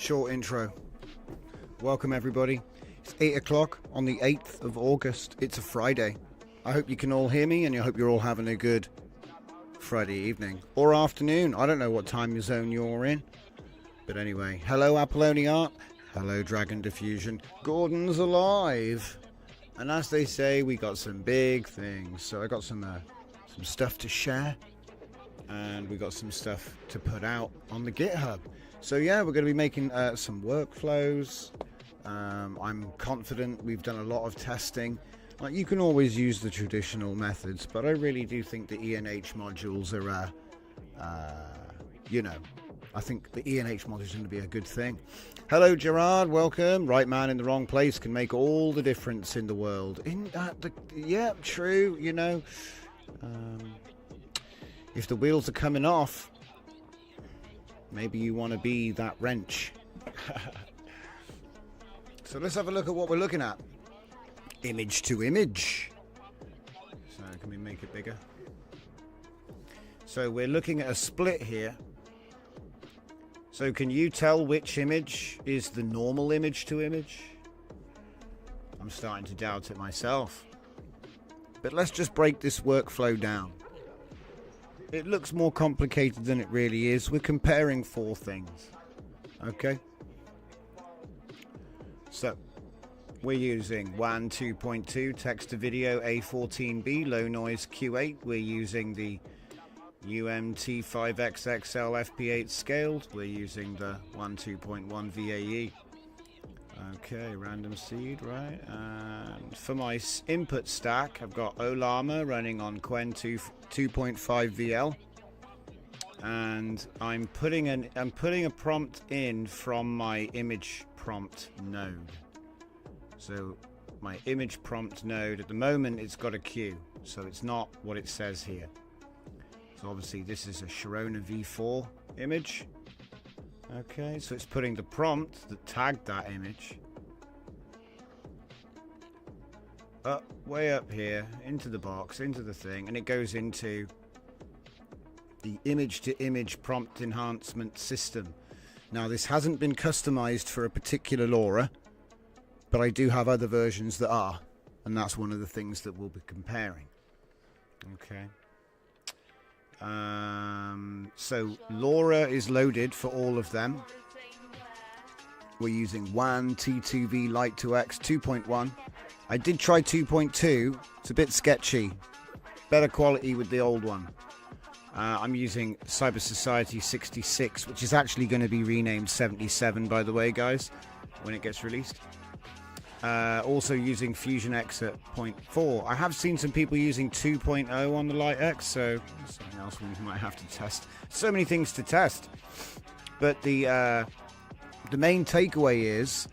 Short intro. Welcome everybody. It's 8 o'clock on the 8th of August. It's a Friday. I hope you can all hear me and I hope you're all having a good Friday evening or afternoon. I don't know what time zone you're in. But anyway, hello Apolloniart. Hello Dragon Diffusion. Gordon's alive. And as they say, we got some big things. So I got some stuff to share. And we got some stuff to put out on the GitHub. So yeah, we're going to be making some workflows. I'm confident. We've done a lot of testing. Like, you can always use the traditional methods, but I really do think the ENH modules are, I think the ENH module is going to be a good thing. Hello Gerard, welcome. Right man in the wrong place can make all the difference in the world. Yeah, true, you know. If the wheels are coming off, maybe you want to be that wrench. So let's have a look at what we're looking at. Image to image. So can we make it bigger? So we're looking at a split here. So can you tell which image is the normal image to image? I'm starting to doubt it myself. But let's just break this workflow down. It looks more complicated than it really is. We're comparing 4 things. Okay? So, we're using WAN 2.2 text to video A14B low noise Q8. We're using the UMT5XXL FP8 scaled. We're using the WAN 2.1 VAE. Okay, random seed, right? And for my input stack, I've got Olama running on Quen 2.5 VL, and I'm putting a prompt in from my image prompt node. So my image prompt node at the moment, it's got a queue, so it's not what it says here. So obviously this is a Sharona v4 image. Okay, so it's putting the prompt that tagged that image up, way up here, into the box, into the thing, and it goes into the image-to-image prompt enhancement system. Now, this hasn't been customized for a particular LoRA, but I do have other versions that are, and that's one of the things that we'll be comparing. Okay. So LoRA is loaded for all of them. We're using WAN T2V Lite 2X 2.1. I did try 2.2. It's a bit sketchy. Better quality with the old one. I'm using Cyber Society 66, which is actually going to be renamed 77, by the way, guys, when it gets released. Also using Fusion X at 0.4. I have seen some people using 2.0 on the Lite X, so that's something else we might have to test. So many things to test. But the main takeaway is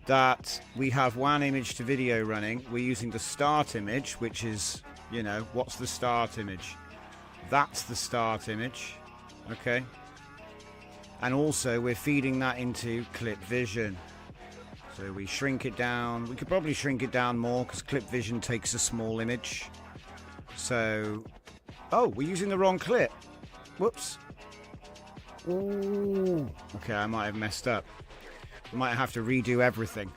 that we have WAN image to video running. We're using the start image, which is, you know, what's the start image? That's the start image. Okay. And also we're feeding that into Clip Vision. So we shrink it down. We could probably shrink it down more because Clip Vision takes a small image. So, oh, we're using the wrong clip. Whoops. Ooh. Okay, I might have messed up. I might have to redo everything.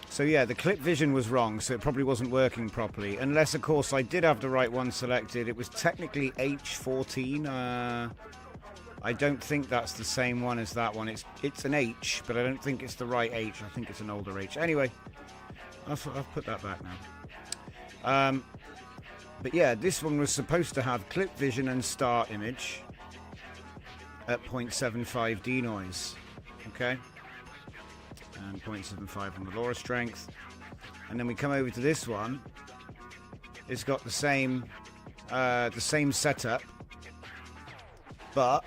So yeah, the Clip Vision was wrong, so it probably wasn't working properly. Unless, of course, I did have the right one selected. It was technically H14. I don't think that's the same one as that one. It's an H, but I don't think it's the right H. I think it's an older H. Anyway, I've put that back now. But yeah, this one was supposed to have Clip Vision and start image at 0.75 denoise. Okay? And 0.75 on the LoRa strength. And then we come over to this one. It's got the same setup, but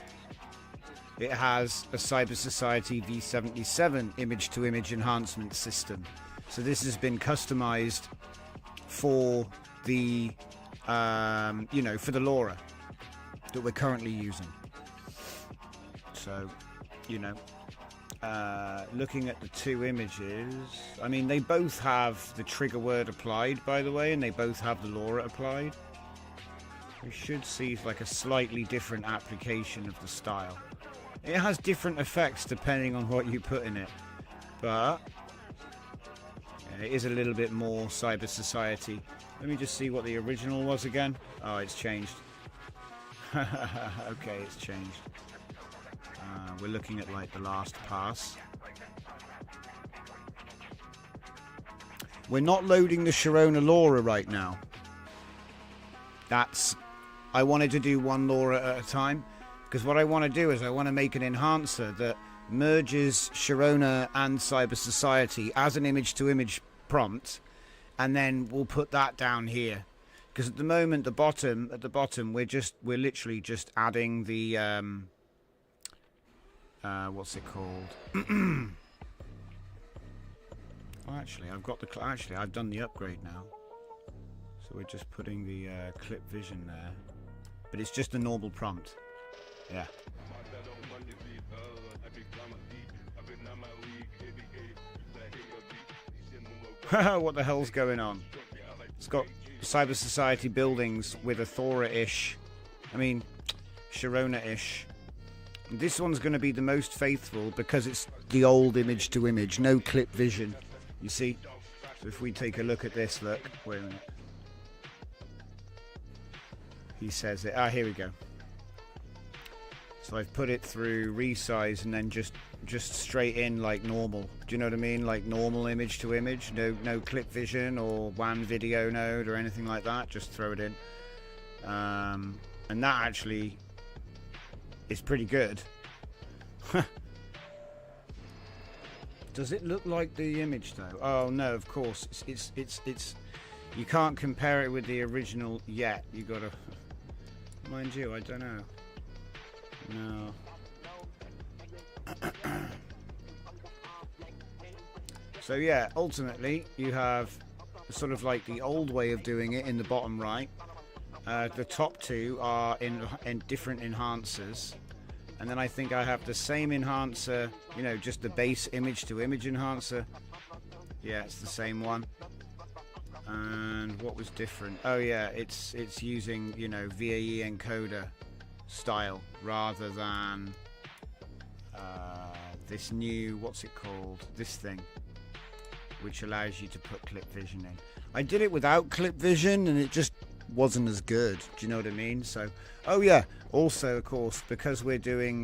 it has a Cyber Society V77 image-to-image enhancement system. So this has been customized for the, for the LoRa that we're currently using. So, looking at the 2 images, I mean, they both have the trigger word applied, by the way, and they both have the LoRa applied. We should see like a slightly different application of the style. It has different effects depending on what you put in it, but it is a little bit more cyber society. Let me just see what the original was again. Oh, it's changed. Okay, it's changed. We're looking at like the last pass. We're not loading the Sharona LoRA right now. I wanted to do one LoRA at a time, because what I want to do is I want to make an enhancer that merges Sharona and Cyber Society as an image-to-image prompt, and then we'll put that down here. Because at the moment, at the bottom, we're literally just adding the what's it called? Oh, actually, I've done the upgrade now. So we're just putting the clip vision there, but it's just a normal prompt. Yeah. What the hell's going on? It's got Cyber Society buildings with a Thora-ish, Sharona-ish. This one's going to be the most faithful because it's the old image-to-image, no clip vision. You see? So if we take a look at this, look. Wait a minute. He says it. Ah, here we go. So I've put it through resize and then just straight in like normal. Do you know what I mean? Like normal image to image. No clip vision or WAN video node or anything like that. Just throw it in. And that actually is pretty good. Does it look like the image though? Oh no, of course. It's you can't compare it with the original yet. You gotta, mind you, I don't know. No. So yeah, ultimately you have sort of like the old way of doing it in the bottom right. The top two are in different enhancers. And then I think I have the same enhancer, just the base image to image enhancer. Yeah, it's the same one. And what was different? Oh yeah, it's using, VAE encoder style rather than this new, what's it called? This thing, which allows you to put clip vision in. I did it without clip vision and it just wasn't as good. Do you know what I mean? So, oh yeah, also of course, because we're doing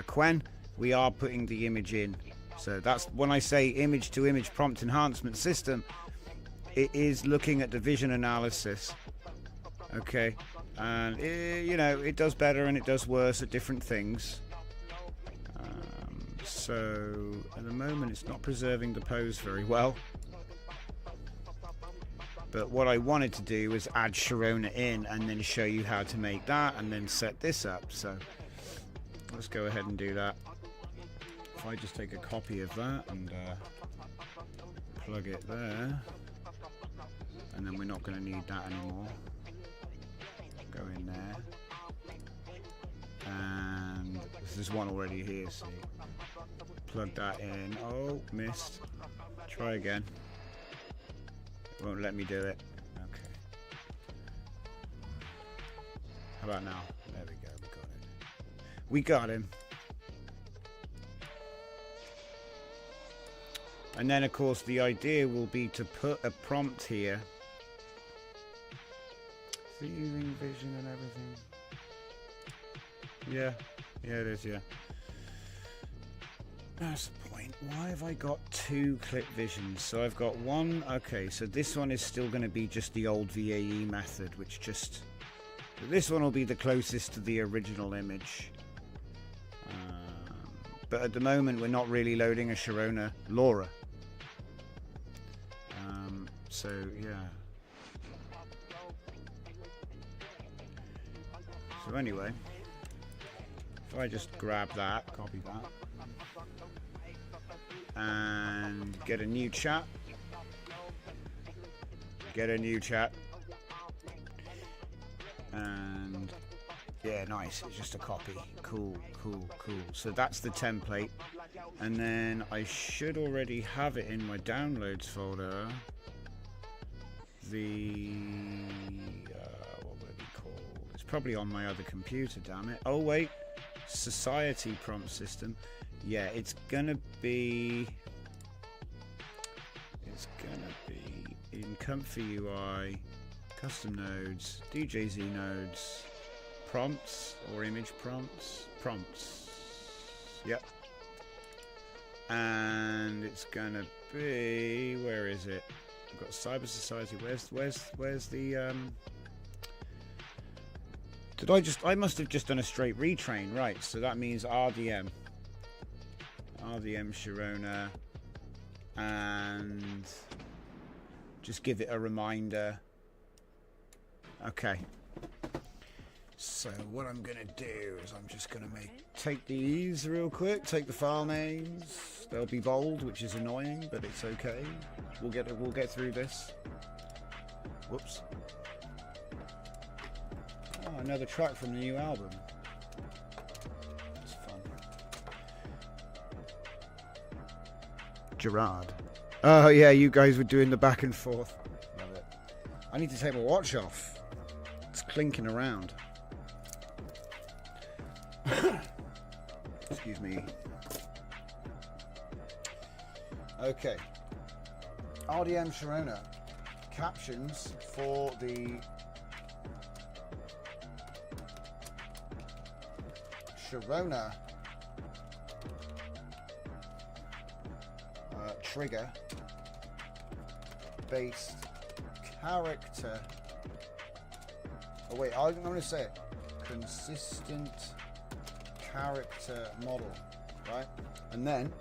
Quen, we are putting the image in. So that's when I say image to image prompt enhancement system, it is looking at the vision analysis. Okay, and it does better and it does worse at different things. So at the moment it's not preserving the pose very well. But what I wanted to do was add Sharona in and then show you how to make that and then set this up. So let's go ahead and do that. If I just take a copy of that and plug it there, and then we're not going to need that anymore. Go in there. And there's one already here, see. Plug that in. Oh, missed. Try again. Won't let me do it. Okay. How about now? There we go. We got it. We got him. And then, of course, the idea will be to put a prompt here. Is it using vision and everything? Yeah. Yeah, it is, yeah. That's the point. Why have I got two clip visions? So I've got one. Okay, so this one is still going to be just the old VAE method, which just... This one will be the closest to the original image. But at the moment, we're not really loading a Sharona LoRA. So, yeah. So anyway, if I just grab that, copy that, and get a new chat. And yeah, nice, it's just a copy. Cool. So that's the template, and then I should already have it in my downloads folder. The what would it be called? It's probably on my other computer, damn it. Oh wait, society prompt system. Yeah, it's gonna be in ComfyUI, custom nodes, DJZ nodes, prompts or image prompts. Yep. And it's gonna be, where is it? I've got cyber society. Where's the I must have just done a straight retrain, right? So that means RDM Sharona, and just give it a reminder. Okay. So what I'm gonna do is I'm just gonna take these real quick, take the file names. They'll be bold, which is annoying, but it's okay. We'll get through this. Whoops. Oh, another track from the new album. That's fun. Gerard. Oh yeah, you guys were doing the back and forth. Love it. I need to take my watch off. It's clinking around. Excuse me. Okay. RDM Sharona. Captions for the Sharona trigger based character. Oh wait, I'm going to say it. Consistent character model, right? And then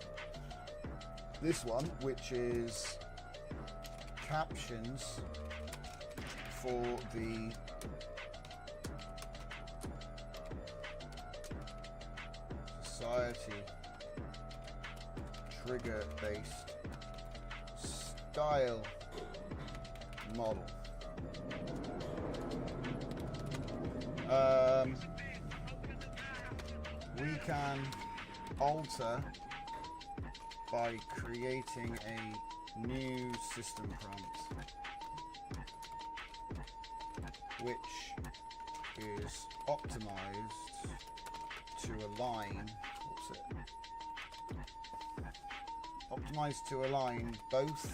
this one, which is captions for the society trigger based style model. We can alter by creating a new system prompt, which is optimized to align. Optimized to align both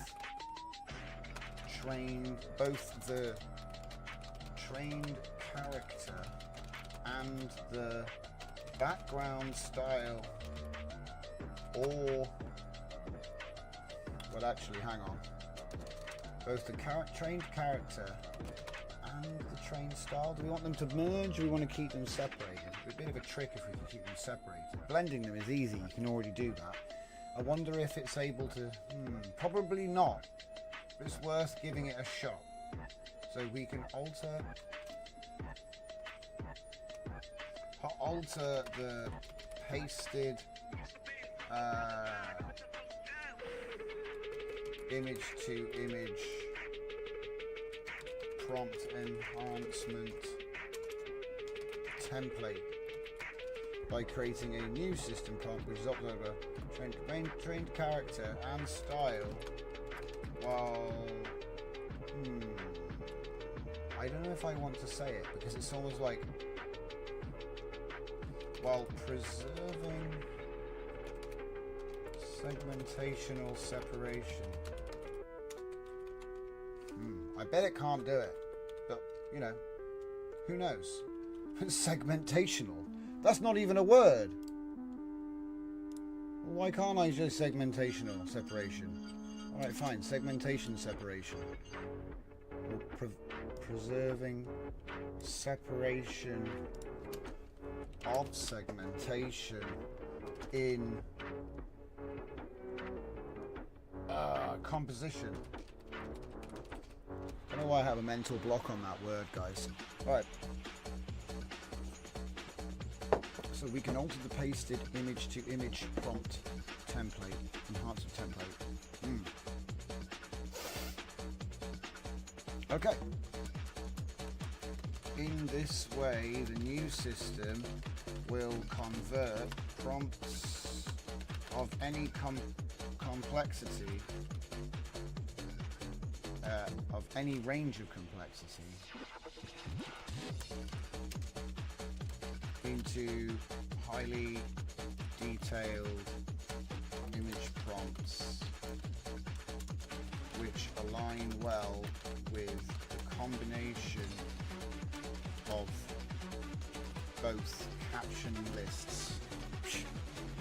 the trained character and the background style, or well, actually, hang on. Both the trained character and the trained style. Do we want them to merge, or do we want to keep them separated? It'd be a bit of a trick if we can keep them separated. Blending them is easy. You can already do that. I wonder if it's able to. Probably not. But it's worth giving it a shot. So we can alter the pasted image to image prompt enhancement template by creating a new system prompt which is uploaded trained character and style while I don't know if I want to say it, because it's almost like while preserving segmentational separation. I bet it can't do it, but you know, who knows? Segmentational. That's not even a word. Why can't I just segmentational separation? Alright, fine. Segmentation separation. Preserving separation of segmentation in composition. I don't know why I have a mental block on that word, guys. Alright. So we can alter the pasted image to image prompt template, enhancement template. Okay. In this way, the new system will convert prompts of any complexity, of any range of complexity, into highly detailed image prompts which align well with the combination of both caption lists,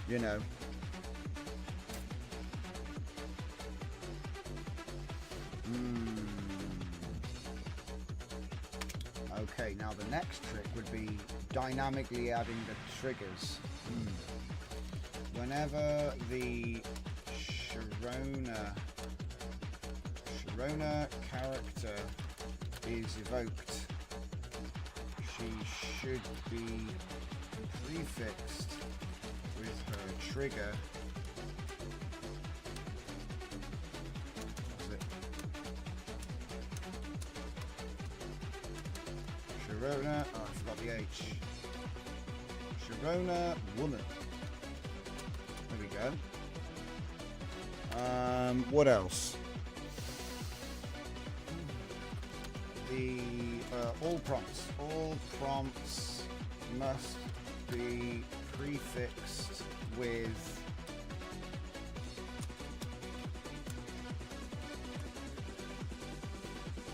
you know. Okay, now the next trick would be dynamically adding the triggers. Whenever the Sharona character is evoked, she should be prefixed with her trigger. What's it? Sharona, oh, I forgot the H. Sharona woman. There we go. What else? The all prompts must be prefixed with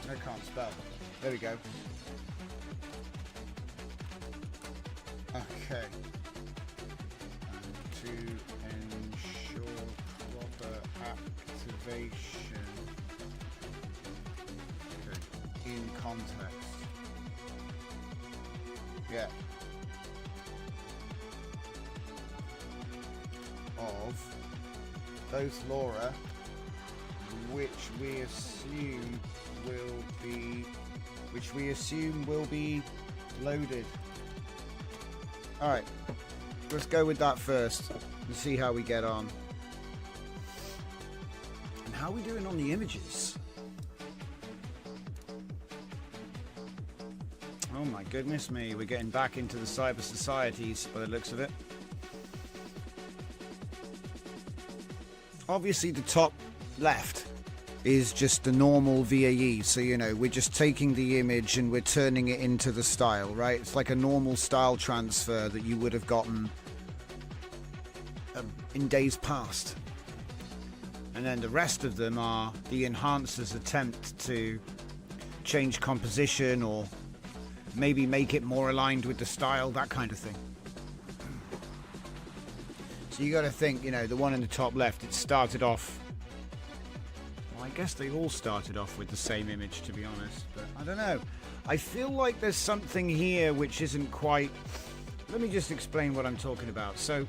I can't spell. There we go. Okay. And to ensure proper activation in context. Yeah. Of both LoRA, which we assume will be loaded. All right, let's go with that first and see how we get on. And how are we doing on the images? Oh my goodness me, we're getting back into the cyber societies by the looks of it. Obviously the top left is just the normal VAE, so you know, we're just taking the image and we're turning it into the style, right? It's like a normal style transfer that you would have gotten in days past. And then the rest of them are the enhancer's attempt to change composition or maybe make it more aligned with the style, that kind of thing. So you got to think, you know, the one in the top left, it started off, well, I guess they all started off with the same image, to be honest, but I don't know. I feel like there's something here which isn't quite. Let me just explain what I'm talking about. So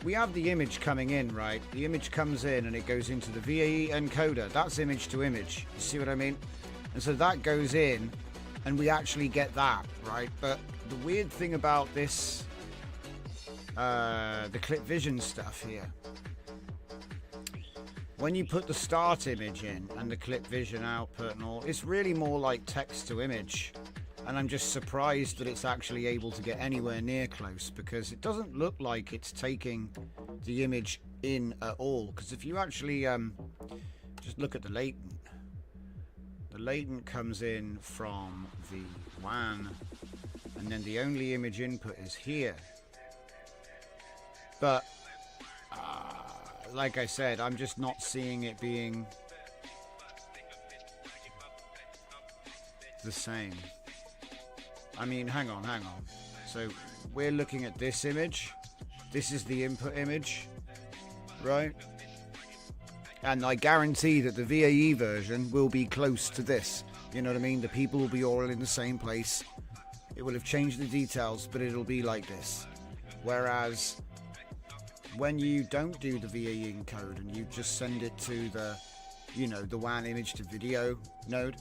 we have the image coming in, right? The image comes in and it goes into the VAE encoder. That's image to image. You see what I mean? And so that goes in and we actually get that, right? But the weird thing about this, the clip vision stuff here, when you put the start image in and the clip vision output and all, it's really more like text to image. And I'm just surprised that it's actually able to get anywhere near close, because it doesn't look like it's taking the image in at all. Because if you actually just look at the latent comes in from the WAN, and then the only image input is here. But like I said, I'm just not seeing it being the same. I mean, hang on. So we're looking at this image. This is the input image, right? And I guarantee that the VAE version will be close to this. You know what I mean? The people will be all in the same place. It will have changed the details, but it'll be like this. Whereas when you don't do the VAE encode and you just send it to the, you know, the WAN image to video node,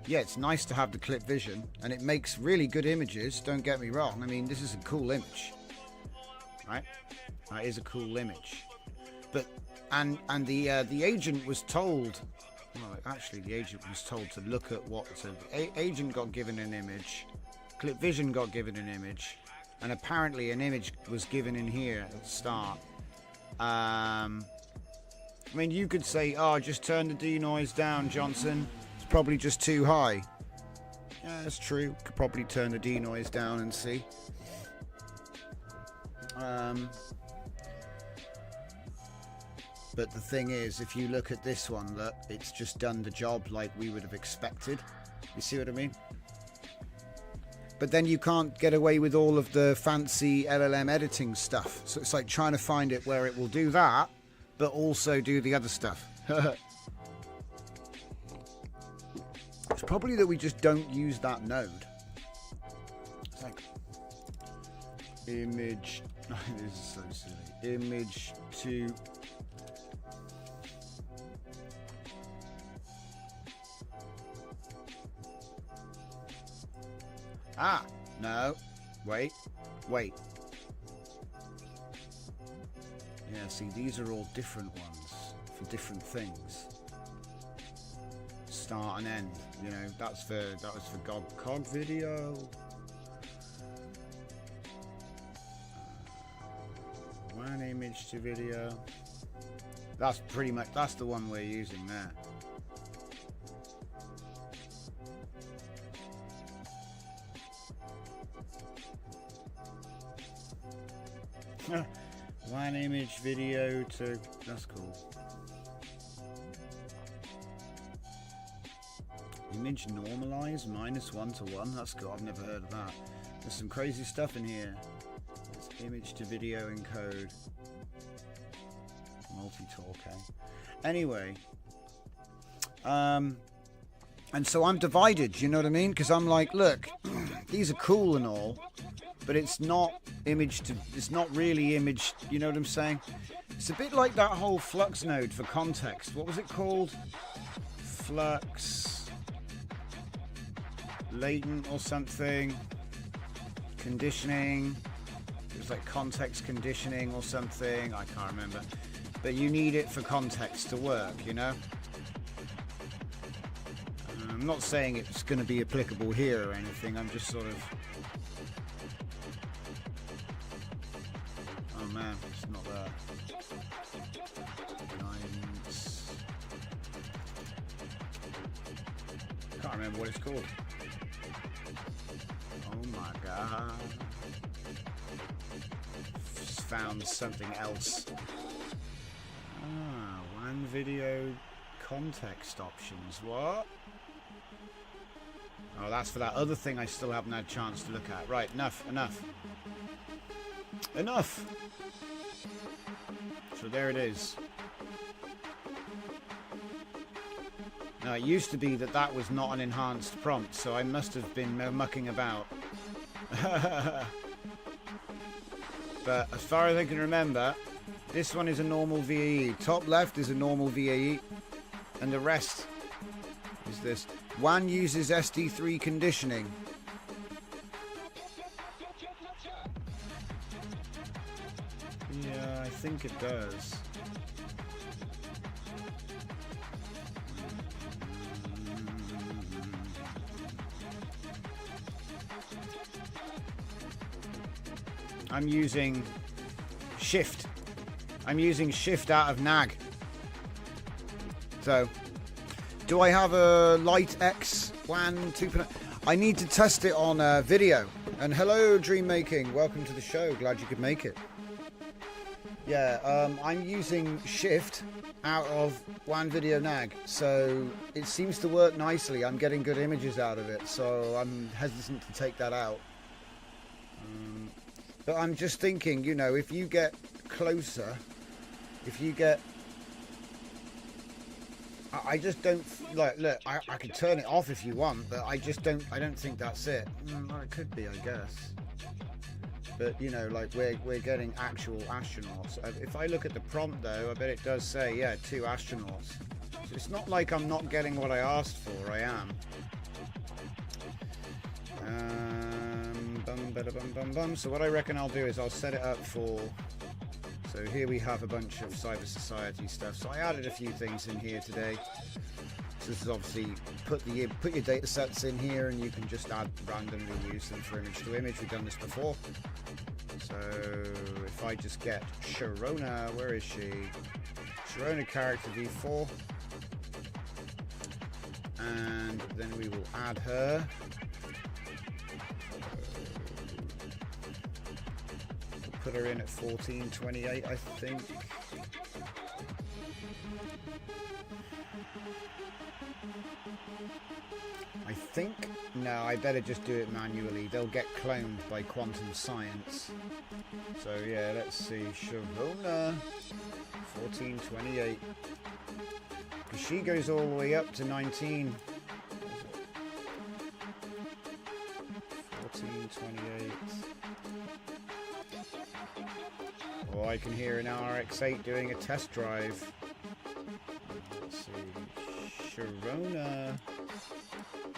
yeah, it's nice to have the clip vision, and it makes really good images, don't get me wrong. I mean, this is a cool image, right? That is a cool image. But and the agent was told, well, actually the agent was told to look at what, so the agent got given an image, clip vision got given an image, and apparently an image was given in here at the start. I mean, you could say, oh, just turn the denoise down, Johnson. It's probably just too high. Yeah, that's true. Could probably turn the denoise down and see. But the thing is, if you look at this one, look, it's just done the job like we would have expected. You see what I mean? But then you can't get away with all of the fancy LLM editing stuff. So it's like trying to find it where it will do that, but also do the other stuff. It's probably that we just don't use that node. It's like image. This is so silly. Image to. Ah, no. Wait. Yeah, see, these are all different ones for different things. Start and end. You know, that was for cog video. One image to video. That's pretty much, that's the one we're using there. One image video to, that's cool. Image normalize -1 to 1. That's cool. I've never heard of that. There's some crazy stuff in here. It's image to video encode. Multi-talk. Anyway, and so I'm divided. You know what I mean? Because I'm like, look, these are cool and all, but it's not image to. It's not really image. You know what I'm saying? It's a bit like that whole Flux node for context. What was it called? Flux. Latent or something, conditioning. It was like context conditioning or something. I can't remember, but you need it for context to work, you know. I'm not saying it's going to be applicable here or anything. I'm just sort of, oh man, it's not there. Can't remember what it's called. Oh my god. Just found something else. Ah, one video context options. What? Oh, that's for that other thing I still haven't had a chance to look at. Right, enough. So there it is. Now, it used to be that was not an enhanced prompt, so I must have been mucking about. But as far as I can remember, this one is a normal VAE. Top left is a normal VAE, and the rest is this. WAN uses SD3 conditioning. Yeah, I think it does. I'm using shift. I'm using shift out of nag. So, do I have a Light X WAN 2.0? I need to test it on video. And hello, Dream Making. Welcome to the show. Glad you could make it. Yeah, I'm using shift out of WAN video nag. So, it seems to work nicely. I'm getting good images out of it. So, I'm hesitant to take that out. But I'm just thinking, you know, if you get closer, if you get... I just don't... Like, look, I could turn it off if you want, but I just don't... I don't think that's it. Well, it could be, I guess. But, you know, like, we're getting actual astronauts. If I look at the prompt, though, I bet it does say, yeah, 2 astronauts. So it's not like I'm not getting what I asked for. I am. So what I reckon I'll do is I'll set it up for... So here we have a bunch of Cyber Society stuff. So I added a few things in here today. So this is obviously put your data sets in here, and you can just randomly use them for image to image. We've done this before. So if I just get Sharona, where is she? Sharona character v4. And then we will add her. Put her in at 1428, I think. No, I better just do it manually. They'll get cloned by quantum science. So yeah, let's see. Sharona, 1428. Because she goes all the way up to 19. 1428. Oh, I can hear an RX-8 doing a test drive. Let's see. Sharona.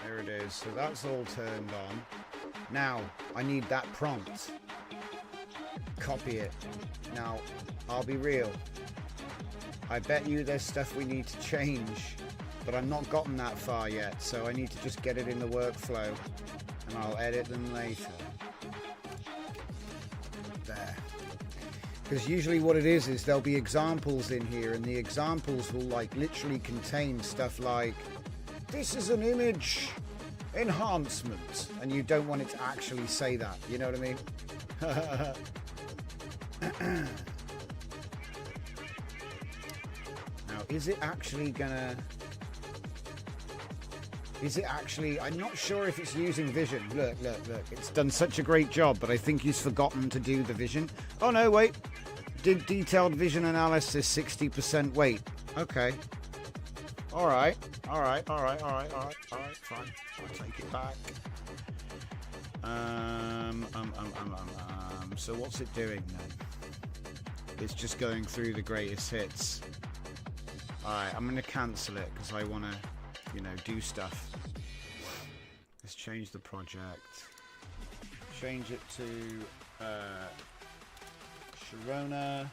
There it is. So that's all turned on. Now, I need that prompt. Copy it. Now, I'll be real. I bet you there's stuff we need to change, but I've not gotten that far yet, so I need to just get it in the workflow, and I'll edit them later. There. Because usually what it is there'll be examples in here, and the examples will like literally contain stuff like, this is an image enhancement, and you don't want it to actually say that, you know what I mean? Now, is it actually, I'm not sure if it's using vision. Look, it's done such a great job, but I think he's forgotten to do the vision. Oh no, wait, did detailed vision analysis 60% weight. Okay. All right, fine. I'll take it back. So what's it doing then? It's just going through the greatest hits. All right, I'm gonna cancel it because I want to, you know, do stuff. Let's change the project. Change it to Sharona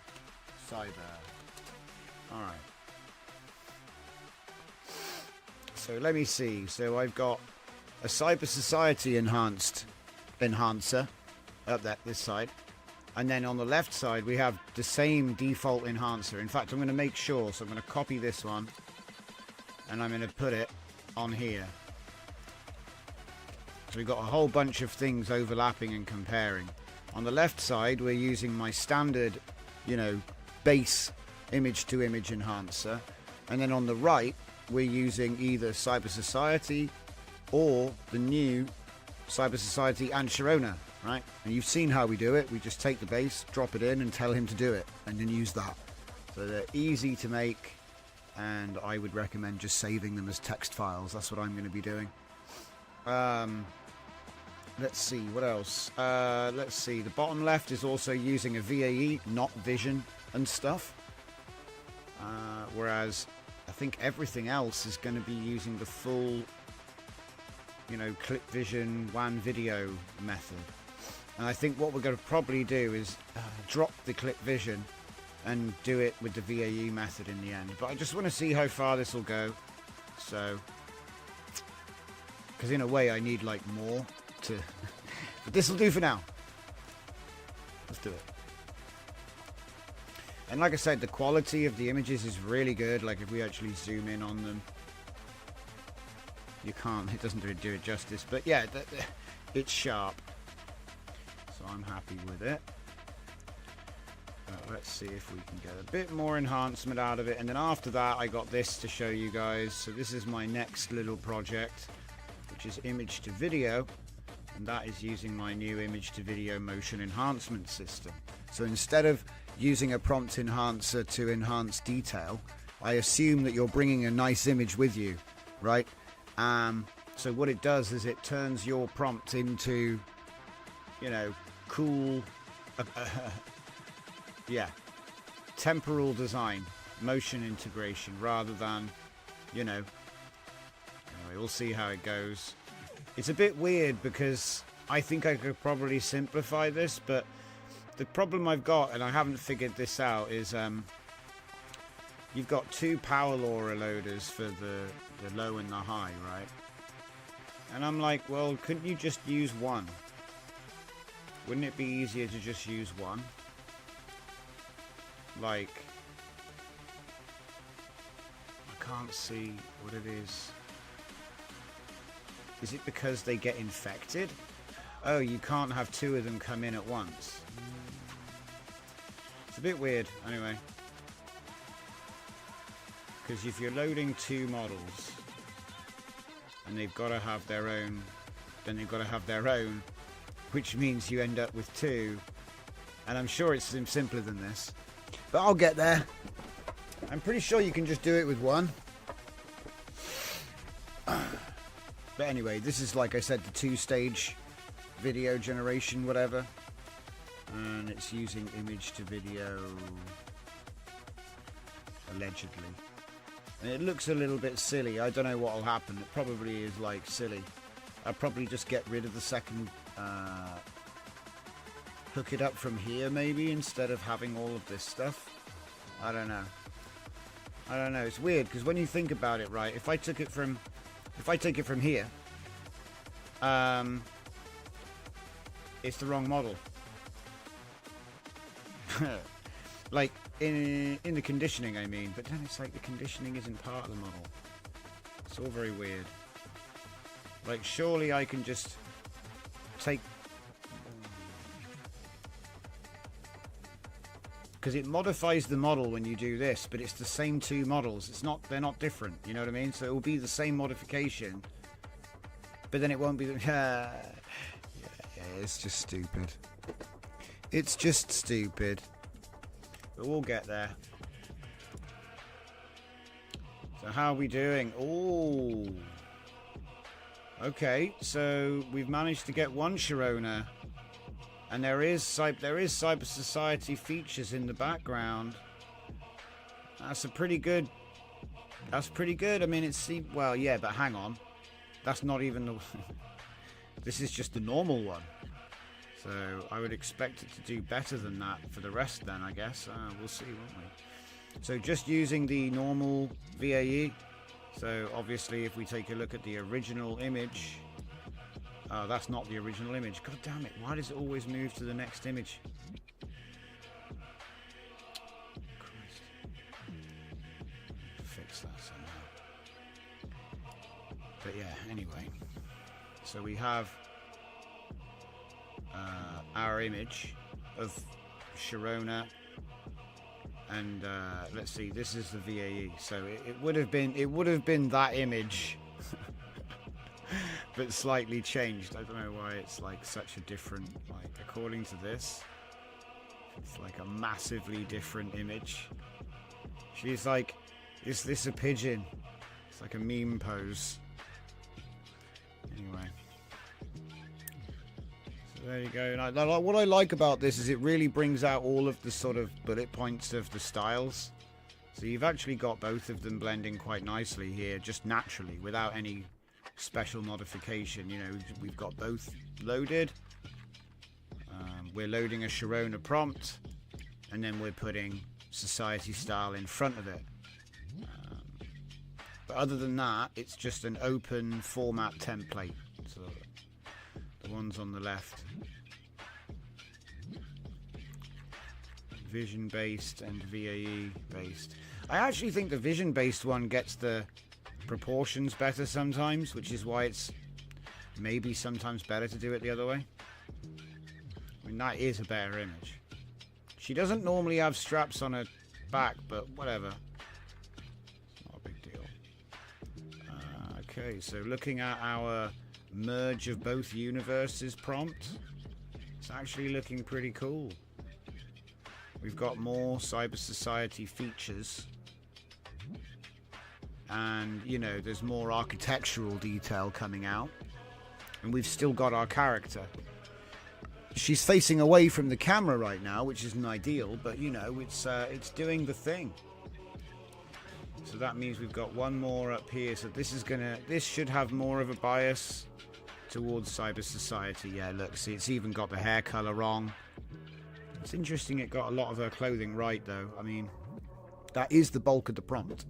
Cyber. All right. So let me see. So I've got a Cyber Society enhancer up this side, and then on the left side we have the same default enhancer. In fact, I'm going to make sure. So I'm going to copy this one, and I'm going to put it on here. So we've got a whole bunch of things overlapping and comparing. On the left side, we're using my standard, you know, base image-to-image enhancer, and then on the right, we're using either Cyber Society or the new Cyber Society and Sharona, right? And you've seen how we do it. We just take the base, drop it in, and tell him to do it, and then use that. So they're easy to make, and I would recommend just saving them as text files. That's what I'm going to be doing. Let's see, what else? Let's see, the bottom left is also using a VAE, not vision and stuff. Whereas I think everything else is going to be using the full, you know, clip vision WAN video method. And I think what we're going to probably do is drop the clip vision and do it with the VAE method in the end. But I just want to see how far this will go. So, because in a way I need like more to, but this will do for now. Let's do it. And like I said, the quality of the images is really good. Like if we actually zoom in on them, you can't, it doesn't do it justice, but yeah, it's sharp. So I'm happy with it. Let's see if we can get a bit more enhancement out of it. And then after that, I got this to show you guys. So this is my next little project, which is image to video. And that is using my new image to video motion enhancement system. So instead of using a prompt enhancer to enhance detail, I assume that you're bringing a nice image with you, right? So what it does is it turns your prompt into, you know, cool, yeah, temporal design, motion integration, rather than, you know, anyway, we'll see how it goes. It's a bit weird because I think I could probably simplify this, but the problem I've got, and I haven't figured this out, is you've got two power LoRa loaders for the low and the high, right? And I'm like, well, couldn't you just use one? Wouldn't it be easier to just use one? Like, I can't see what it is. Is it because they get infected? Oh, you can't have two of them come in at once. It's a bit weird, anyway. Because if you're loading two models, and they've got to have their own, then they've got to have their own, which means you end up with two. And I'm sure it's simpler than this. But I'll get there. I'm pretty sure you can just do it with one. But anyway, this is, like I said, the two-stage video generation, whatever. And it's using image to video, allegedly. And it looks a little bit silly. I don't know what will happen. It probably is, like, silly. I'll probably just get rid of the second... hook it up from here, maybe, instead of having all of this stuff. I don't know. I don't know. It's weird, because when you think about it, right, if I take it from here, it's the wrong model. Like, in the conditioning, I mean. But then it's like the conditioning isn't part of the model. It's all very weird. Like, surely I can just take... Because it modifies the model when you do this, but it's the same two models. It's not, they're not different, you know what I mean? So it will be the same modification, but then it won't be the... yeah, it's just stupid. It's just stupid. But we'll get there. So how are we doing? Oh. Okay, so we've managed to get one Sharona. And there is Cyber Society features in the background. That's pretty good. That's pretty good. I mean, it's... Well, yeah, but hang on. That's not even the... This is just the normal one. So I would expect it to do better than that for the rest then, I guess. We'll see, won't we? So just using the normal VAE. So obviously if we take a look at the original image... Oh, that's not the original image. God damn it. Why does it always move to the next image? Christ. Fix that somehow. But yeah, anyway. So we have our image of Sharona. And let's see, this is the VAE. So it would have been that image. But slightly changed. I don't know why it's like such a different, like, according to this, it's like a massively different image. She's like, is this a pigeon? It's like a meme pose. Anyway. So there you go. And what I like about this is it really brings out all of the sort of bullet points of the styles. So you've actually got both of them blending quite nicely here, just naturally, without any special modification. You know, we've got both loaded. We're loading a Sharona prompt, and then we're putting society style in front of it. But other than that, it's just an open format template. So the ones on the left, vision based and VAE based. I actually think the vision based one gets the proportions better sometimes, which is why it's maybe sometimes better to do it the other way. I mean, that is a better image. She doesn't normally have straps on her back, but whatever. It's not a big deal. Okay, so looking at our merge of both universes prompt, it's actually looking pretty cool. We've got more Cyber Society features. And, you know, there's more architectural detail coming out. And we've still got our character. She's facing away from the camera right now, which isn't ideal, but, you know, it's doing the thing. So that means we've got one more up here. So this should have more of a bias towards Cyber Society. Yeah, look, see, it's even got the hair color wrong. It's interesting it got a lot of her clothing right, though. I mean, that is the bulk of the prompt.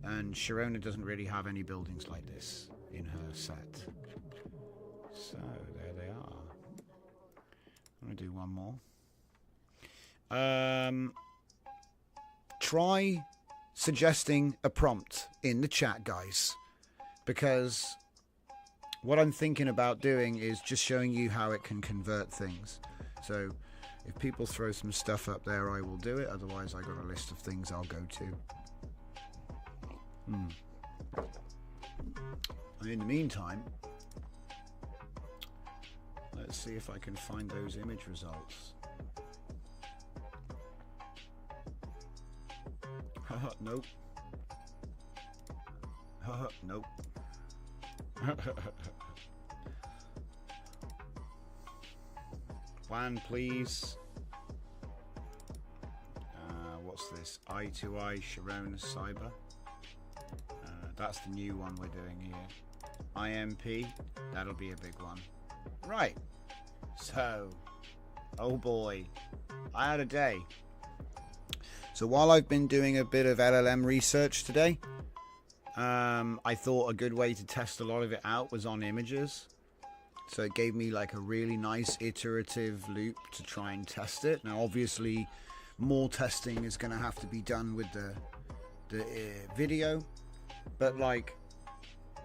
And Sharona doesn't really have any buildings like this in her set. So, there they are. I'm going to do one more. Try suggesting a prompt in the chat, guys. Because what I'm thinking about doing is just showing you how it can convert things. So if people throw some stuff up there, I will do it. Otherwise, I got a list of things I'll go to. And in the meantime, let's see if I can find those image results. Nope. Nope. WAN, please. What's this? I2I Sharona Cyber. That's the new one we're doing here. IMP. That'll be a big one. Right. So, oh boy, I had a day. So while I've been doing a bit of LLM research today, I thought a good way to test a lot of it out was on images. So it gave me like a really nice iterative loop to try and test it. Now obviously more testing is going to have to be done with the video, but like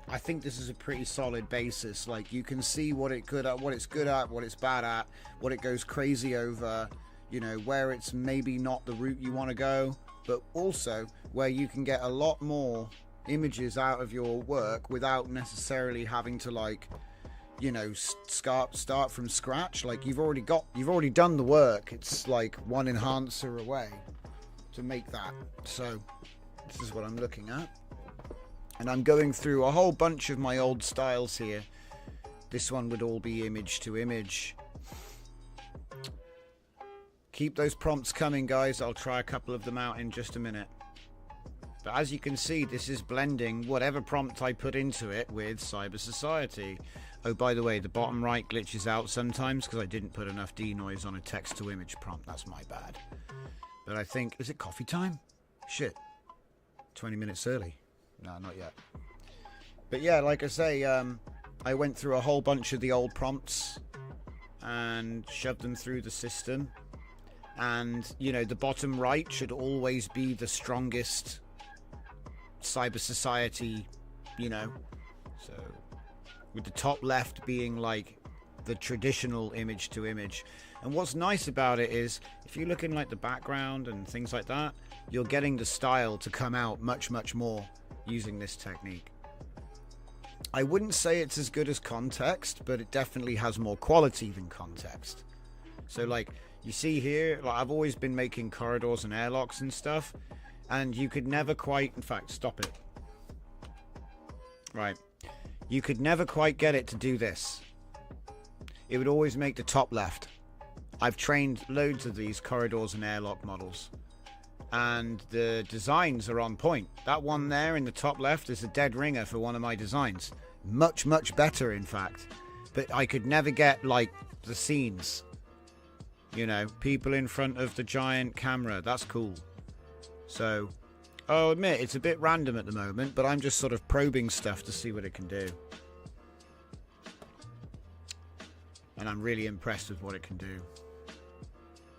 I think this is a pretty solid basis. Like you can see what it's good at, what it's bad at, what it goes crazy over, you know, where it's maybe not the route you want to go, but also where you can get a lot more images out of your work without necessarily having to, like, you know, start from scratch. Like you've already done the work. It's like one enhancer away to make that. So this is what I'm looking at, and I'm going through a whole bunch of my old styles here. This one would all be image to image. Keep those prompts coming, guys. I'll try a couple of them out in just a minute. But as you can see, this is blending whatever prompt I put into it with Cyber Society. Oh, by the way, the bottom right glitches out sometimes because I didn't put enough denoise on a text to image prompt. That's my bad. But I think, is it coffee time? Shit. 20 minutes early. No, not yet. But yeah, like I say, I went through a whole bunch of the old prompts and shoved them through the system. And, you know, the bottom right should always be the strongest Cyber Society, you know. So, with the top left being like the traditional image to image. And what's nice about it is, if you look in like the background and things like that, you're getting the style to come out much, much more using this technique. I wouldn't say it's as good as context, but it definitely has more quality than context. So like, you see here, like I've always been making corridors and airlocks and stuff, and you could never quite, in fact, stop it. Right. You could never quite get it to do this. It would always make the top left. I've trained loads of these corridors and airlock models, and the designs are on point. That one there in the top left is a dead ringer for one of my designs. Much, much better, in fact. But I could never get, like, the scenes. You know, people in front of the giant camera. That's cool. So, I'll admit, it's a bit random at the moment, but I'm just sort of probing stuff to see what it can do. And I'm really impressed with what it can do.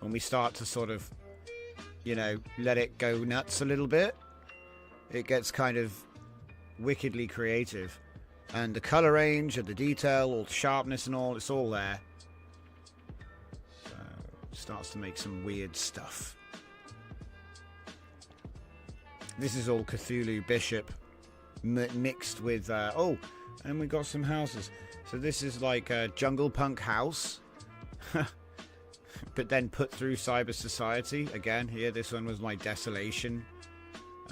When we start to sort of, you know, let it go nuts a little bit, it gets kind of wickedly creative. And the color range and the detail, all the sharpness and all, it's all there. Starts to make some weird stuff. This is all Cthulhu Bishop mixed with oh, and we got some houses. So this is like a jungle punk house but then put through Cyber Society. Again, here this one was my desolation,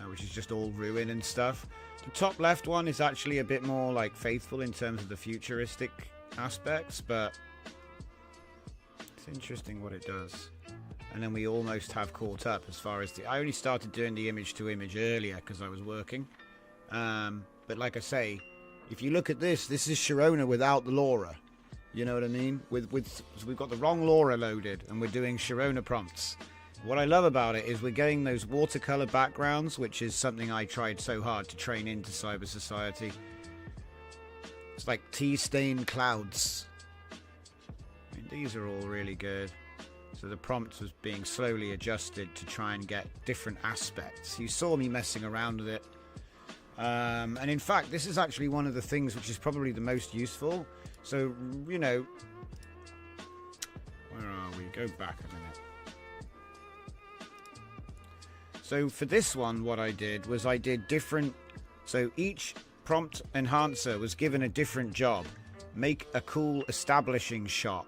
which is just all ruin and stuff. The top left one is actually a bit more like faithful in terms of the futuristic aspects, but it's interesting what it does. And then we almost have caught up as far as the... I only started doing the image to image earlier because I was working. But like I say, if you look at this, this is Sharona without the LoRA. You know what I mean? So we've got the wrong LoRA loaded and we're doing Sharona prompts. What I love about it is we're getting those watercolor backgrounds, which is something I tried so hard to train into Cyber Society. It's like tea-stained clouds. I mean, these are all really good. So the prompt was being slowly adjusted to try and get different aspects. You saw me messing around with it. And in fact, this is actually one of the things which is probably the most useful. So, you know, where are we? Go back a minute. So for this one, what I did was I did different. So each prompt enhancer was given a different job. Make a cool establishing shot.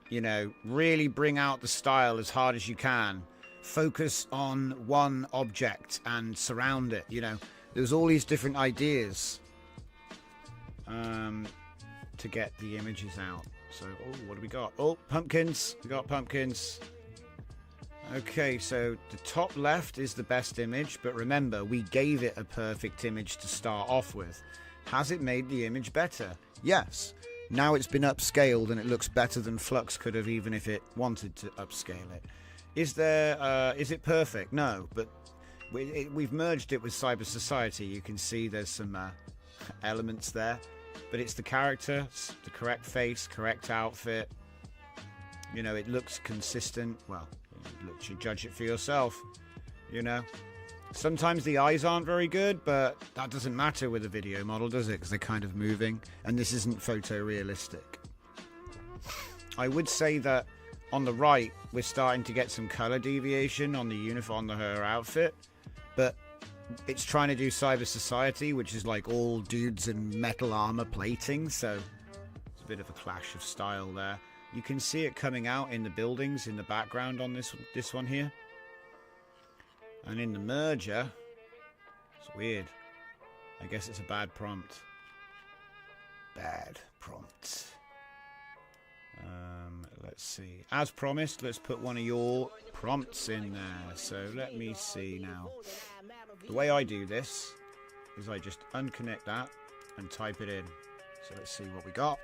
You know, really bring out the style as hard as you can. Focus on one object and surround it. You know, there's all these different ideas to get the images out. So, oh, what do we got? Oh, pumpkins. We got pumpkins. Okay, so the top left is the best image, but remember, we gave it a perfect image to start off with. Has it made the image better? Yes. Now it's been upscaled and it looks better than Flux could have, even if it wanted to upscale it. Is it perfect? No, but we've merged it with Cyber Society. You can see there's some elements there, but it's the character, the correct face, correct outfit. You know, it looks consistent. Well, you should judge it for yourself. You know, sometimes the eyes aren't very good, but that doesn't matter with a video model, does it? Because they're kind of moving, and this isn't photorealistic. I would say that on the right, we're starting to get some color deviation on the uniform, on her outfit, but it's trying to do Cyber Society, which is like all dudes in metal armor plating, so it's a bit of a clash of style there. You can see it coming out in the buildings in the background on this one here. And in the merger, it's weird. I guess it's a bad prompt. Bad prompt. Let's see. As promised, let's put one of your prompts in there. So let me see now. The way I do this is I just unconnect that and type it in. So let's see what we got.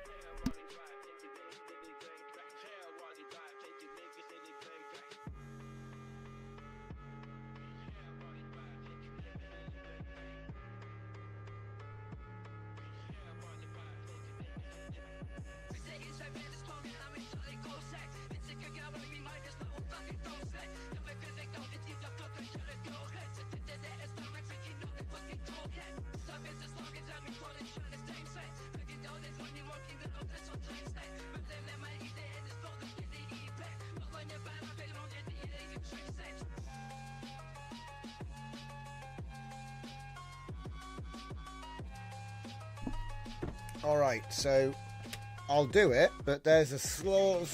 Alright, so I'll do it, but there's a small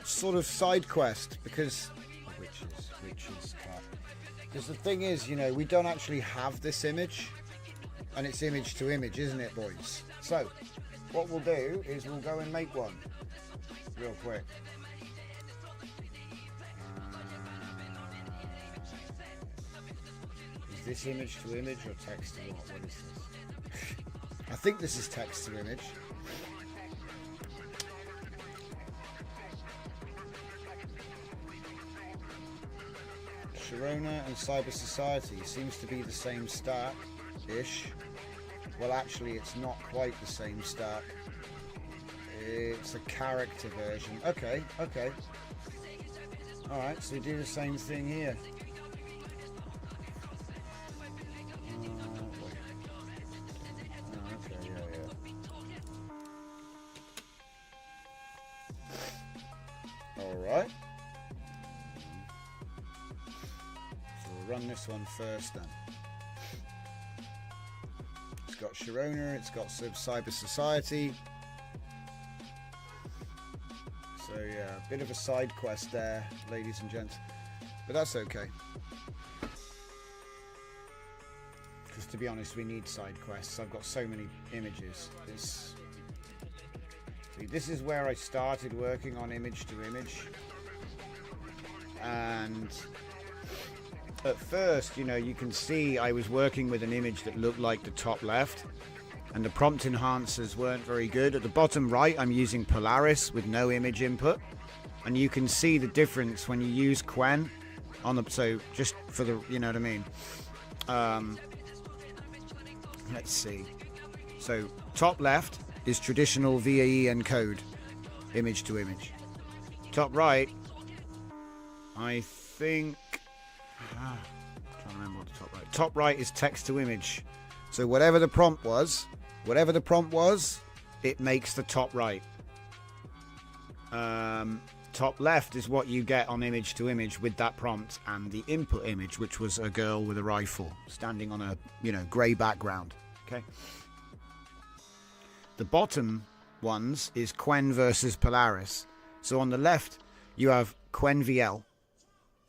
sort of side quest because the thing is, you know, we don't actually have this image, and it's image to image, isn't it, boys? So what we'll do is we'll go and make one real quick. Is this image to image or text to what? What is this? I think this is text to image. Sharona and Cyber Society seems to be the same stack-ish. Well, actually, it's not quite the same stack. It's a character version. Okay, okay. Alright, so we do the same thing here. Alright. So we'll run this one first then. It's got Sharona, it's got Cyber Society. So yeah, a bit of a side quest there, ladies and gents. But that's okay. Because to be honest, we need side quests. I've got so many images. This is where I started working on image to image, and at first, you know, you can see I was working with an image that looked like the top left, and the prompt enhancers weren't very good. At the bottom right, I'm using Polaris with no image input, and you can see the difference when you use Quen on the, so just for the, you know what I mean. Let's see. So top left is traditional VAE encode, image to image. Top right, I think, I'm trying to remember what the top right. Top right is text to image, So whatever the prompt was, it makes the top right. Top left is what you get on image to image with that prompt, and the input image, which was a girl with a rifle standing on a, grey background. Okay. The bottom ones is Quen versus Polaris. So on the left, you have Quen VL,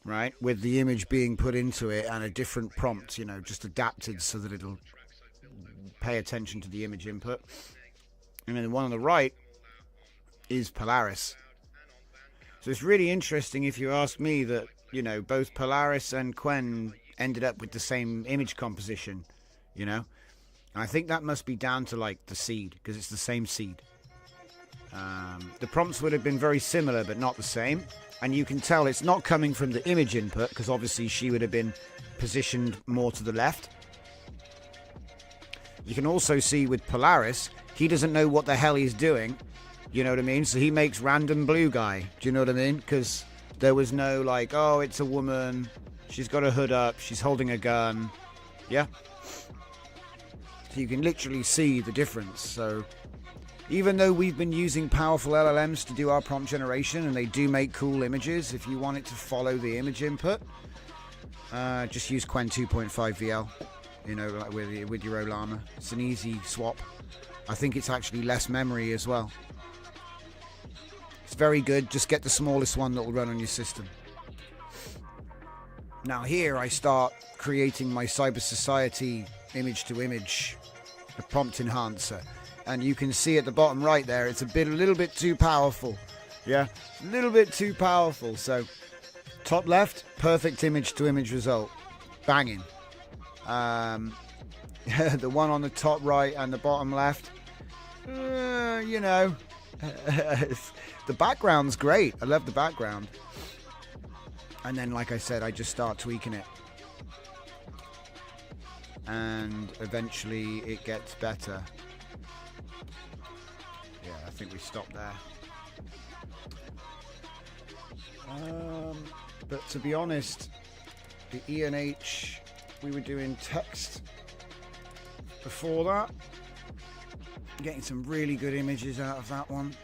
right, with the image being put into it and a different prompt, just adapted so that it'll pay attention to the image input. And then the one on the right is Polaris. So it's really interesting, if you ask me, that, both Polaris and Quen ended up with the same image composition, And I think that must be down to, like, the seed, because it's the same seed. The prompts would have been very similar, but not the same. And you can tell it's not coming from the image input, because obviously she would have been positioned more to the left. You can also see with Polaris, he doesn't know what the hell he's doing. You know what I mean? So he makes random blue guy. Do you know what I mean? Because there was no, like, oh, it's a woman. She's got a hood up. She's holding a gun. Yeah? So you can literally see the difference. So even though we've been using powerful LLMs to do our prompt generation, and they do make cool images, if you want it to follow the image input, just use Quen 2.5 VL, like with your Olama. It's an easy swap. I think it's actually less memory as well. It's very good. Just get the smallest one that will run on your system. Now here I start creating my cyber society image to image, a prompt enhancer. And you can see at the bottom right there, it's a little bit too powerful. Yeah, a little bit too powerful. So top left, perfect image to image result. Banging. The one on the top right and the bottom left, the background's great. I love the background. And then, like I said, I just start tweaking it. And eventually it gets better. Yeah, I think we stopped there. But to be honest, the ENH, we were doing text before that. Getting some really good images out of that one.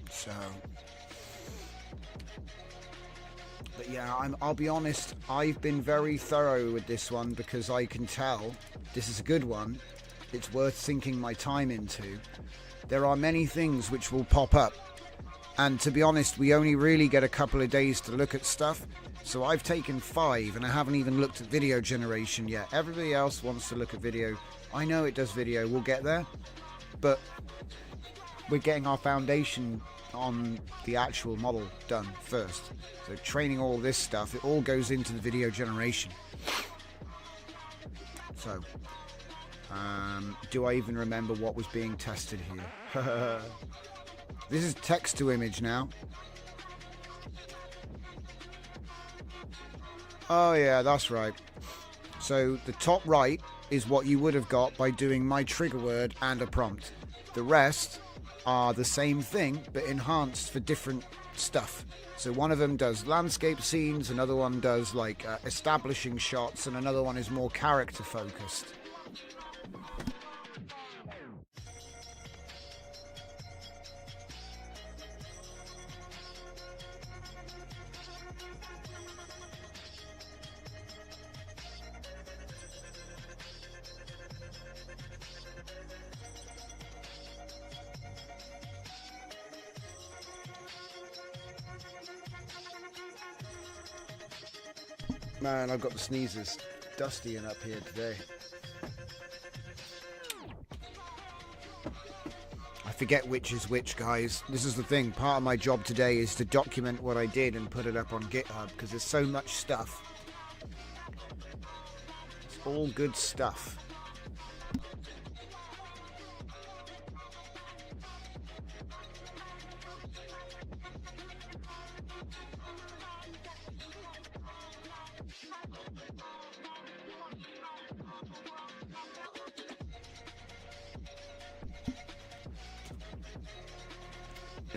So, but yeah, I'll be honest, I've been very thorough with this one, because I can tell this is a good one. It's worth sinking my time into. There are many things which will pop up, and to be honest, we only really get a couple of days to look at stuff. So I've taken 5, and I haven't even looked at video generation yet. Everybody else wants to look at video. I know it does video, we'll get there, but we're getting our foundation on the actual model done first. So training all this stuff, it all goes into the video generation. So do I even remember what was being tested here? This is text to image now. Oh yeah, that's right. So the top right is what you would have got by doing my trigger word and a prompt. The rest are the same thing, but enhanced for different stuff. So one of them does landscape scenes, another one does like establishing shots, and another one is more character focused. Man, I've got the sneezes dusty and up here today. I forget which is which, guys. This is the thing. Part of my job today is to document what I did and put it up on GitHub, because there's so much stuff. It's all good stuff.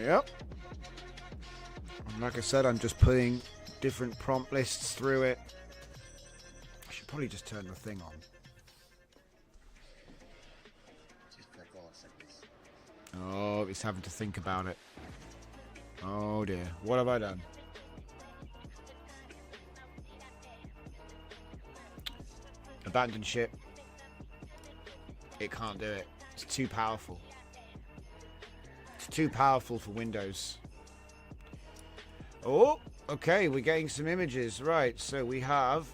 Yep. And like I said, I'm just putting different prompt lists through it. I should probably just turn the thing on. Oh, it's having to think about it. Oh dear, what have I done? Abandon ship. It can't do it. It's too powerful. It's too powerful for Windows. Oh, okay, we're getting some images. Right, so we have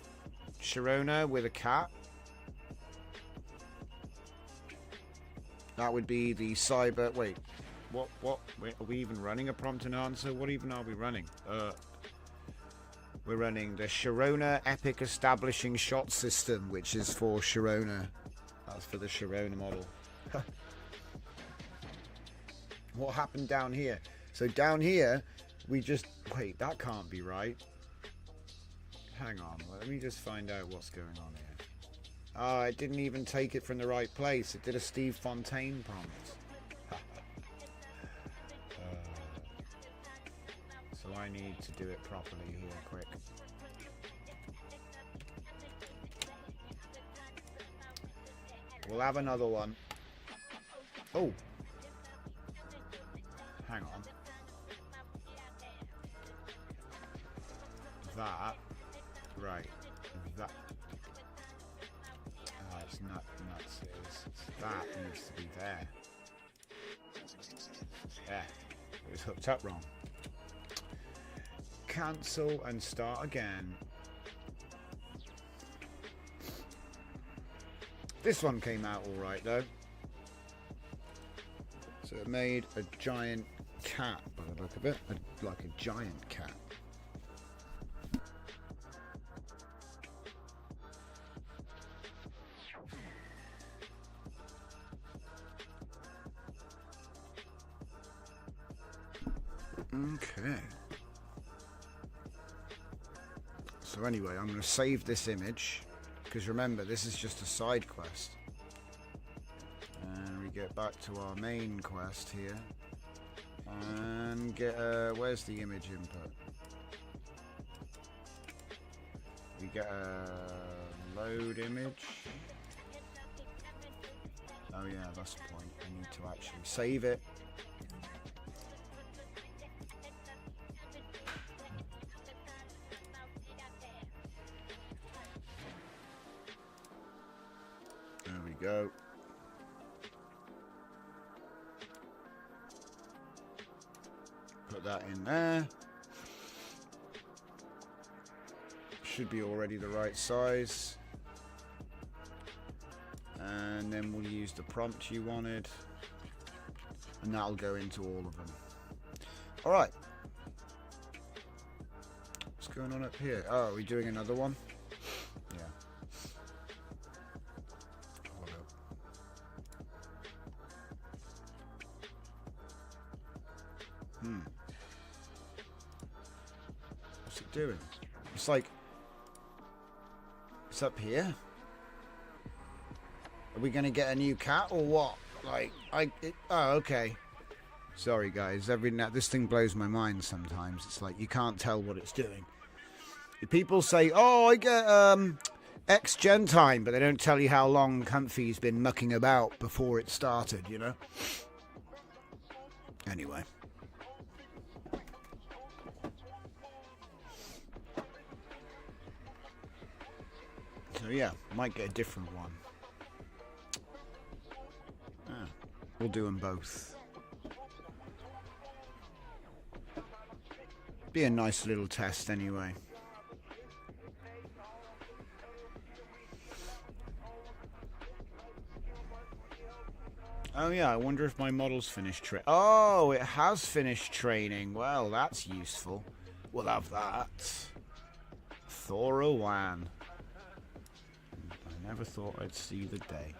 Sharona with a cat. That would be the cyber... Wait, what? Wait, are we even running a prompt and answer? What even are we running? We're running the Sharona Epic Establishing Shot System, which is for Sharona. That's for the Sharona model. What happened down here? So down here, we just... Wait, that can't be right. Hang on, let me just find out what's going on here. Oh, it didn't even take it from the right place. It did a Steve Fontaine prompt. So I need to do it properly here, quick. We'll have another one. Oh. Hang on. That. Right. That. Oh, it's nuts. That needs to be there. Yeah. It was hooked up wrong. Cancel and start again. This one came out all right though. So it made a giant cat by the look of it, like a giant cat. Okay. So anyway, I'm going to save this image, because remember, this is just a side quest. And we get back to our main quest here. And get, where's the image input? We get a load image. Oh yeah, that's the point. I need to actually save it. There we go. Put that in there. Should be already the right size. And then we'll use the prompt you wanted. And that'll go into all of them. Alright. What's going on up here? Oh, are we doing another one? Yeah. Hold up. What's it doing? It's like... It's up here? Are we going to get a new cat or what? Like, oh, okay. Sorry, guys. This thing blows my mind sometimes. It's like you can't tell what it's doing. People say, oh, I get X gen time, but they don't tell you how long Comfy's been mucking about before it started, you know? Anyway. So, yeah, might get a different one. We'll do them both. Be a nice little test anyway. Oh yeah, I wonder if my model's finished Oh, it has finished training. Well, that's useful. We'll have that. Thora WAN. I never thought I'd see the day.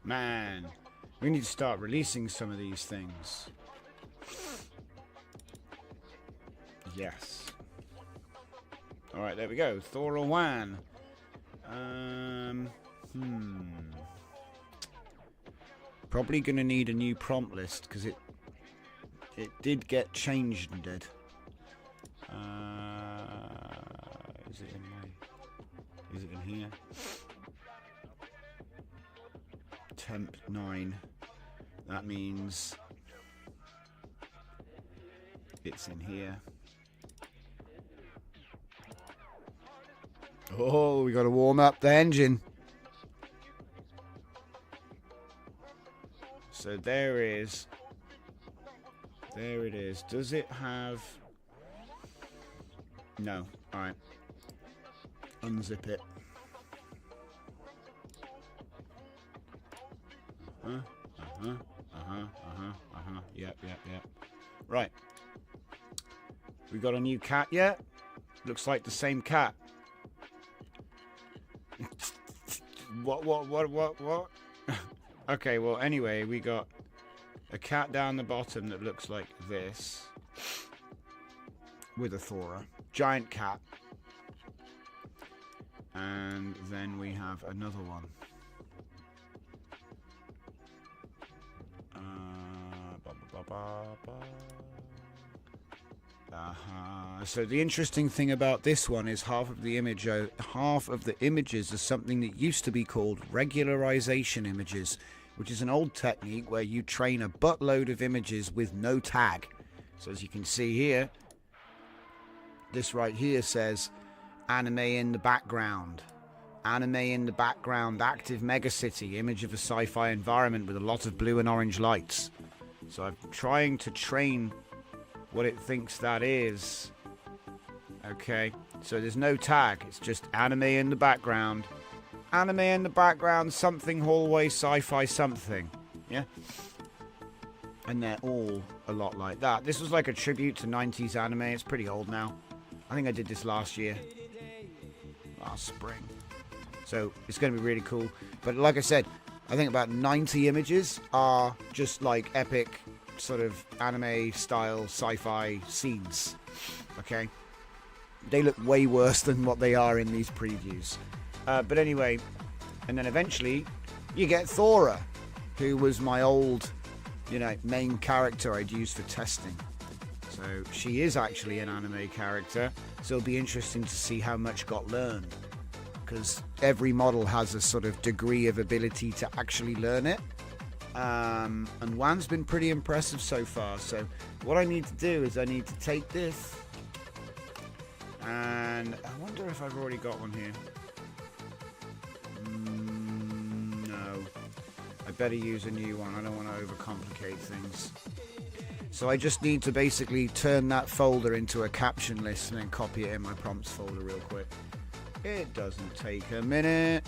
Man, we need to start releasing some of these things. Yes. All right, there we go. Thora WAN. Probably going to need a new prompt list because it did get changed and did. Is it in my? Is it in here? Temp 9. That means it's in here. Oh, we got to warm up the engine. So there is. There it is. Does it have? No. All right. Unzip it. Yep. Right. We got a new cat yet? Looks like the same cat. What? Okay, well, anyway, we got a cat down the bottom that looks like this with a Thora. Giant cat. And then we have another one. So the interesting thing about this one is half of the images are something that used to be called regularization images, which is an old technique where you train a buttload of images with no tag. So as you can see here, this right here says anime in the background. Anime in the background, active megacity, image of a sci-fi environment with a lot of blue and orange lights. So I'm trying to train what it thinks that is. Okay, so there's no tag. It's just anime in the background. Anime in the background, something hallway, sci-fi something. Yeah? And they're all a lot like that. This was like a tribute to 90s anime. It's pretty old now. I think I did this last year. Last spring. So it's going to be really cool. But like I said, I think about 90 images are just like epic sort of anime style sci-fi scenes. Okay? They look way worse than what they are in these previews. But anyway, and then eventually you get Thora, who was my old, main character I'd use for testing. So she is actually an anime character. So it'll be interesting to see how much got learned. Because every model has a sort of degree of ability to actually learn it. And WAN's been pretty impressive so far. So what I need to do is I need to take this. And I wonder if I've already got one here. No. I better use a new one. I don't want to overcomplicate things. So I just need to basically turn that folder into a caption list and then copy it in my prompts folder real quick. It doesn't take a minute.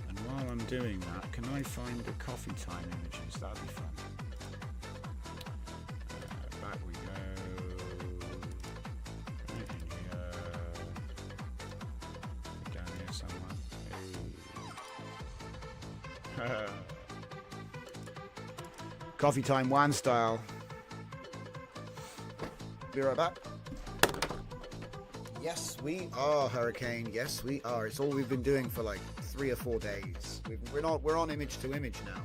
And while I'm doing that, can I find the coffee time images? That'd be fun. Back we go. Right in here. Down here somewhere. Hey. Coffee time WAN style. Be right back. Yes, we are, Hurricane. Yes, we are. It's all we've been doing for like 3 or 4 days. We're on image to image now.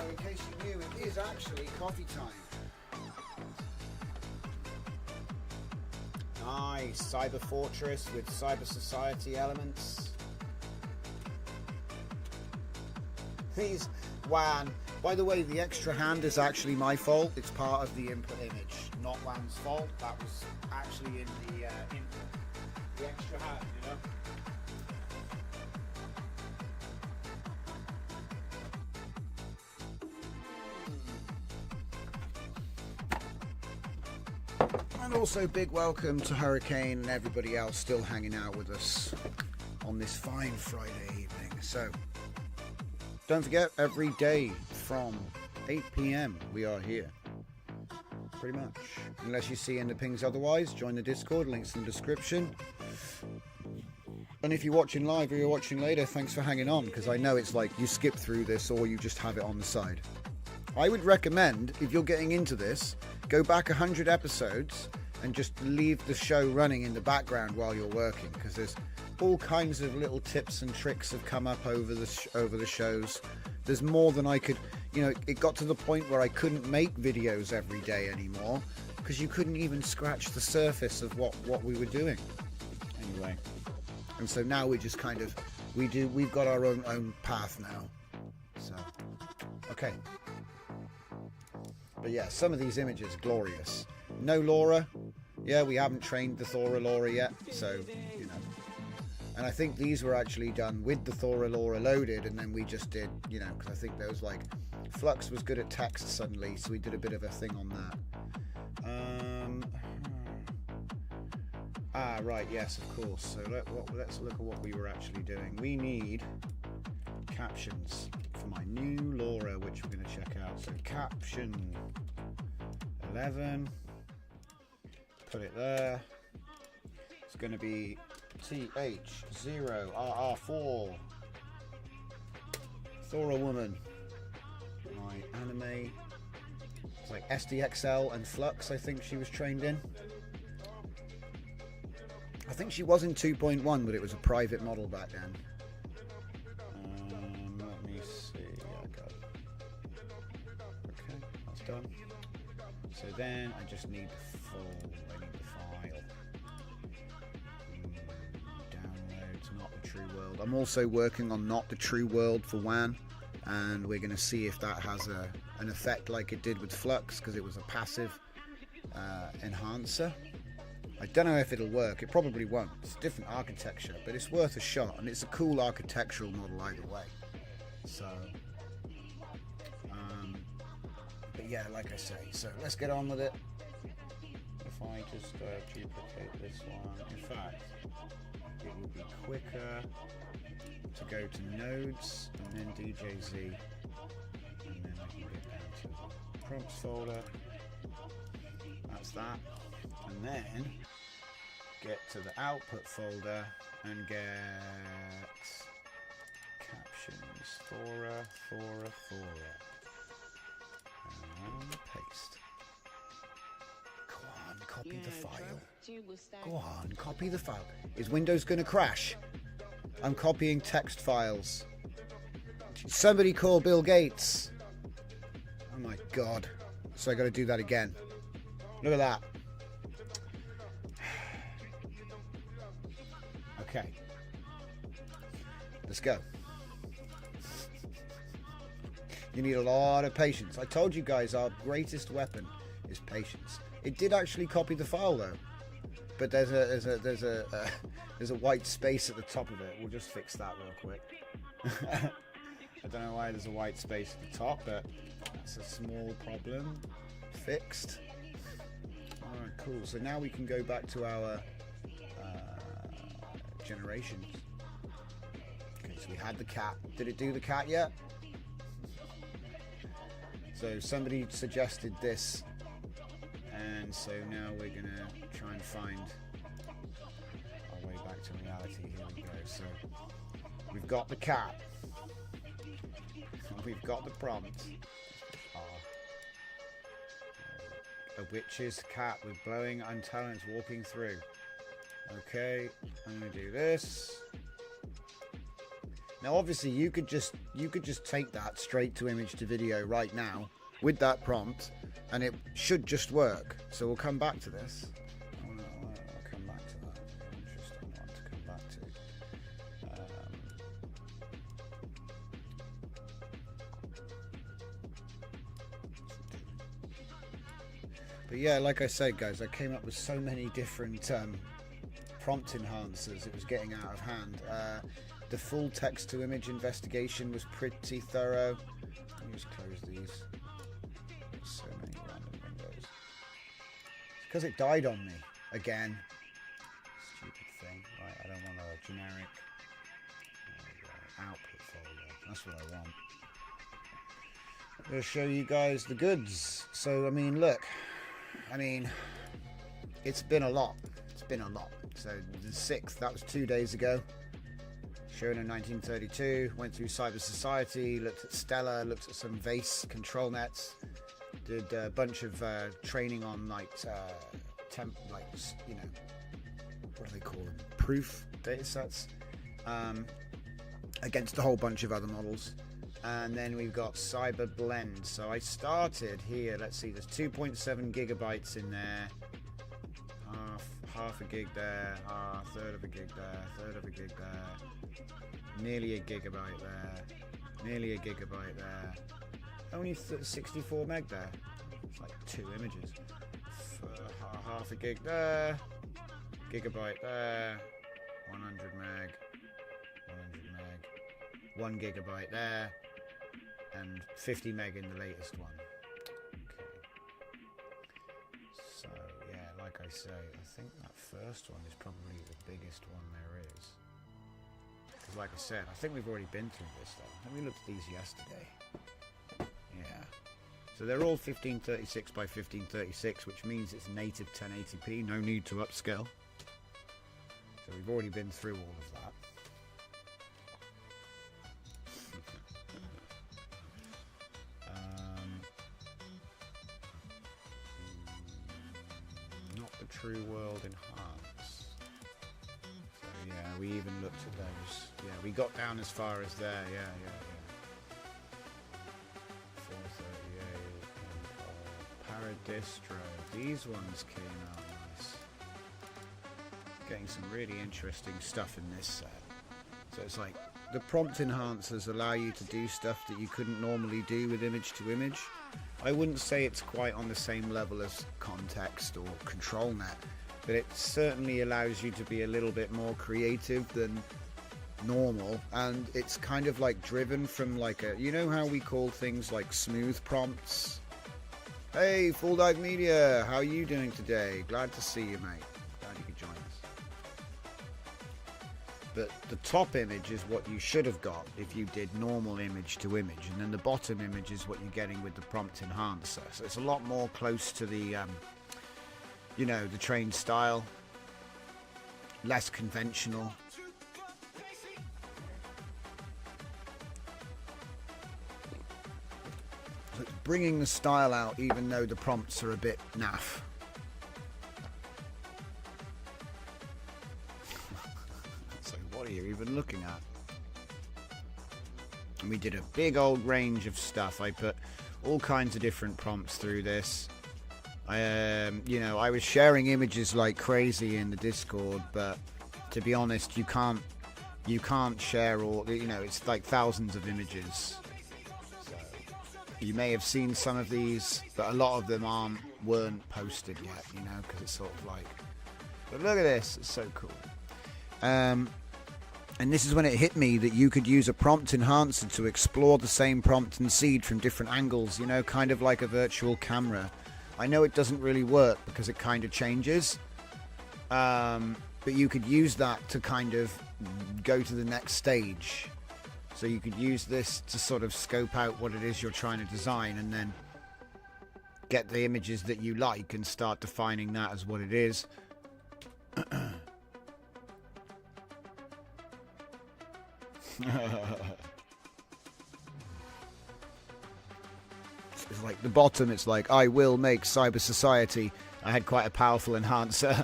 In case you knew, it is actually coffee time. Nice. Cyber Fortress with Cyber Society elements. These WAN. By the way, the extra hand is actually my fault. It's part of the input image, not WAN's fault. That was actually in the input. The extra hand, you know. And also big welcome to Hurricane and everybody else still hanging out with us on this fine Friday evening. So don't forget, every day from 8 PM we are here. Pretty much. Unless you see in the pings otherwise, join the Discord, links in the description. And if you're watching live or you're watching later, thanks for hanging on, because I know it's like you skip through this or you just have it on the side. I would recommend, if you're getting into this, go back 100 episodes and just leave the show running in the background while you're working, because there's all kinds of little tips and tricks have come up over the shows. There's more than I could, you know, it got to the point where I couldn't make videos every day anymore because you couldn't even scratch the surface of what we were doing. Anyway, and so now we just kind of, we've got our own path now. So, okay. But yeah, some of these images, glorious. No LoRA. Yeah, we haven't trained the Thora LoRA yet, so, you know. And I think these were actually done with the Thora LoRA loaded, and then we just did, you know, because I think there was like, Flux was good at text suddenly, so we did a bit of a thing on that. Right, yes, of course. So let's look at what we were actually doing. We need captions for my new LoRA, which we're going to check out. So caption 11, put it there. It's going to be TH0RR4 Thora woman. My anime. It's like SDXL and Flux, I think she was trained in. I think she was in 2.1, but it was a private model back then. Let me see. Okay, that's done. So then I just need the file. Downloads, not the true world. I'm also working on not the true world for WAN, and we're going to see if that has an effect like it did with Flux, because it was a passive enhancer. I don't know if it'll work. It probably won't. It's a different architecture, but it's worth a shot, and it's a cool architectural model either way. So, but yeah, like I say, so let's get on with it. If I just duplicate this one, in fact, it will be quicker to go to nodes and then DJZ, and then I can get down to the prompts folder. That's that. And then get to the output folder and get captions. Thora. And paste. Go on, copy the file. Go on, copy the file. Is Windows going to crash? I'm copying text files. Somebody call Bill Gates. Oh my God. So I got to do that again. Look at that. Okay, let's go. You need a lot of patience. I told you guys our greatest weapon is patience. It did actually copy the file though, but there's a white space at the top of it. We'll just fix that real quick. I don't know why there's a white space at the top, but that's a small problem. Fixed. All right, cool. So now we can go back to our generations. Okay, so we had the cat. Did it do the cat yet? So somebody suggested this, and so now we're gonna try and find our way back to reality. Here we go. So we've got the cat. We've got the prompt. A witch's cat with blowing antennas walking through. Okay, I'm gonna do this. Now obviously you could just take that straight to image to video right now with that prompt, and it should just work. So we'll come back to this. I'll come back to that. Interesting one to come back to. But yeah, like I said, guys, I came up with so many different prompt enhancers. It was getting out of hand. The full text-to-image investigation was pretty thorough. Let me just close these. So many random windows. It's because it died on me again. Stupid thing. Right, I don't want a generic output folder. That's what I want. I'm going to show you guys the goods. So, I mean, look. I mean, it's been a lot. It's been a lot. So, the 6th, that was 2 days ago. Shown in 1932. Went through Cyber Society, looked at Stella, looked at some VAEs, ControlNets. Did a bunch of training on, like, you know, what do they call them? Proof datasets. Against a whole bunch of other models. And then we've got Cyber Blend. So I started here. Let's see. There's 2.7 gigabytes in there. Half a gig there. Third of a gig there. Third of a gig there. Nearly a gigabyte there. Nearly a gigabyte there. Only 64 meg there. It's like 2 images. Half a gig there. Gigabyte there. 100 meg. 100 meg. 1 gigabyte there. And 50 meg in the latest one. Okay. So, yeah, like I say, I think that first one is probably the biggest one there is. Because like I said, I think we've already been through this though. I think we looked at these yesterday. Yeah. So they're all 1536 by 1536, which means it's native 1080p, no need to upscale. So we've already been through all of that. True World Enhance. So yeah, we even looked at those. Yeah, we got down as far as there. Yeah. 438. Paradistro. These ones came out nice. Getting some really interesting stuff in this set. So it's like the prompt enhancers allow you to do stuff that you couldn't normally do with image to image. I wouldn't say it's quite on the same level as context or ControlNet, but it certainly allows you to be a little bit more creative than normal, and it's kind of like driven from like a, you know how we call things like smooth prompts? Hey, Full Dive Media, how are you doing today? Glad to see you, mate. Glad you could join us. But the top image is what you should have got if you did normal image to image, and then the bottom image is what you're getting with the prompt enhancer. So it's a lot more close to the, you know, the trained style, less conventional. So it's bringing the style out even though the prompts are a bit naff. What are you even looking at? And we did a big old range of stuff. I put all kinds of different prompts through this. You know, I was sharing images like crazy in the Discord, but to be honest, you can't share all, you know, it's like thousands of images. So you may have seen some of these, but a lot of them weren't posted yet, you know, because it's sort of like, but look at this, it's so cool. And this is when it hit me that you could use a prompt enhancer to explore the same prompt and seed from different angles, you know, kind of like a virtual camera. I know it doesn't really work because it kind of changes, but you could use that to kind of go to the next stage. So you could use this to sort of scope out what it is you're trying to design and then get the images that you like and start defining that as what it is. It's like the bottom, it's like, I will make Cyber Society. I had quite a powerful enhancer.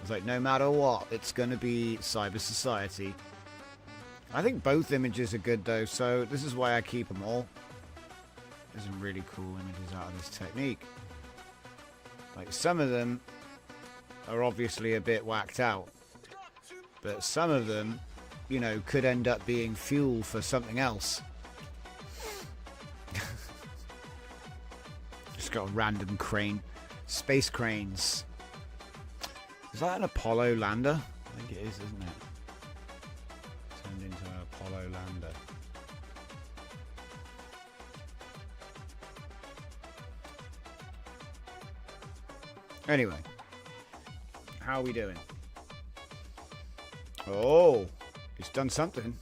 It's like, no matter what, it's going to be Cyber Society. I think both images are good though, so this is why I keep them all. There's some really cool images out of this technique. Like some of them are obviously a bit whacked out, but some of them, you know, could end up being fuel for something else. Just got a random crane. Space cranes. Is that an Apollo lander? I think it is, isn't it? Turned into an Apollo lander. Anyway, how are we doing? Oh, it's done something.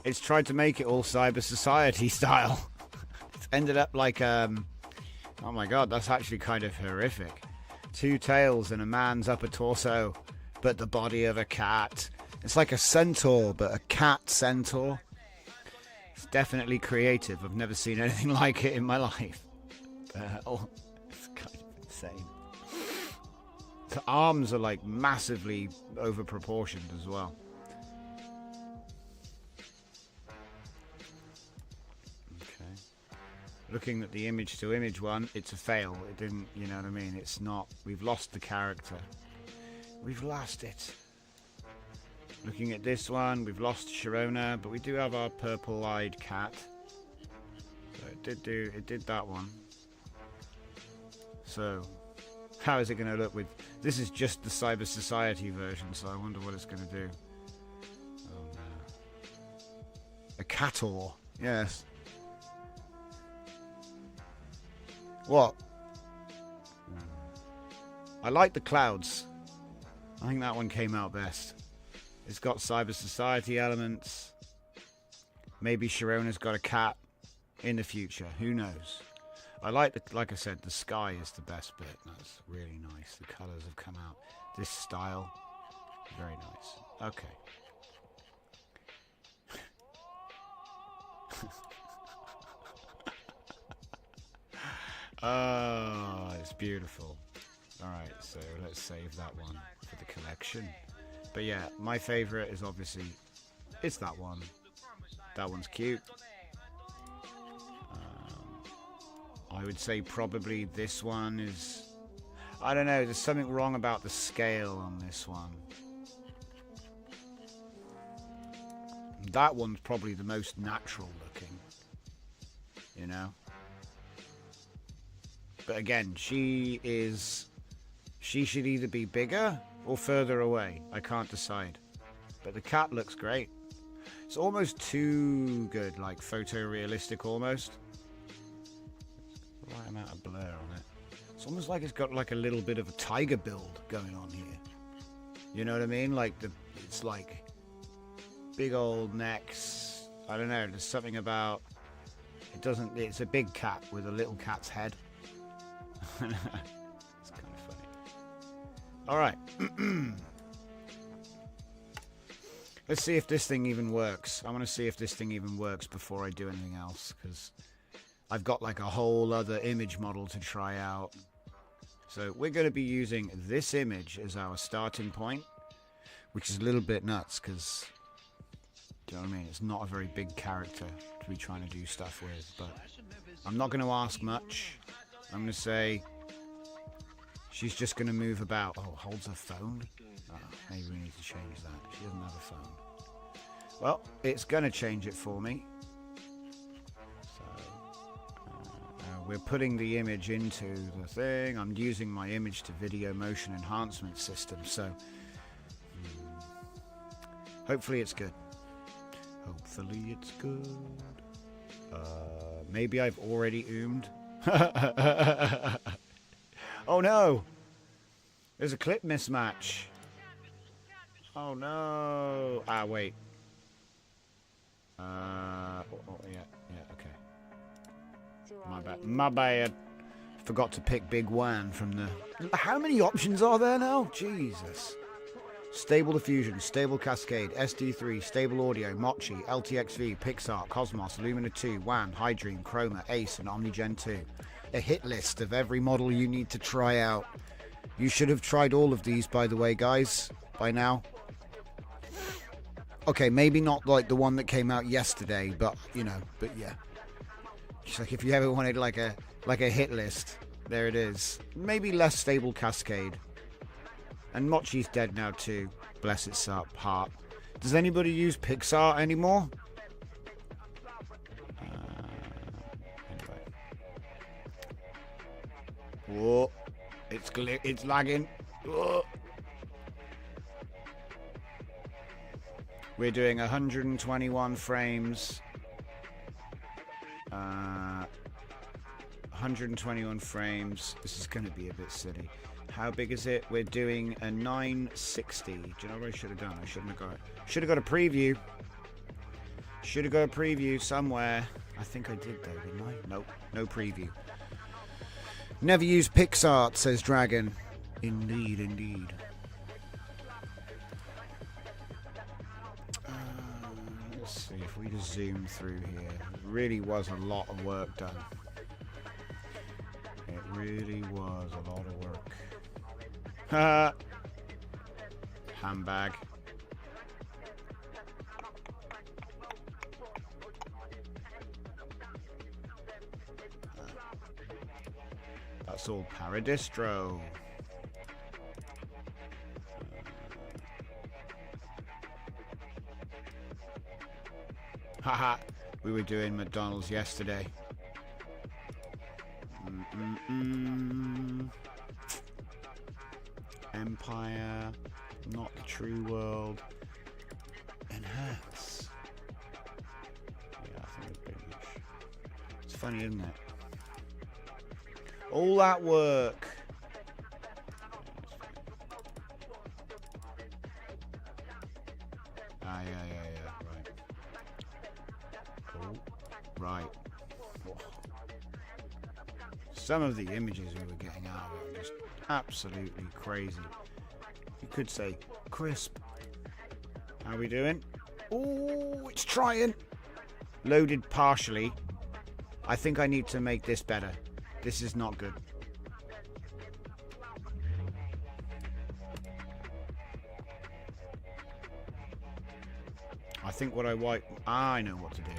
It's tried to make it all cyber society style. It's ended up like, oh my god, that's actually kind of horrific. 2 tails and a man's upper torso, but the body of a cat. It's like a centaur, but a cat centaur. It's definitely creative. I've never seen anything like it in my life. It's kind of insane. The arms are like massively over proportioned as well. Okay. Looking at the image to image one, it's a fail. It didn't, you know what I mean? It's not, we've lost the character. We've lost it. Looking at this one, we've lost Sharona, but we do have our purple-eyed cat. So it did that one. So, how is it going to look with... This is just the Cyber Society version, so I wonder what it's going to do. Oh, no. A cator. Yes. What? I like the clouds. I think that one came out best. It's got Cyber Society elements. Maybe Sharona's got a cat in the future. Who knows? I like I said, the sky is the best bit. That's really nice. The colours have come out. This style, very nice. Okay. Oh, it's beautiful. Alright, so let's save that one for the collection. But yeah, my favourite is obviously, it's that one. That one's cute. I would say probably this one is... I don't know, there's something wrong about the scale on this one. That one's probably the most natural looking. You know? But again, she should either be bigger or further away. I can't decide. But the cat looks great. It's almost too good, like photorealistic almost. Right amount of blur on it. It's almost like it's got like a little bit of a tiger build going on here. You know what I mean? Like it's like big old necks. I don't know. There's something about it doesn't. It's a big cat with a little cat's head. It's kind of funny. All right. Let's see if this thing even works. I want to see if this thing even works before I do anything else, because I've got like a whole other image model to try out. So we're going to be using this image as our starting point, which is a little bit nuts because, do you know what I mean? It's not a very big character to be trying to do stuff with, but I'm not going to ask much. I'm going to say she's just going to move about. Oh, holds her phone? Oh, maybe we need to change that. She doesn't have a phone. Well, it's going to change it for me. We're putting the image into the thing. I'm using my image to video motion enhancement system, so hopefully it's good. Hopefully it's good. Maybe I've already oomed. Oh no! There's a clip mismatch. Oh no! Ah, wait. Yeah, okay. My bad. Forgot to pick Big WAN from the... How many options are there now? Jesus. Stable diffusion, stable cascade, SD3, stable audio, Mochi, LTXV, Pixar, Cosmos, Lumina 2, WAN, Hydream, Chroma, Ace, and OmniGen 2. A hit list of every model you need to try out. You should have tried all of these, by the way, guys, by now. Okay, maybe not like the one that came out yesterday, but, you know, but yeah. Just like if you ever wanted like a hit list, there it is. Maybe less stable cascade. And Mochi's dead now too. Bless its heart. Does anybody use Pixar anymore? Oh, it's lagging. Oh. We're doing 121 frames. 121 frames. This is going to be a bit silly. How big is it? We're doing a 960. Do you know what I should have done? I shouldn't have got it. Should have got a preview. Should have got a preview somewhere. I think I did though, didn't I? Nope, no preview. Never use PixArt, says Dragon. Indeed, indeed. Let's see if we just zoom through here. It really was a lot of work done. It really was a lot of work. Handbag. That's all Paradistro. Haha, we were doing McDonald's yesterday. Empire, not the true world. Enhance. Yeah, I think it's pretty much. It's funny, isn't it? All that work. Yeah, right. Cool. Right. Whoa. Some of the images we were getting out of it are just absolutely crazy. You could say crisp. How are we doing? Oh, it's trying. Loaded partially. I think I need to make this better. This is not good. I think what I know what to do.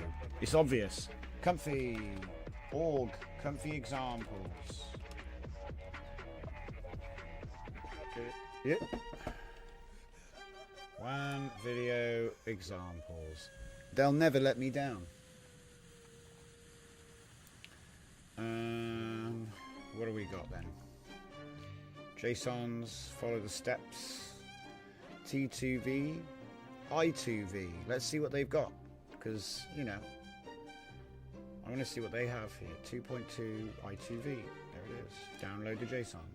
It's obvious. Comfy. Org. Comfy examples. Yep. WAN video examples. They'll never let me down. What do we got then? JSONs, follow the steps. T2V, I2V. Let's see what they've got. Because, you know, I want to see what they have here. 2.2 I2V. There it is. Download the JSON.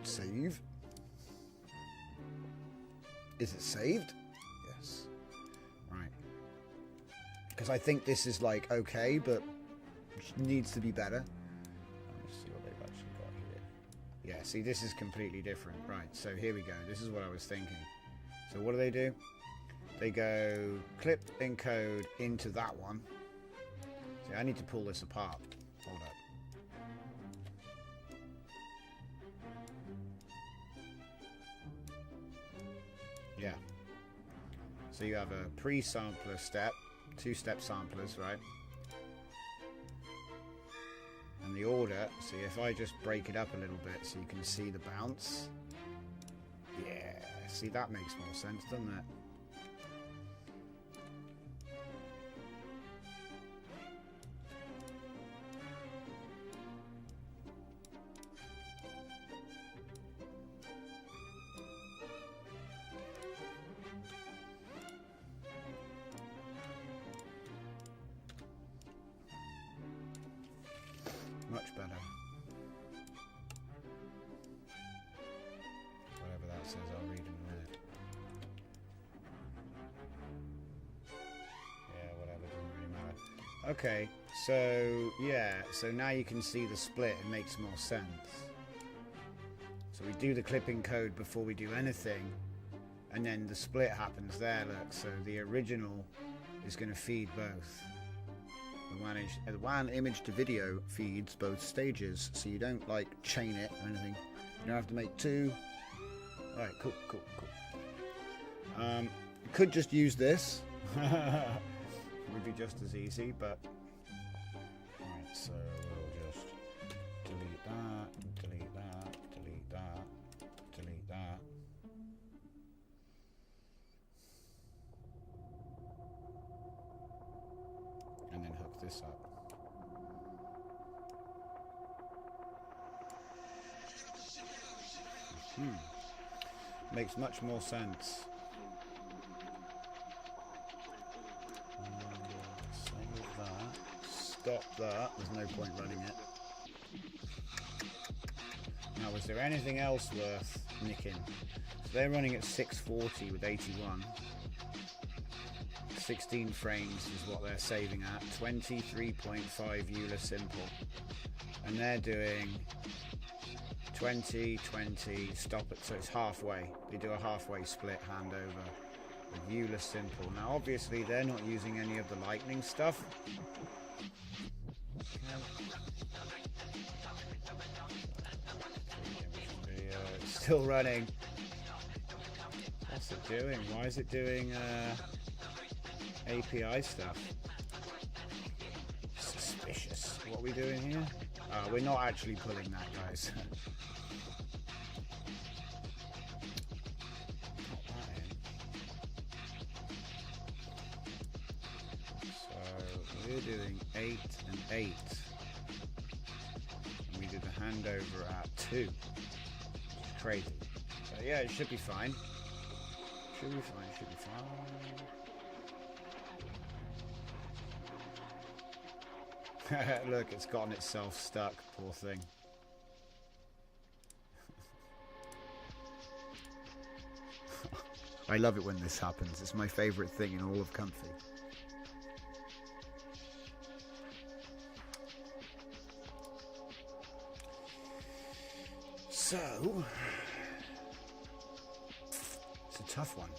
Save. Is it saved? Yes. Right. Because I think this is like okay, but needs to be better. Let's see what they've actually got here. Yeah, see, this is completely different. Right, so here we go. This is what I was thinking. So what do? They go clip encode into that one. See, I need to pull this apart. Hold up. Yeah. So you have a pre-sampler step, two-step samplers, right? And the order, see if I just break it up a little bit so you can see the bounce. Yeah, see that makes more sense, doesn't it? Much better. Whatever that says, I'll read in a minute. Yeah, whatever, doesn't really matter. Okay, so yeah, so now you can see the split, it makes more sense. So we do the clipping code before we do anything, and then the split happens there, look. So the original is going to feed both. The WAN image to video feeds both stages, so you don't like chain it or anything. You don't have to make two. Alright, cool. You could just use this. It would be just as easy, but alright, so we'll just delete that, delete that, delete that, delete that. And then hook this up. Makes much more sense. Save that. Stop that. There's no point running it. Now, was there anything else worth nicking? So they're running at 640 with 81. 16 frames is what they're saving at. 23.5 EULA simple. And they're doing 20, 20, stop it. So it's halfway. They do a halfway split handover with EULA simple. Now, obviously, they're not using any of the lightning stuff. It's still running. What's it doing? Why is it doing API stuff? Suspicious. What are we doing here? We're not actually pulling that, guys. Put that in. So we're doing 8 and 8. And we did the handover at 2. Crazy. So yeah, it should be fine. Should be fine, should be fine. Look, it's gotten itself stuck, poor thing. I love it when this happens. It's my favorite thing in all of Comfy. So, it's a tough one.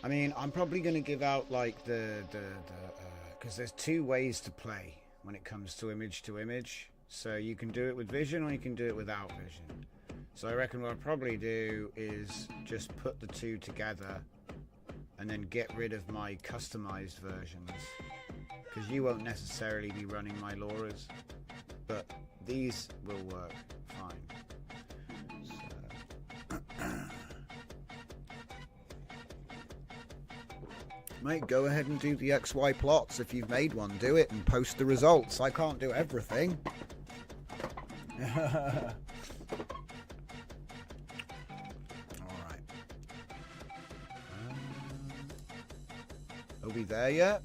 I mean, I'm probably going to give out like because there's two ways to play when it comes to image. So you can do it with vision or you can do it without vision. So I reckon what I'll probably do is just put the two together and then get rid of my customized versions, because you won't necessarily be running my LoRAs, but these will work fine. So. Mate, go ahead and do the XY plots. If you've made one, do it and post the results. I can't do everything. Alright. Are we there yet?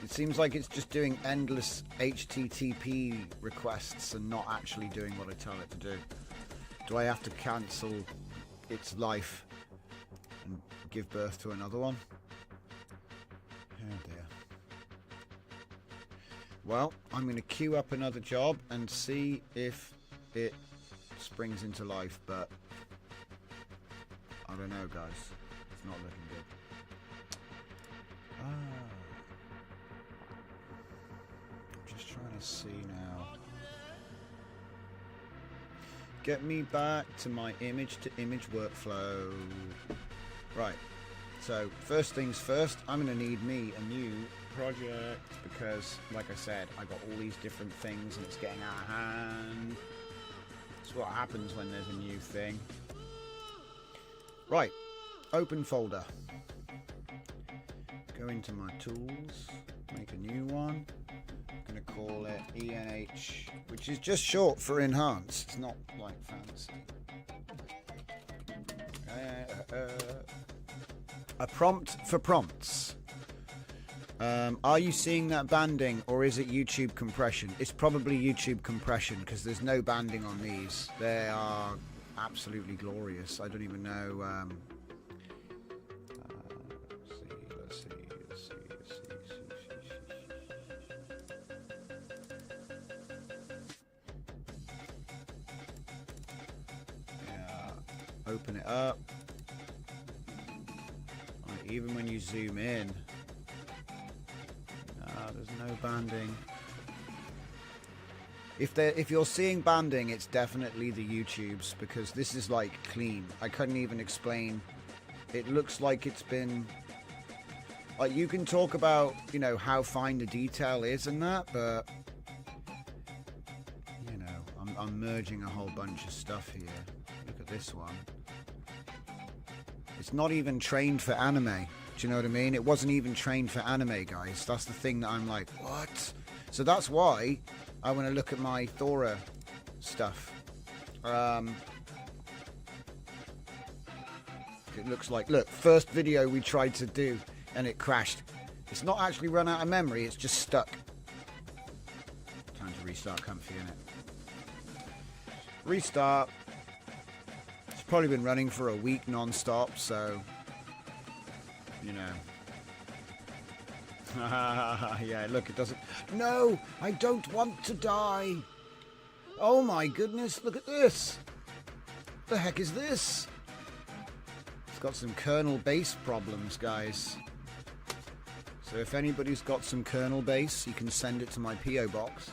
It seems like it's just doing endless HTTP requests and not actually doing what I tell it to do. Do I have to cancel its life and give birth to another one? Oh dear. Well, I'm going to queue up another job and see if it springs into life, but I don't know, guys. It's not looking good. I'm just trying to see now. Get me back to my image-to-image workflow. Right, so first things first, I'm going to need me a new project because, like I said, I got all these different things and it's getting out of hand. That's what happens when there's a new thing. Right, open folder. Go into my tools, make a new one. I'm going to call it ENH, which is just short for enhance. It's not like fancy. A prompt for prompts. Are you seeing that banding or is it YouTube compression? It's probably YouTube compression because there's no banding on these. They are absolutely glorious. I don't even know. Let's see. Yeah, open it up. Even when you zoom in, there's no banding. If you're seeing banding, it's definitely the YouTubes, because this is like clean. I couldn't even explain. It looks like it's been like, you can talk about, you know, how fine the detail is and that, but you know, I'm merging a whole bunch of stuff here. Look at this one. It's not even trained for anime. Do you know what I mean? It wasn't even trained for anime, guys. That's the thing that I'm like, what? So that's why I want to look at my Thora stuff. It looks like, look, first video we tried to do and it crashed. It's not actually run out of memory, it's just stuck. Time to restart Comfy, innit? Restart. It's probably been running for a week non-stop, so, you know. Yeah, look, it doesn't. No, I don't want to die. Oh my goodness, look at this. The heck is this? It's got some kernel base problems, guys. So if anybody's got some kernel base, you can send it to my PO box.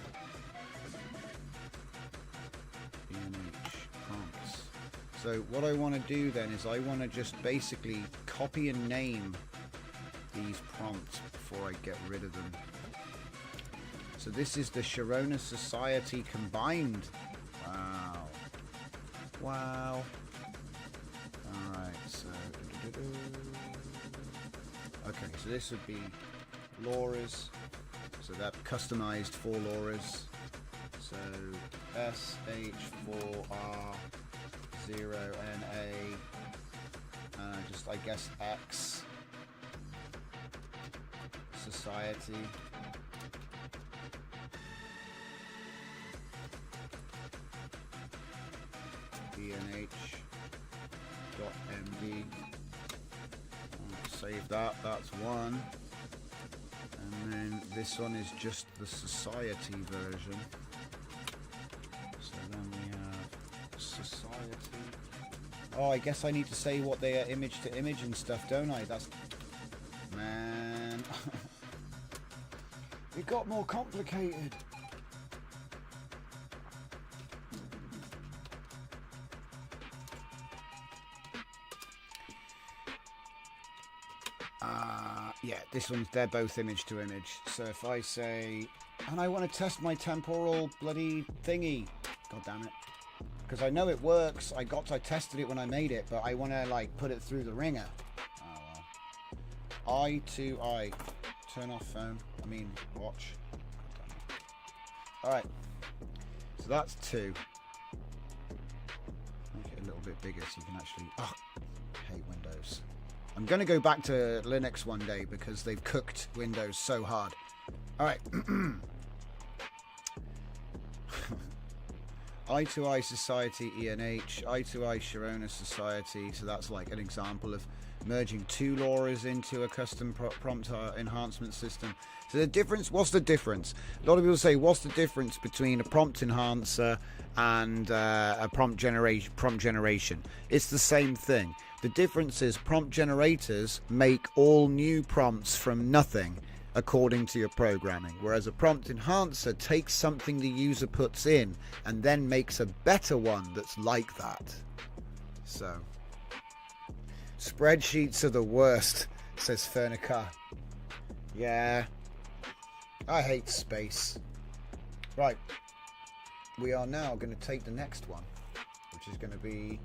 ENH prompts. So what I want to do then is I want to just basically copy and name these prompts before I get rid of them. So this is the Sharona Society combined. Wow. Wow. Alright, so... Okay, so this would be LoRAs. So that customized for LoRAs. So SH4R0NA. Just, I guess, X. Society. ENH.md. Save that, that's one. And then this one is just the society version. So then we have society. Oh, I guess I need to say what they are image to image and stuff, don't I? That's... Man. It got more complicated. Yeah, this one's, they're both image to image. So if I say, and I want to test my temporal bloody thingy, god damn it, because I know it works. I tested it when I made it, but I want to like put it through the ringer. Oh well. Eye to eye. Turn off phone. I mean watch. All right. So that's 2. Make it a little bit bigger so you can actually. Oh, I hate Windows. I'm going to go back to Linux one day because they've cooked Windows so hard. All right. Eye-to-Eye Society ENH, Eye-to-Eye Sharona Society. So that's like an example of merging 2 LoRAs into a custom prompt enhancement system. So the difference, what's the difference? A lot of people say, what's the difference between a prompt enhancer and a prompt generation? It's the same thing. The difference is prompt generators make all new prompts from nothing according to your programming, whereas a prompt enhancer takes something the user puts in and then makes a better one that's like that. So, spreadsheets are the worst, says Fernica. Yeah, I hate space. Right, we are now going to take the next one, which is going to be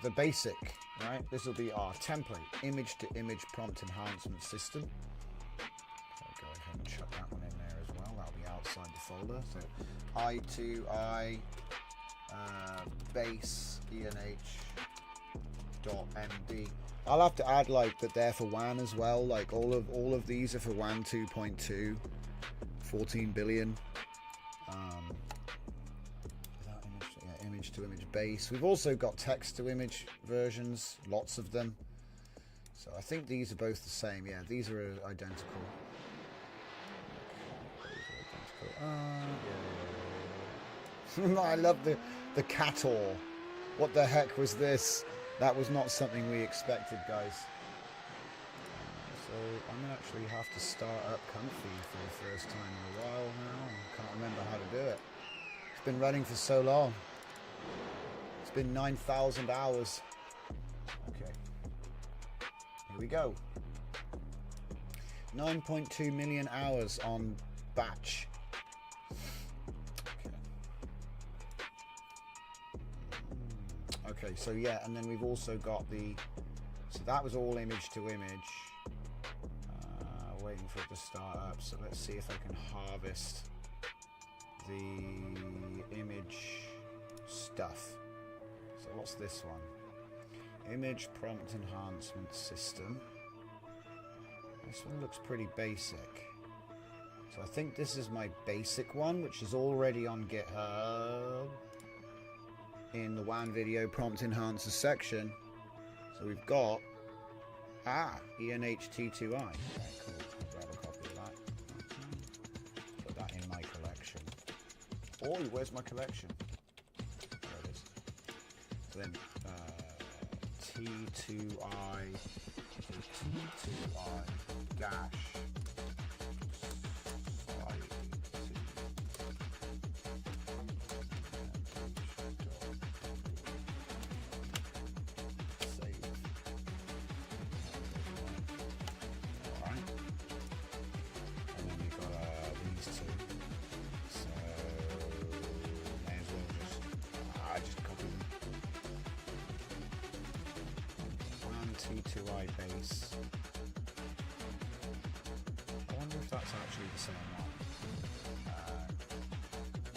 the basic, right? This will be our template, image to image prompt enhancement system. So go ahead and chuck that one in there as well. That'll be outside the folder. So I2I base ENH.md. I'll have to add like that there for WAN as well. Like all of these are for WAN 2.2, 14 billion. Image to image base. We've also got text to image versions, lots of them. So I think these are both the same. Yeah, these are identical. Yeah. I love the cat-or. What the heck was this? That was not something we expected, guys. So I'm gonna actually have to start up Comfy for the first time in a while now. I can't remember how to do it. It's been running for so long. It's been 9,000 hours. Okay. Here we go. 9.2 million hours on batch. Okay, so yeah, and then we've also got the, so that was all image to image. Waiting for it to start up, so let's see if I can harvest the image stuff. So what's this one? Image prompt enhancement system. This one looks pretty basic. So I think this is my basic one, which is already on GitHub in the WAN video prompt enhancer section. So we've got ENH T2I. Okay, cool. I'll grab a copy of that. Put that in my collection. Oh, where's my collection? There it is. So then T2I dash T2I base. I wonder if that's actually the same one.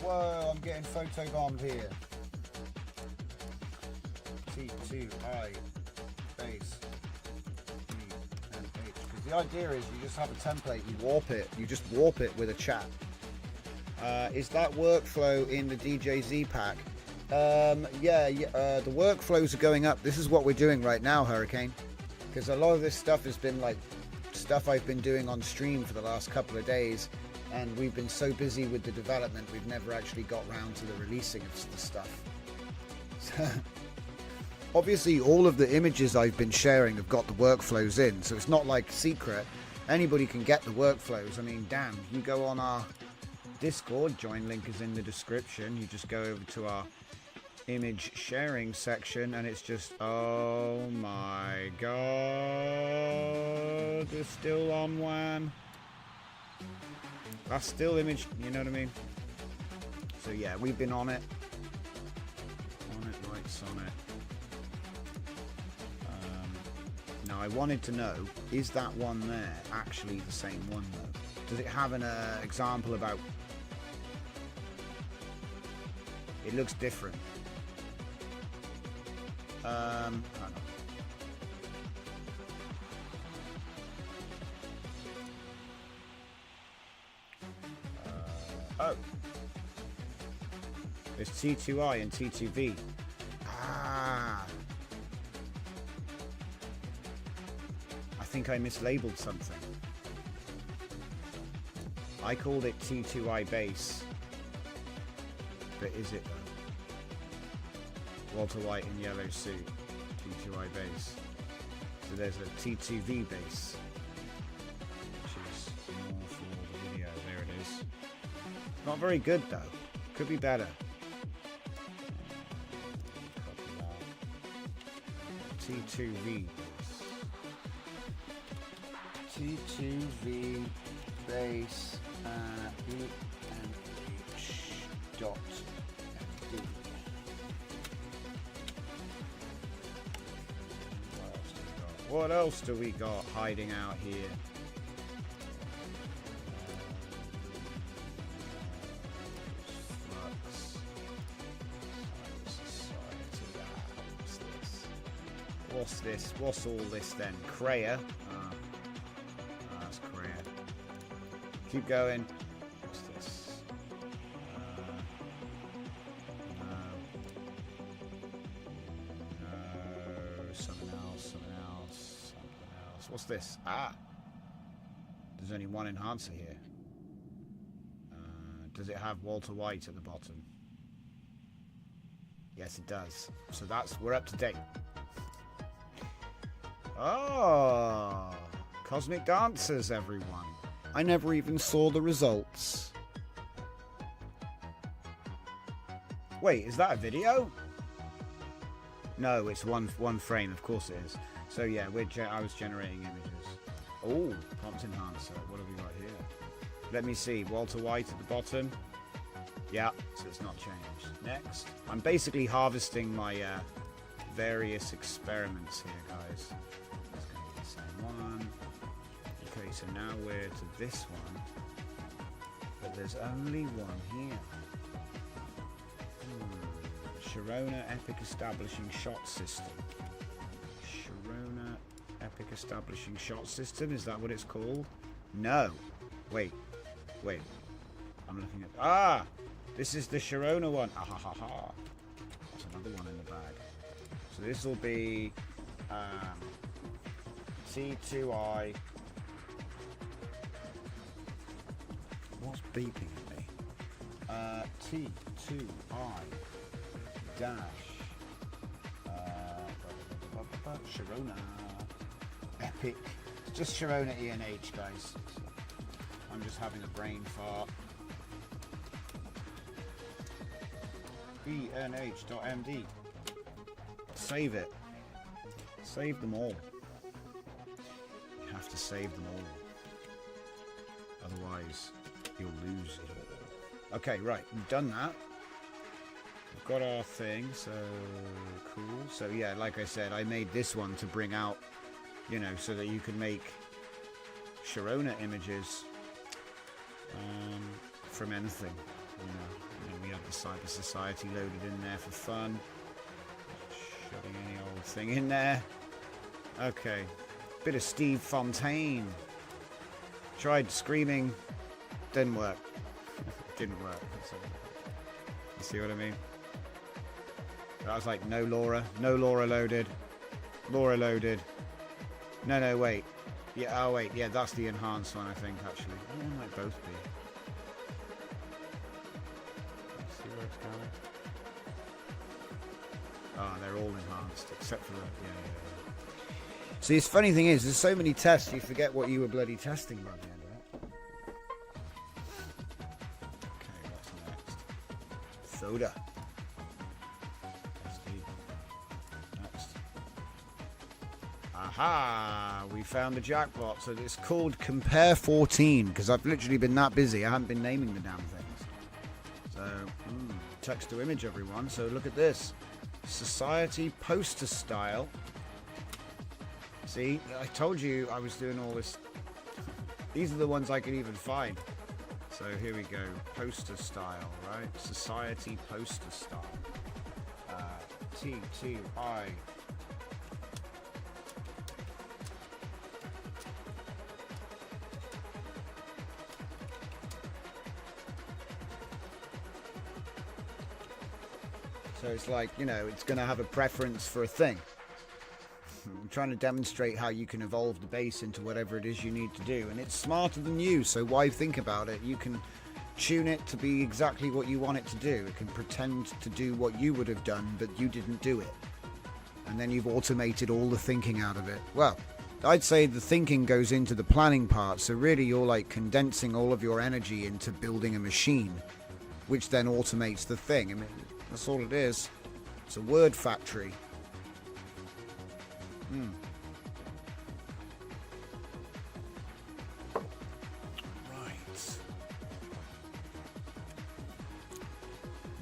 Whoa, I'm getting photobombed here. T2I base ENH. Because the idea is you just have a template, you warp it, you just warp it with a chat. Is that workflow in the DJZ pack? The workflows are going up. This is what we're doing right now, Hurricane, because a lot of this stuff has been like stuff I've been doing on stream for the last couple of days, and we've been so busy with the development we've never actually got round to the releasing of the stuff. So, obviously all of the images I've been sharing have got the workflows in, so it's not like secret. Anybody can get the workflows. I mean, damn, you go on our Discord, join link is in the description, you just go over to our image sharing section and it's just, oh my god, it's still on WAN. That's still image, you know what I mean? So yeah, we've been on it lights on it. Now I wanted to know, is that one there actually the same one though? Does it have an example about, it looks different. Hang on. Oh, there's T2I and T2V. I think I mislabeled something. I called it T2I base, but is it though? Walter White in yellow suit, T2I base. So there's a T2V base, which is more for the video. There it is. Not very good though. Could be better. T2V base. T2V base ENH.md. What else do we got hiding out here? What's this? What's all this then? Craya. That's Craya. Keep going. What's this? No. Something else. What's this? There's only one enhancer here. Does it have Walter White at the bottom? Yes, it does. So we're up to date. Oh, Cosmic Dancers, everyone. I never even saw the results. Wait, is that a video? No, it's one frame. Of course it is. So yeah, I was generating images. Oh, prompt enhancer. What have we got here? Let me see. Walter White at the bottom. Yeah, so it's not changed. Next. I'm basically harvesting my various experiments here, guys. It's going to be the same one. Okay, so now we're to this one. but there's only one here. Sharona Epic Establishing Shot System. Sharona Epic Establishing Shot System, is that what it's called? No. Wait. I'm looking at... this is the Sharona one. There's another one in the bag. So this will be T2I. What's beeping at me? T2I dash Sharona Epic. It's just Sharona ENH, guys. I'm just having a brain fart. ENH.md. Save it. Save them all. You have to save them all. Otherwise, you'll lose it all. Okay, right. We've done that. We've got our thing, so cool. So yeah, like I said, I made this one to bring out, you know, so that you can make Sharona images from anything, you know. We have the Cyber Society loaded in there for fun. Shoving any old thing in there. Okay. Bit of Steve Fontaine. Tried screaming. Didn't work. Didn't work. So, you see what I mean? I was like, no LoRA. No LoRA loaded. LoRA loaded. No, wait. Yeah, oh wait. Yeah, that's the enhanced one, I think, actually. Oh, they might both be. They're all enhanced except for the See, the funny thing is, there's so many tests you forget what you were bloody testing by the end of it. Okay, what's next? Thora. Next. Aha! We found the jackpot. So it's called Compare 14 because I've literally been that busy. I haven't been naming the damn things. So text to image, everyone. So look at this. Society poster style. See, I told you I was doing all this. These are the ones I could even find. So here we go. Poster style, right? Society poster style. T2I. So it's like, you know, it's going to have a preference for a thing. I'm trying to demonstrate how you can evolve the base into whatever it is you need to do. And it's smarter than you, so why think about it? You can tune it to be exactly what you want it to do. It can pretend to do what you would have done, but you didn't do it. And then you've automated all the thinking out of it. Well, I'd say the thinking goes into the planning part. So really you're like condensing all of your energy into building a machine, which then automates the thing. I mean, that's all it is. It's a word factory. Right.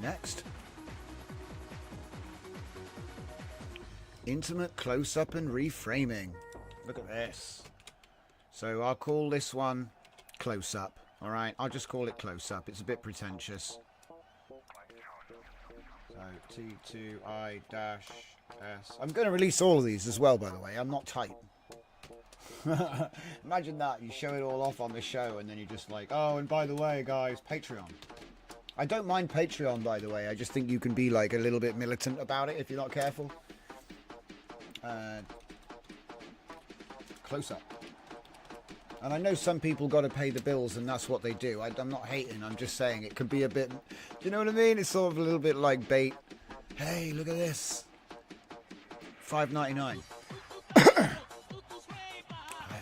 Next. Intimate close-up and reframing. Look at this. So I'll call this one close-up. All right, I'll just call it close-up. It's a bit pretentious. So T2I-S. I'm going to release all of these as well, by the way. I'm not tight. Imagine that. You show it all off on the show and then you're just like, oh, and by the way, guys, Patreon. I don't mind Patreon, by the way. I just think you can be like a little bit militant about it if you're not careful. Close up. And I know some people got to pay the bills and that's what they do. I'm not hating. I'm just saying it could be a bit... Do you know what I mean? It's sort of a little bit like bait. Hey, look at this. $5.99. I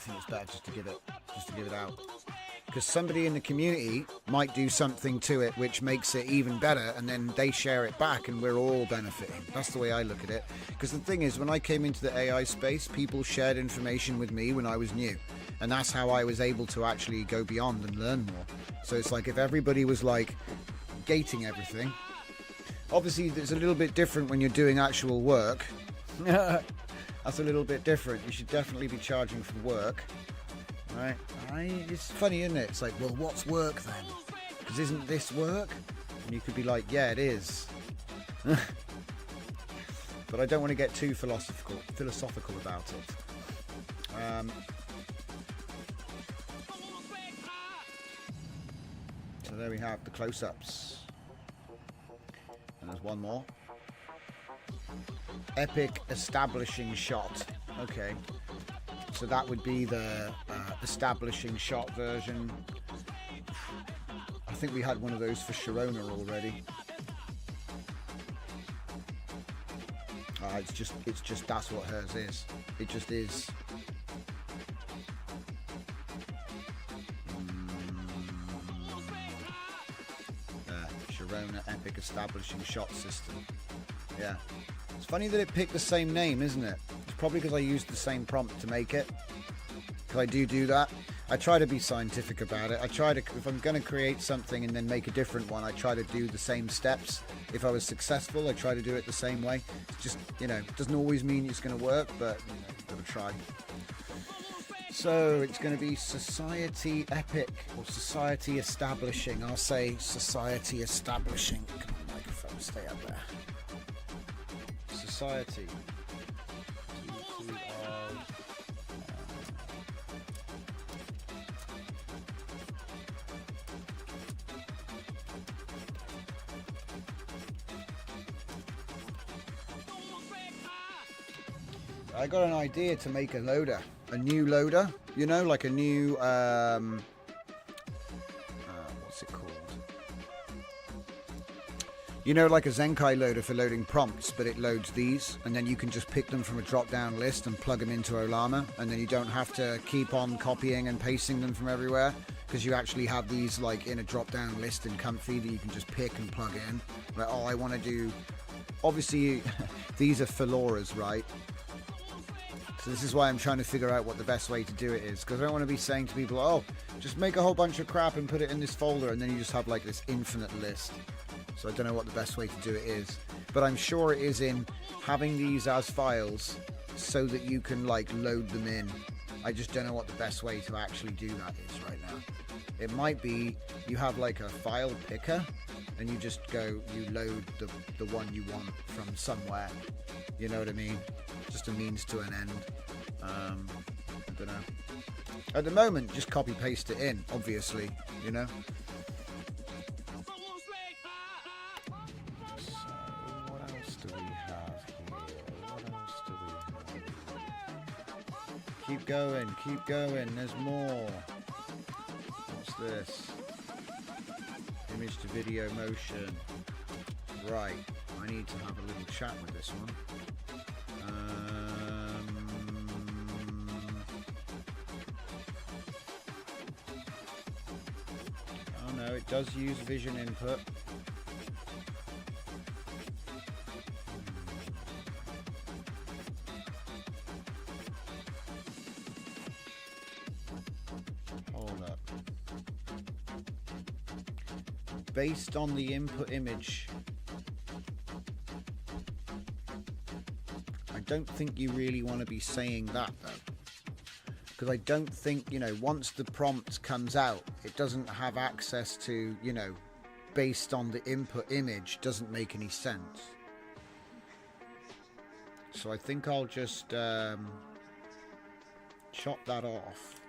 think it's better just to give it out. Because somebody in the community might do something to it which makes it even better, and then they share it back and we're all benefiting. That's the way I look at it. Because the thing is, when I came into the AI space, people shared information with me when I was new. And that's how I was able to actually go beyond and learn more. So it's like if everybody was like gating everything. Obviously, it's a little bit different when you're doing actual work. That's a little bit different. You should definitely be charging for work. Right? It's funny, isn't it? It's like, well, what's work then? Because isn't this work? And you could be like, yeah, it is. But I don't want to get too philosophical about it. So there we have the close-ups. And there's one more. Epic establishing shot. Okay. So that would be the establishing shot version. I think we had one of those for Sharona already. It's just that's what hers is. It just is. Sharona Epic Establishing Shot System. Yeah. It's funny that it picked the same name, isn't it? It's probably because I used the same prompt to make it. Because I do that. I try to be scientific about it. I try to, if I'm going to create something and then make a different one, I try to do the same steps. If I was successful, I try to do it the same way. It's just, it doesn't always mean it's going to work, but, gotta try. So it's going to be Society Epic or Society Establishing. I'll say Society Establishing. Come on, microphone, stay up there. Society. I got an idea to make a loader, a new loader, like a new, what's it called? Like a Zenkai loader for loading prompts, but it loads these, and then you can just pick them from a drop-down list and plug them into Olama, and then you don't have to keep on copying and pasting them from everywhere, because you actually have these like in a drop-down list in Comfy that you can just pick and plug in. Like, I want to do, obviously, these are for LoRAs, right? So this is why I'm trying to figure out what the best way to do it is, because I don't want to be saying to people, oh, just make a whole bunch of crap and put it in this folder, and then you just have like this infinite list. So I don't know what the best way to do it is, but I'm sure it is in having these as files so that you can like load them in. I just don't know what the best way to actually do that is right now. It might be you have like a file picker and you just go, you load the one you want from somewhere. You know what I mean? Just a means to an end. I don't know. At the moment, just copy paste it in, obviously, So what else do we have here? Keep going, there's more. What's this? Image to video motion. Right, I need to have a little chat with this one. Oh no, it does use vision input. Hold up. Based on the input image. I don't think you really want to be saying that though, because I don't think, once the prompt comes out, it doesn't have access to, based on the input image, doesn't make any sense. So I think I'll just chop that off.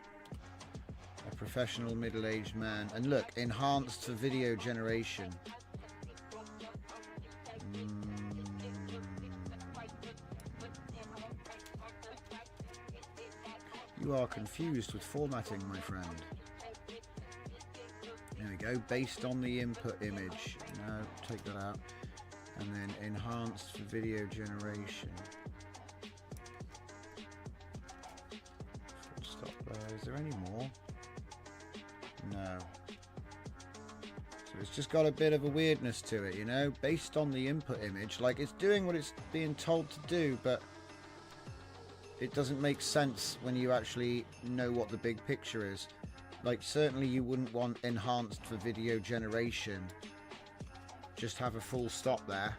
A professional middle-aged man. And look, enhanced for video generation. You are confused with formatting, my friend. There we go. Based on the input image. No, take that out. And then enhanced for video generation. Stop there. Is there any more? No. So it's just got a bit of a weirdness to it, Based on the input image. Like, it's doing what it's being told to do, but it doesn't make sense when you actually know what the big picture is. Like, certainly you wouldn't want enhanced for video generation. Just have a full stop there.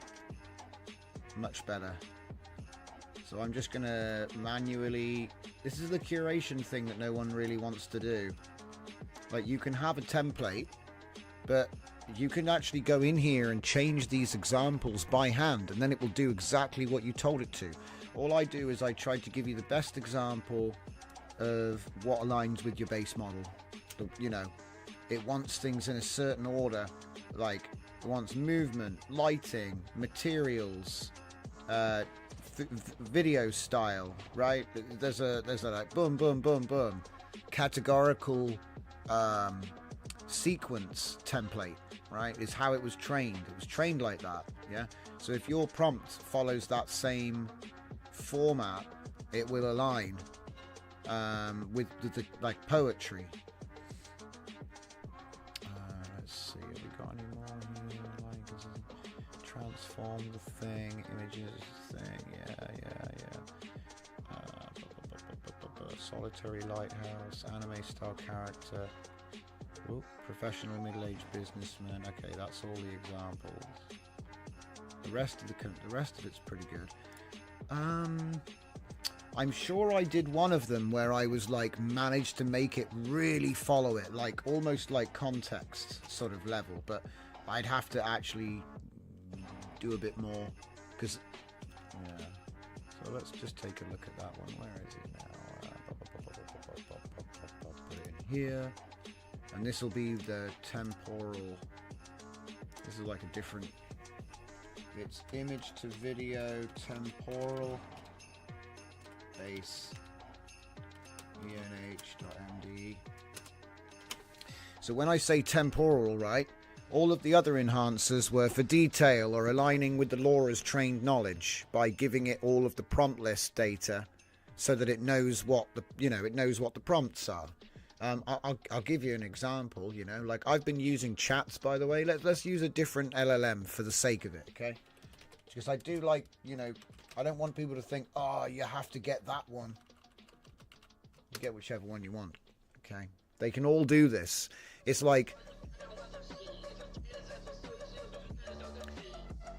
Much better. So I'm just gonna manually... This is the curation thing that no one really wants to do. Like, you can have a template but you can actually go in here and change these examples by hand, and then it will do exactly what you told it to. All I do is I try to give you the best example of what aligns with your base model. You know, it wants things in a certain order, like it wants movement, lighting, materials, video style, right? There's a like boom, boom, boom, boom, categorical sequence template, right? Is how it was trained. It was trained like that, yeah? So if your prompt follows that same format, it will align with the like poetry. Let's see, have we got any more here? Like, transform the thing, images thing, yeah. Solitary lighthouse, anime style character. Ooh, professional middle-aged businessman. Okay, that's all the examples. The rest of it's pretty good. I'm sure I did one of them where I was like managed to make it really follow it, like almost like context sort of level, but I'd have to actually do a bit more because yeah. So let's just take a look at that one. Where is it now? Put it in here, and this will be the temporal. This is like a different. It's image to video temporal base ENH.md. So when I say temporal, right, all of the other enhancers were for detail or aligning with the LoRa's trained knowledge by giving it all of the prompt list data so that it knows what the, it knows what the prompts are. I'll give you an example, like I've been using chats, by the way. Let's use a different LLM for the sake of it, okay? Because I do like, I don't want people to think, oh, you have to get that one. You get whichever one you want, okay? They can all do this. It's like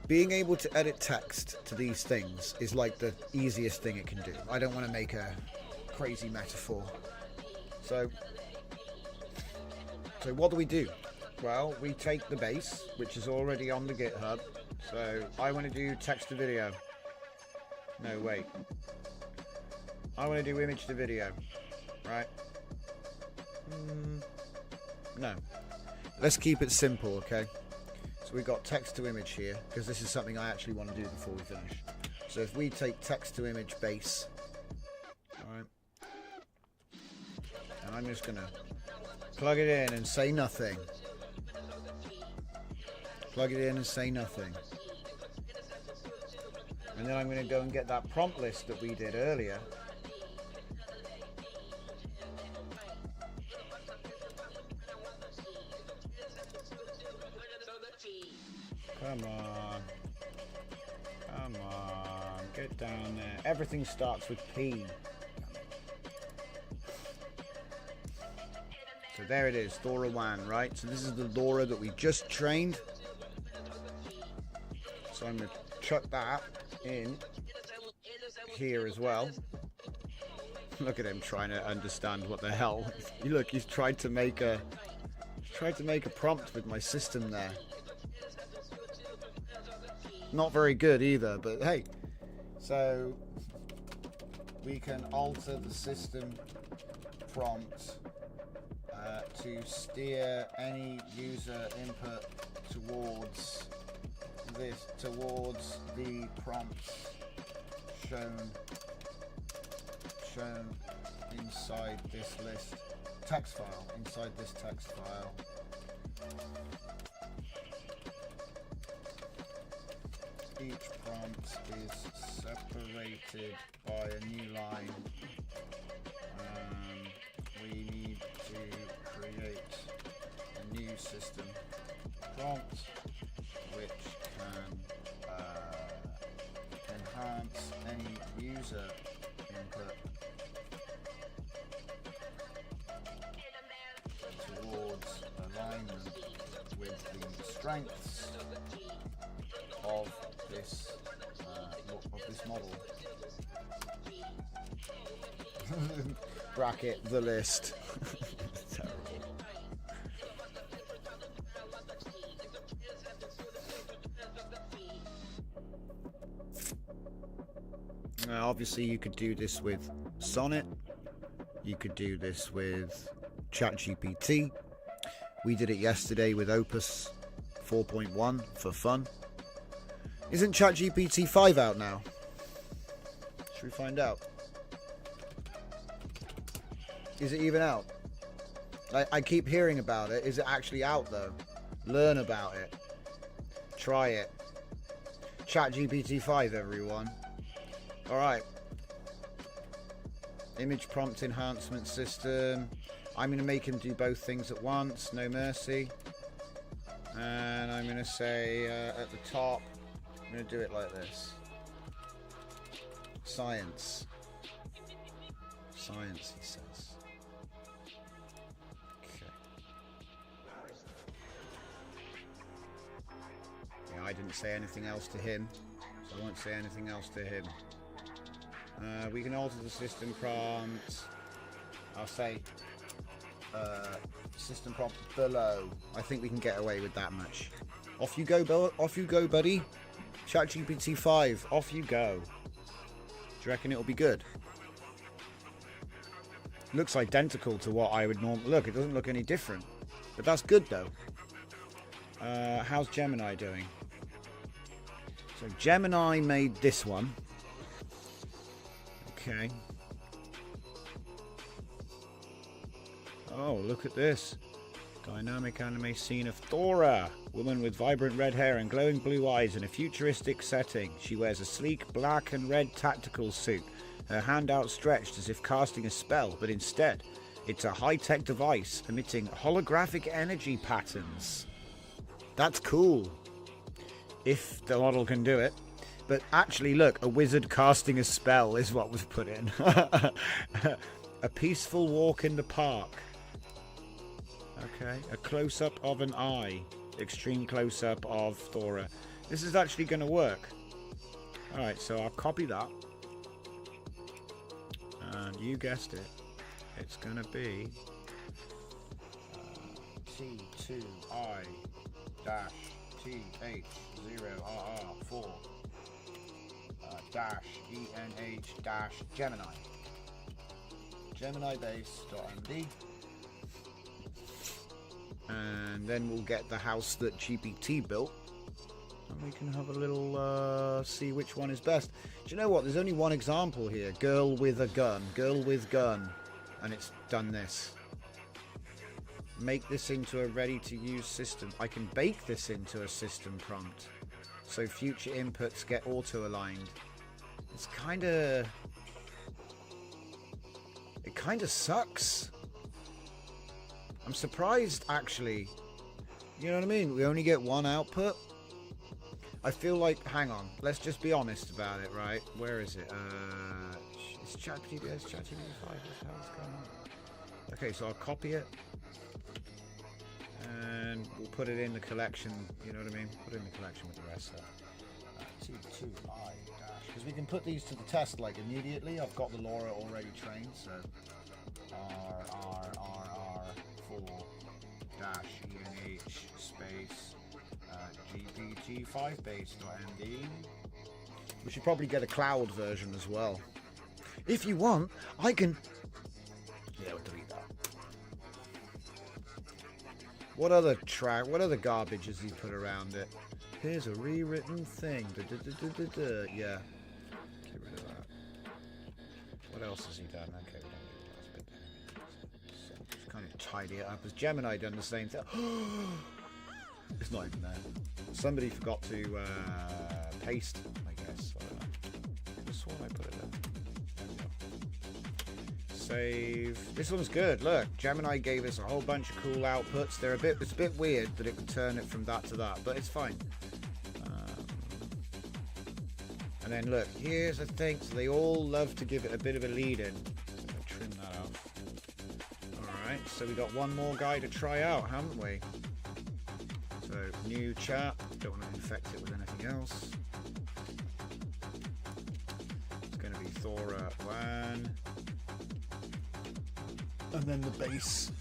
being able to edit text to these things is like the easiest thing it can do. I don't want to make a crazy metaphor. So what do? Well, we take the base, which is already on the GitHub. So I want to do text to video. No, wait. I want to do image to video, right? No. Let's keep it simple, okay? So we got text to image here, because this is something I actually want to do before we finish. So if we take text to image base, alright, and I'm just going to plug it in and say nothing. Plug it in and say nothing. And then I'm going to go and get that prompt list that we did earlier. Come on. Come on. Get down there. Everything starts with P. So there it is, Thora WAN, right? So this is the LoRa that we just trained. So I'm going to chuck that in here as well. Look at him trying to understand what the hell. Look, he's tried to make a prompt with my system there. Not very good either, but hey. So we can alter the system prompt to steer any user input towards the prompts shown inside this list text file, inside this text file. Each prompt is separated by a new line. We need to create a new system prompt which can enhance any user input towards alignment with the strengths of this model. Bracket the list. Terrible. obviously you could do this with Sonnet. You could do this with ChatGPT. We did it yesterday with Opus 4.1 for fun. Isn't ChatGPT 5 out now? Should we find out? Is it even out? I keep hearing about it. Is it actually out though? Learn about it. Try it. ChatGPT 5, everyone. Alright. Image prompt enhancement system. I'm going to make him do both things at once. No mercy. And I'm going to say at the top, I'm going to do it like this. Science. Science, he says. I didn't say anything else to him, so I won't say anything else to him. We can alter the system prompt. I'll say system prompt below. I think we can get away with that much. Off you go, buddy. ChatGPT 5, off you go. Do you reckon it'll be good? Looks identical to what I would normally look. It doesn't look any different, but that's good though. How's Gemini doing? So Gemini made this one. Okay. Oh, look at this. Dynamic anime scene of Thora. Woman with vibrant red hair and glowing blue eyes in a futuristic setting. She wears a sleek black and red tactical suit. Her hand outstretched as if casting a spell, but instead, it's a high-tech device emitting holographic energy patterns. That's cool. If the model can do it. But actually, look, a wizard casting a spell is what was put in. A peaceful walk in the park. Okay, a close-up of an eye. Extreme close-up of Thora. This is actually going to work. Alright, so I'll copy that. And you guessed it. It's going to be T2I dash TH0RR4 dash ENH dash Gemini. Geminibase.md. And then we'll get the house that GPT built. And we can have a little see which one is best. Do you know what? There's only one example here. Girl with a gun. Girl with gun. And it's done this. Make this into a ready-to-use system. I can bake this into a system prompt. So future inputs get auto-aligned. It's kind of... It kind of sucks. I'm surprised, actually. You know what I mean? We only get one output. I feel like... Hang on. Let's just be honest about it, right? Where is it? It's ChatGPT 5. What the hell's going on? Okay, so I'll copy it. And we'll put it in the collection. You know what I mean? Put it in the collection with the rest. T2I dash. Because we can put these to the test like immediately. I've got the LoRA already trained, so RRR4 dash ENH space GPT-5 base.md. We should probably get a cloud version as well. If you want, I can. Yeah, we'll delete that. What other garbage has he put around it? Here's a rewritten thing. Yeah. Get rid of that. What else has he done? Okay, we don't need that bit there. So just kind of tidy it up. Has Gemini done the same thing? It's not even there. Somebody forgot to paste, I guess. I don't know. I could have sworn I put it there. There we go. Save. This one's good. Look, Gemini gave us a whole bunch of cool outputs. It's a bit weird that it would turn it from that to that, but it's fine. And then look, here's the thing. So they all love to give it a bit of a lead in. So I'll trim that out. Alright, so we got one more guy to try out, haven't we? So new chat. Don't want to infect it with anything else. It's going to be Thora WAN. And then the base.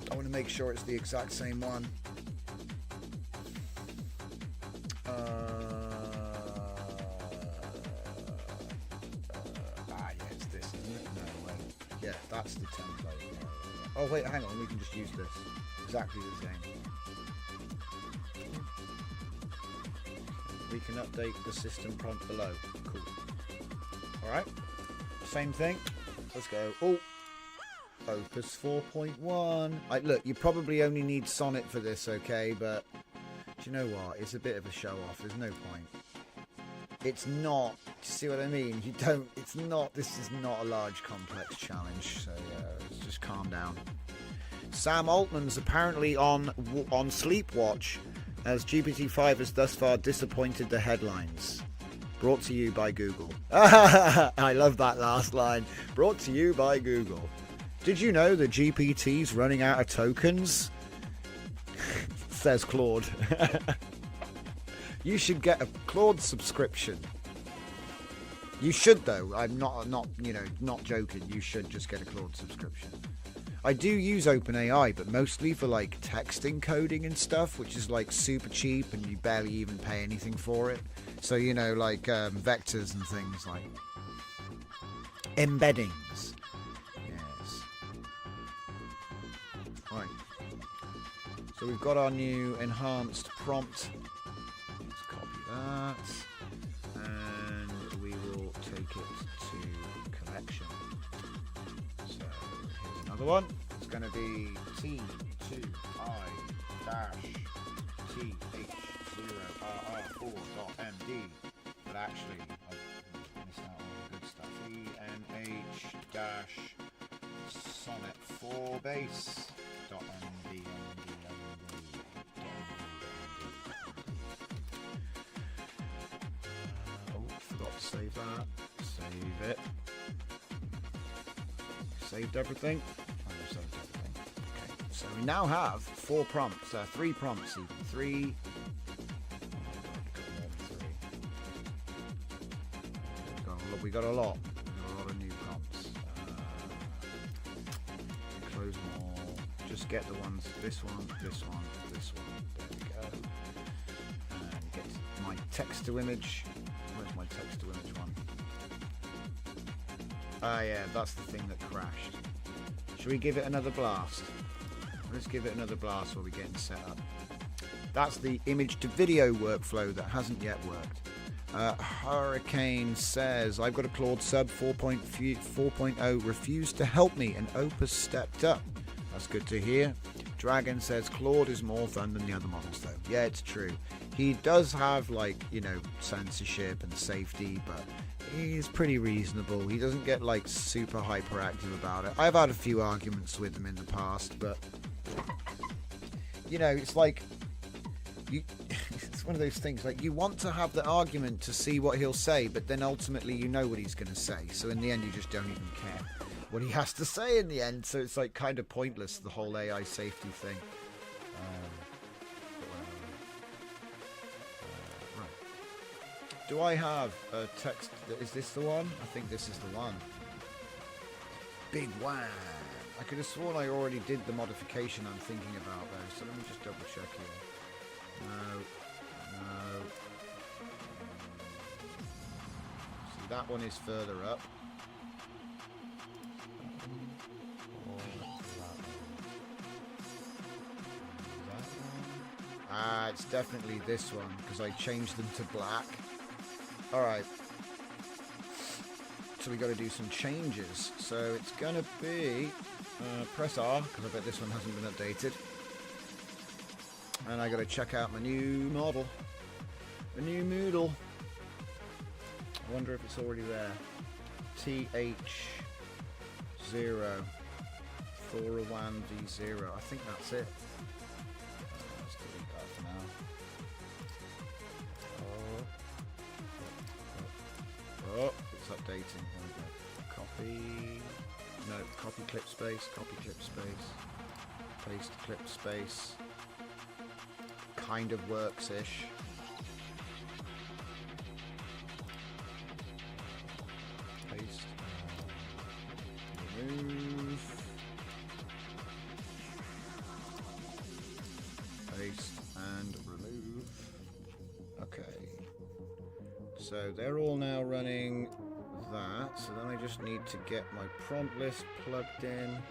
I want to make sure it's the exact same one. That's the template. Oh wait, hang on, we can just use this. Exactly the same. We can update the system prompt below. Cool. Alright. Same thing. Let's go. Oh! Opus 4.1. Look, you probably only need Sonnet for this, okay? But do you know what? It's a bit of a show-off. There's no point. It's not. Do you see what I mean? You don't. It's not. This is not a large, complex challenge. So let's just calm down. Sam Altman's apparently on sleepwatch, as GPT-5 has thus far disappointed the headlines. Brought to you by Google. I love that last line. Brought to you by Google. Did you know that GPT's running out of tokens? Says Claude. You should get a Claude subscription. You should, though. I'm not joking. You should just get a Claude subscription. I do use OpenAI, but mostly for like text encoding and stuff, which is like super cheap and you barely even pay anything for it. So, you know, like vectors and things like embeddings. Yes. Right. So we've got our new enhanced prompt. Let's copy that. And we will take it to collection. So here's another one. It's going to be T2I-TH0RR4.MD. But actually, I missed out on the good stuff. ENH-sonnet4base.MD. Oh, forgot to save that. Save it. Saved everything. Saved everything. Okay. So we now have 4 prompts. 3 prompts even. 3. We got a lot. We got a lot of new prompts. Close them all. Just get the ones. This one. This one. This one. There we go. And get my text to image. Where's my text to image one? Ah, yeah, that's the thing that crashed. Should we give it another blast? Let's give it another blast while we're getting set up. That's the image to video workflow that hasn't yet worked. Hurricane says, I've got a Claude sub 4.0 refused to help me and Opus stepped up. That's good to hear. Dragon says Claude is more fun than the other models though. Yeah, it's true. He does have like, you know, censorship and safety, but he's pretty reasonable. He doesn't get like super hyperactive about it. I've had a few arguments with him in the past, but you know, it's like it's one of those things, like you want to have the argument to see what he'll say, but then ultimately you know what he's going to say, so in the end you just don't even care what he has to say in the end, so it's like kind of pointless, the whole AI safety thing. Right. Do I have a text? Is this the one? I think this is the one. Big WAN. I could have sworn I already did the modification I'm thinking about though, so let me just double check here. No. See, that one is further up. Ah, it's definitely this one because I changed them to black. Alright. So we got to do some changes. So it's going to be press R because I bet this one hasn't been updated. And I got to check out my new model. The new Moodle. I wonder if it's already there. TH0 Thora WAN V0. I think that's it. Let's delete that for now. Oh, it's updating. There we go. Copy. No, copy clip space. Copy clip space. Paste clip space. Kind of works-ish. Paste. Remove. Paste and remove. Okay. So they're all now running that. So then I just need to get my prompt list plugged in. And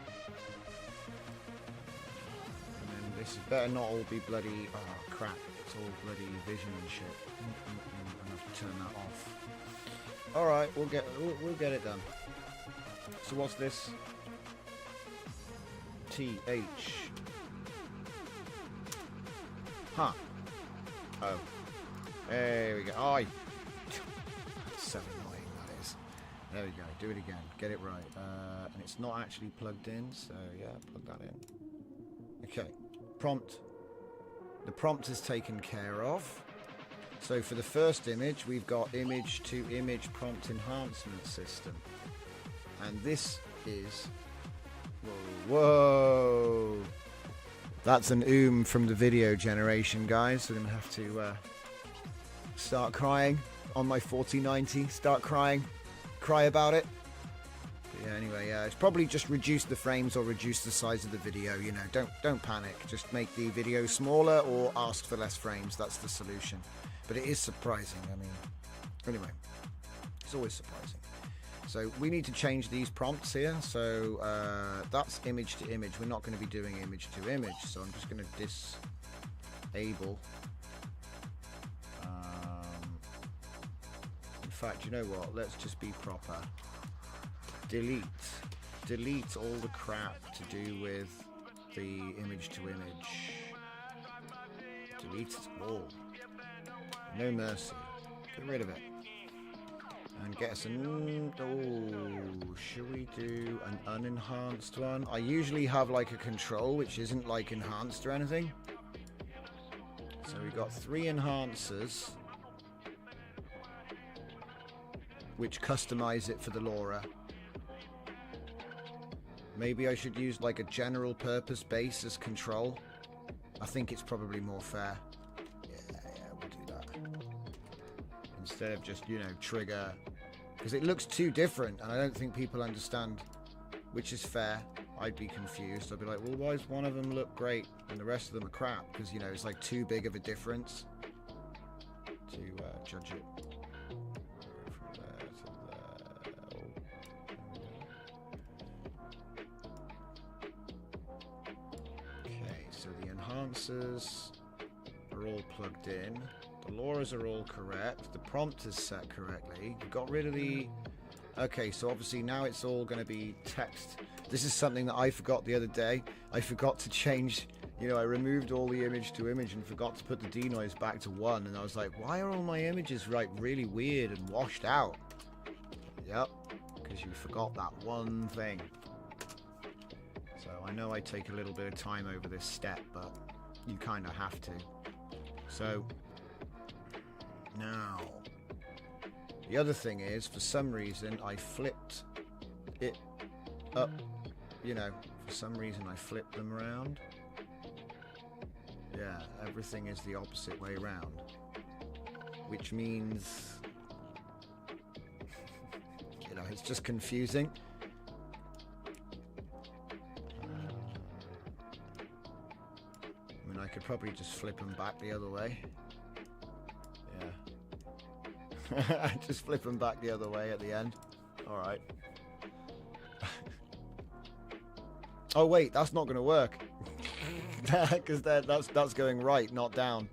then this better not all be bloody... Oh, crap. It's all bloody vision and shit. I'm going to have to turn that off. Alright, we'll get it done. So what's this? TH. Huh. Oh. There we go. Oh, that's so annoying, that is. There we go. Do it again. Get it right. And it's not actually plugged in, so yeah, plug that in. Okay. Prompt. The prompt is taken care of. So for the first image, we've got image to image prompt enhancement system. And this is... Whoa! That's an from the video generation, guys. We're going to have to start crying on my 4090. Start crying. Cry about it. But yeah, anyway, it's probably just reduce the frames or reduce the size of the video. You know, don't panic. Just make the video smaller or ask for less frames. That's the solution. But it is surprising. I mean, anyway, it's always surprising. So we need to change these prompts here. So that's image to image. We're not going to be doing image to image. So I'm just going to disable. In fact, you know what? Let's just be proper. Delete all the crap to do with the image to image. Delete it all. No mercy. Get rid of it. And get us an... Oh, should we do an unenhanced one? I usually have like a control, which isn't like enhanced or anything. So we've got 3 enhancers, which customize it for the LoRA. Maybe I should use like a general purpose base as control. I think it's probably more fair. We'll do that. Instead of just, you know, trigger. Because it looks too different, and I don't think people understand which is fair. I'd be confused. I'd be like, well, why does one of them look great and the rest of them are crap? Because, you know, it's like too big of a difference to judge it. From there to there. Okay, so the enhancers are all plugged in. The LoRAs are all correct. The prompt is set correctly. We got rid of the... Okay, so obviously now it's all going to be text. This is something that I forgot the other day. I forgot to change... You know, I removed all the image to image and forgot to put the denoise back to 1. And I was like, why are all my images like really weird and washed out? Yep, because you forgot that one thing. So I know I take a little bit of time over this step, but you kind of have to. So... Now, the other thing is, for some reason, I flipped it up, you know, for some reason I flipped them around. Yeah, everything is the opposite way around, which means, you know, it's just confusing. I mean, I could probably just flip them back the other way. Just flip them back the other way at the end. Alright. Oh wait, that's not going to work. Because that's going right, not down.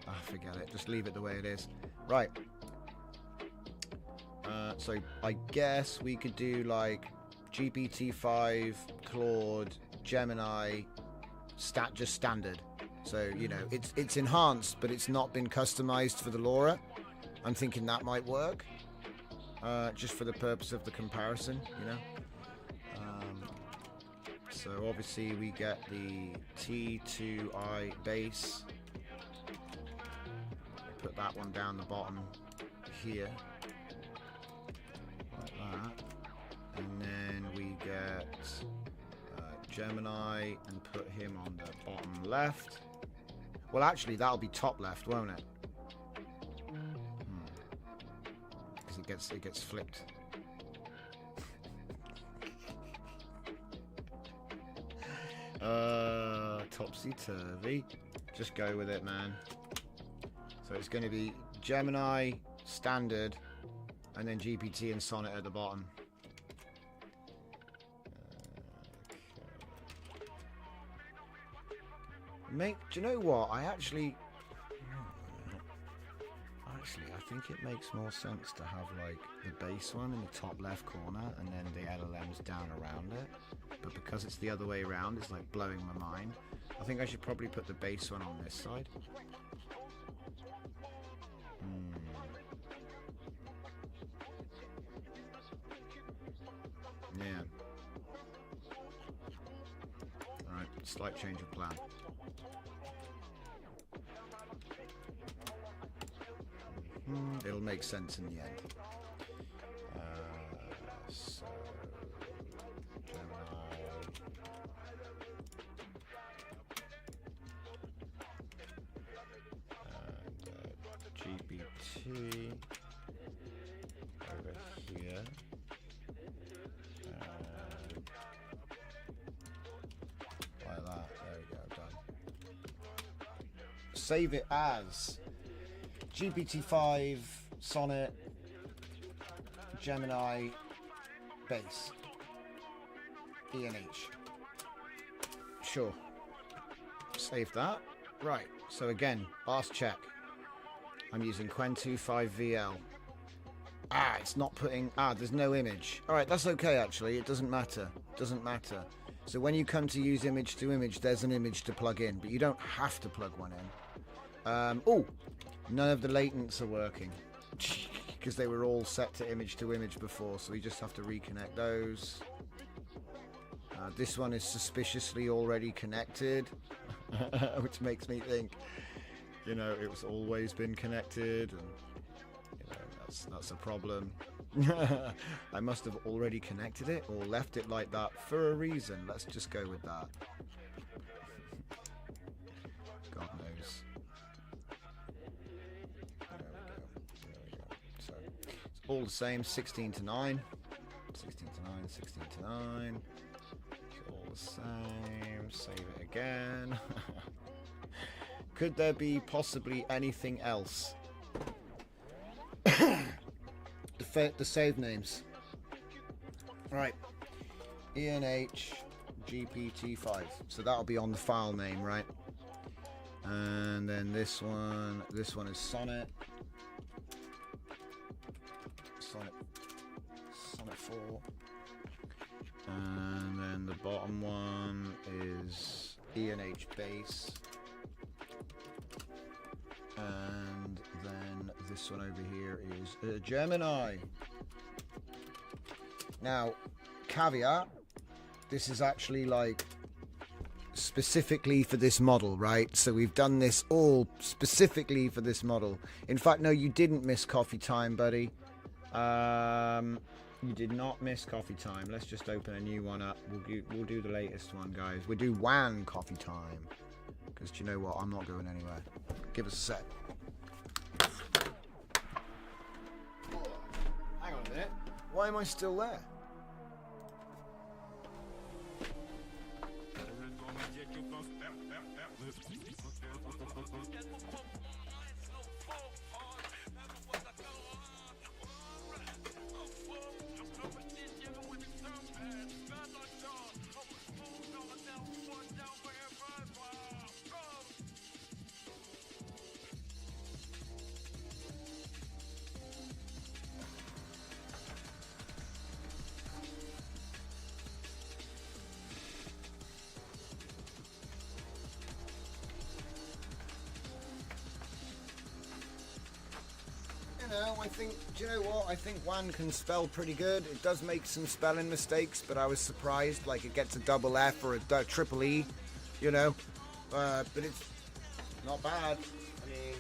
Ah, forget it. Just leave it the way it is. Right. So I guess we could do like GPT-5, Claude, Gemini, just standard. So, you know, it's enhanced, but it's not been customized for the LoRA. I'm thinking that might work, just for the purpose of the comparison, you know. So obviously we get the T2I base. Put that one down the bottom here, like that. And then we get Gemini and put him on the bottom left. Well, actually, that'll be top left, won't it? It gets flipped. Topsy-turvy. Just go with it, man. So it's going to be Gemini standard and then GPT and Sonnet at the bottom. Do you know what? I think it makes more sense to have like the base one in the top left corner and then the LLMs down around it. But because it's the other way around, it's like blowing my mind. I think I should probably put the base one on this side. Yeah. Alright, slight change of plan. It'll make sense in the end. So Gemini and GPT over here. Like that. There we go. Done. Save it as GPT-5, Sonnet, Gemini, base, ENH. Sure. Save that. Right. So again, last check. I'm using Quen 2.5 VL. It's not putting... there's no image. Alright, that's okay actually. It doesn't matter. Doesn't matter. So when you come to use image to image, there's an image to plug in, but you don't have to plug one in. None of the latents are working because they were all set to image before, so we just have to reconnect those. This one is suspiciously already connected, which makes me think, it's always been connected, and that's a problem. I must have already connected it or left it like that for a reason. Let's just go with that. God knows. All the same, 16 to 9. 16 to 9, 16 to 9. It's all the same. Save it again. Could there be possibly anything else? The save names. Right. ENH GPT-5. So that'll be on the file name, right? And then this one is Sonnet. Sonnet 4, and then the bottom one is ENH base, and then this one over here is Gemini. Now, caveat, this is actually like specifically for this model, right? So we've done this all specifically for this model. In fact, no, you didn't miss coffee time, buddy. You did not miss coffee time. Let's just open a new one up. We'll do the latest one, guys. We'll do WAN coffee time. Because do you know what? I'm not going anywhere. Give us a sec. Hang on a minute. Why am I still there? Do you know what? I think WAN can spell pretty good. It does make some spelling mistakes, but I was surprised. Like, it gets a double F or a triple E, but it's not bad. I mean,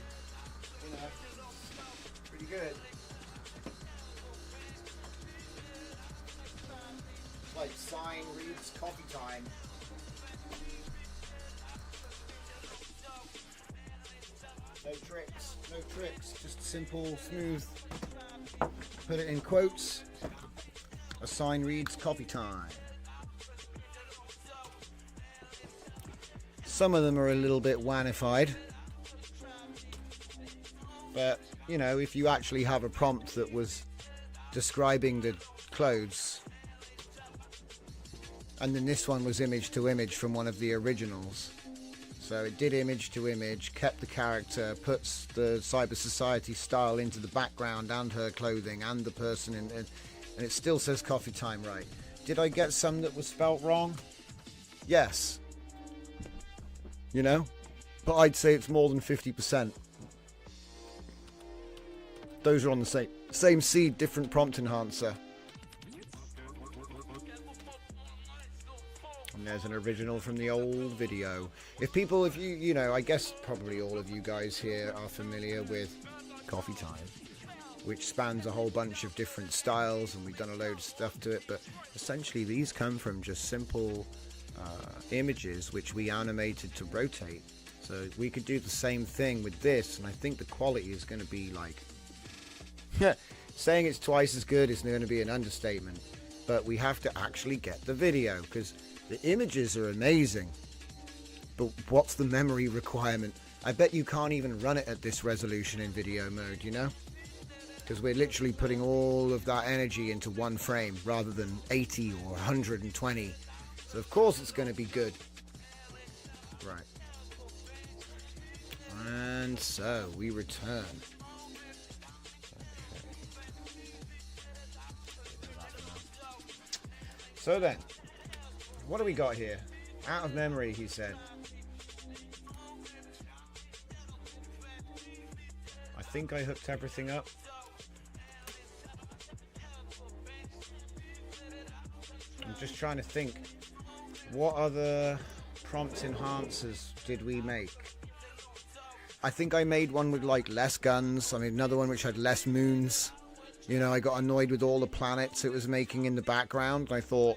pretty good. It's like sign reads coffee time. No tricks, just simple, smooth. Put it in quotes. A sign reads coffee time. Some of them are a little bit WANified. But, if you actually have a prompt that was describing the clothes. And then this one was image to image from one of the originals. So it did image to image, kept the character, puts the Cyber Society style into the background and her clothing and the person in, and it still says coffee time right. Did I get some that was spelt wrong? Yes. You know? But I'd say it's more than 50%. Those are on the same seed, different prompt enhancer. And there's an original from the old video. If you know, I guess probably all of you guys here are familiar with Coffee Time, which spans a whole bunch of different styles, and we've done a load of stuff to it, but essentially these come from just simple images which we animated to rotate. So we could do the same thing with this, and I think the quality is going to be like... saying it's twice as good is going to be an understatement, but we have to actually get the video, because the images are amazing, but what's the memory requirement? I bet you can't even run it at this resolution in video mode, you know? Because we're literally putting all of that energy into one frame rather than 80 or 120. So of course it's going to be good. Right. And so we return. So then, what do we got here? Out of memory, he said. I think I hooked everything up. I'm just trying to think. What other prompt enhancers did we make? I think I made one with like less guns. I made another one which had less moons. You know, I got annoyed with all the planets it was making in the background. And I thought,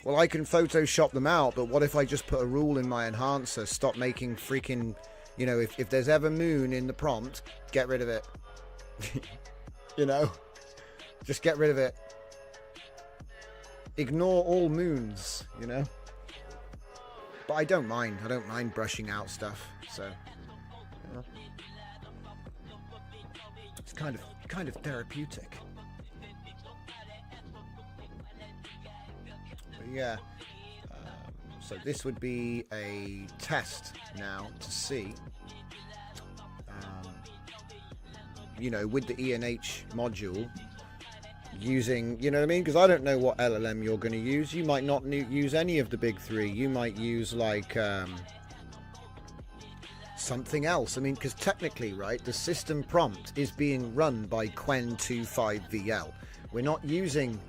well, I can Photoshop them out, but what if I just put a rule in my enhancer? Stop making freaking, you know, if there's ever moon in the prompt, get rid of it. You know, just get rid of it. Ignore all moons, you know. But I don't mind. I don't mind brushing out stuff. So, you know. It's kind of therapeutic. But yeah. So this would be a test now to see, you know, with the ENH module, using, you know what I mean? Because I don't know what LLM you're going to use. You might not use any of the big three. You might use like something else. I mean, because technically, right, the system prompt is being run by Quen 25VL. We're not using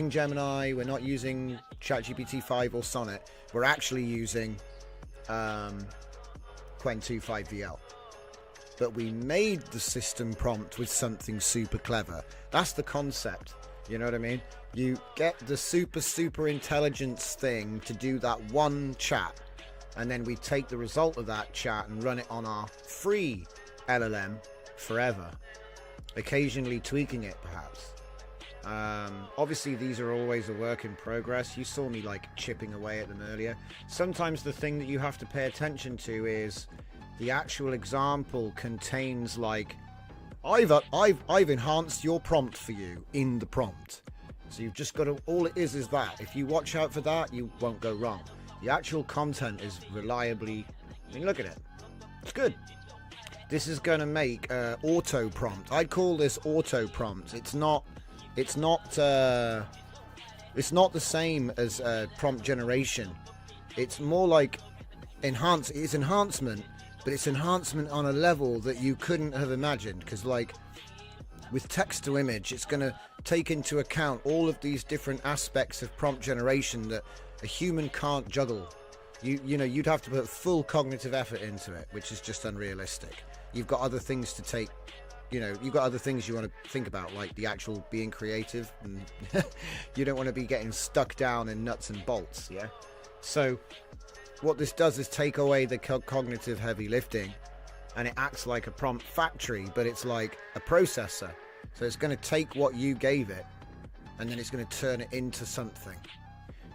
Gemini. We're not using ChatGPT-5 or Sonnet. We're actually using Quen 25VL. But we made the system prompt with something super clever. That's the concept. You know what I mean? You get the super intelligence thing to do that one chat, and then we take the result of that chat and run it on our free LLM forever, occasionally tweaking it perhaps. Obviously these are always a work in progress. You saw me like chipping away at them earlier. Sometimes the thing that you have to pay attention to is the actual example contains like, I've enhanced your prompt for you in the prompt. So you've just got to, all it is that. If you watch out for that, you won't go wrong. The actual content is reliably, I mean, look at it. It's good. This is going to make auto prompt. I'd call this auto prompt. It's not the same as prompt generation. It's more like it's enhancement, but it's enhancement on a level that you couldn't have imagined, because like with text to image, it's going to take into account all of these different aspects of prompt generation that a human can't juggle. You know, you'd have to put full cognitive effort into it, which is just unrealistic. You've got other things to take, you know, you've got other things you want to think about, like the actual being creative, and you don't want to be getting stuck down in nuts and bolts, yeah? So what this does is take away the cognitive heavy lifting, and it acts like a prompt factory, but it's like a processor. So it's going to take what you gave it, and then it's going to turn it into something.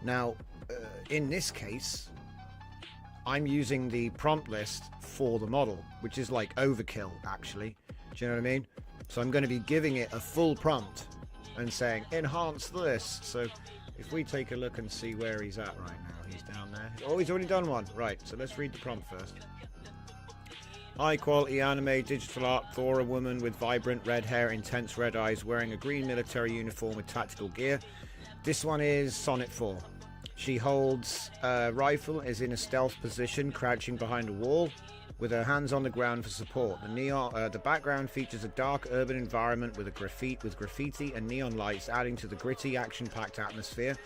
Now, in this case, I'm using the prompt list for the model, which is like overkill, actually. Do you know what I mean? So I'm going to be giving it a full prompt, and saying, enhance this. So if we take a look and see where he's at right now, he's down there. Oh, he's already done one. Right, so let's read the prompt first. High quality anime digital art Thora woman with vibrant red hair, intense red eyes, wearing a green military uniform with tactical gear. This one is Sonnet 4. She holds a rifle, is in a stealth position, crouching behind a wall, with her hands on the ground for support. The background features a dark urban environment with graffiti and neon lights, adding to the gritty, action-packed atmosphere.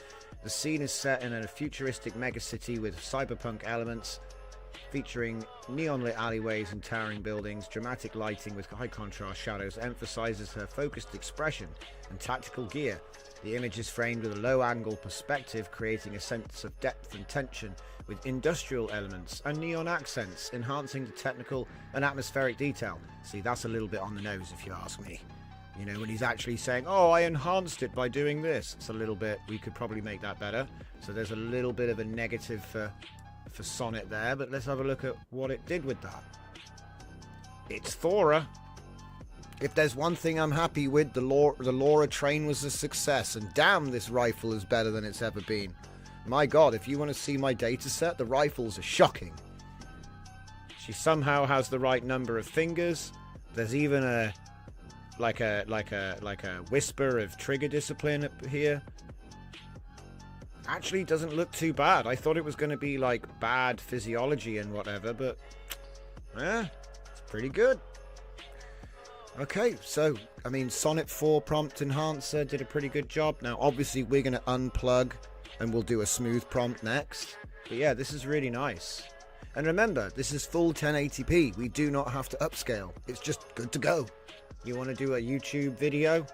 The scene is set in a futuristic megacity with cyberpunk elements, featuring neon-lit alleyways and towering buildings. Dramatic lighting with high-contrast shadows emphasizes her focused expression and tactical gear. The image is framed with a low-angle perspective, creating a sense of depth and tension, with industrial elements and neon accents, enhancing the technical and atmospheric detail. See, that's a little bit on the nose, if you ask me. You know, when he's actually saying, oh, I enhanced it by doing this. It's a little bit, we could probably make that better. So there's a little bit of a negative for Sonnet there, but let's have a look at what it did with that. It's Thora. If there's one thing I'm happy with, the LoRA train was a success, and damn, this rifle is better than it's ever been. My god, if you want to see my data set, the rifles are shocking. She somehow has the right number of fingers. There's even a like a whisper of trigger discipline up here. Actually doesn't look too bad. I thought it was going to be like bad physiology and whatever, but it's pretty good. Okay, so, I mean, Sonnet 4 prompt enhancer did a pretty good job. Now, obviously, we're going to unplug and we'll do a smooth prompt next. But yeah, this is really nice. And remember, this is full 1080p. We do not have to upscale. It's just good to go. You want to do a YouTube video?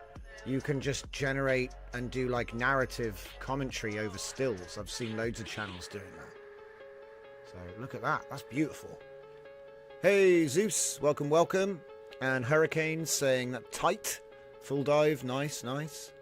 You can just generate and do like narrative commentary over stills. I've seen loads of channels doing that. So look at that. That's beautiful. Hey, Zeus. Welcome, welcome. And Hurricane saying that tight. Full dive. Nice, nice.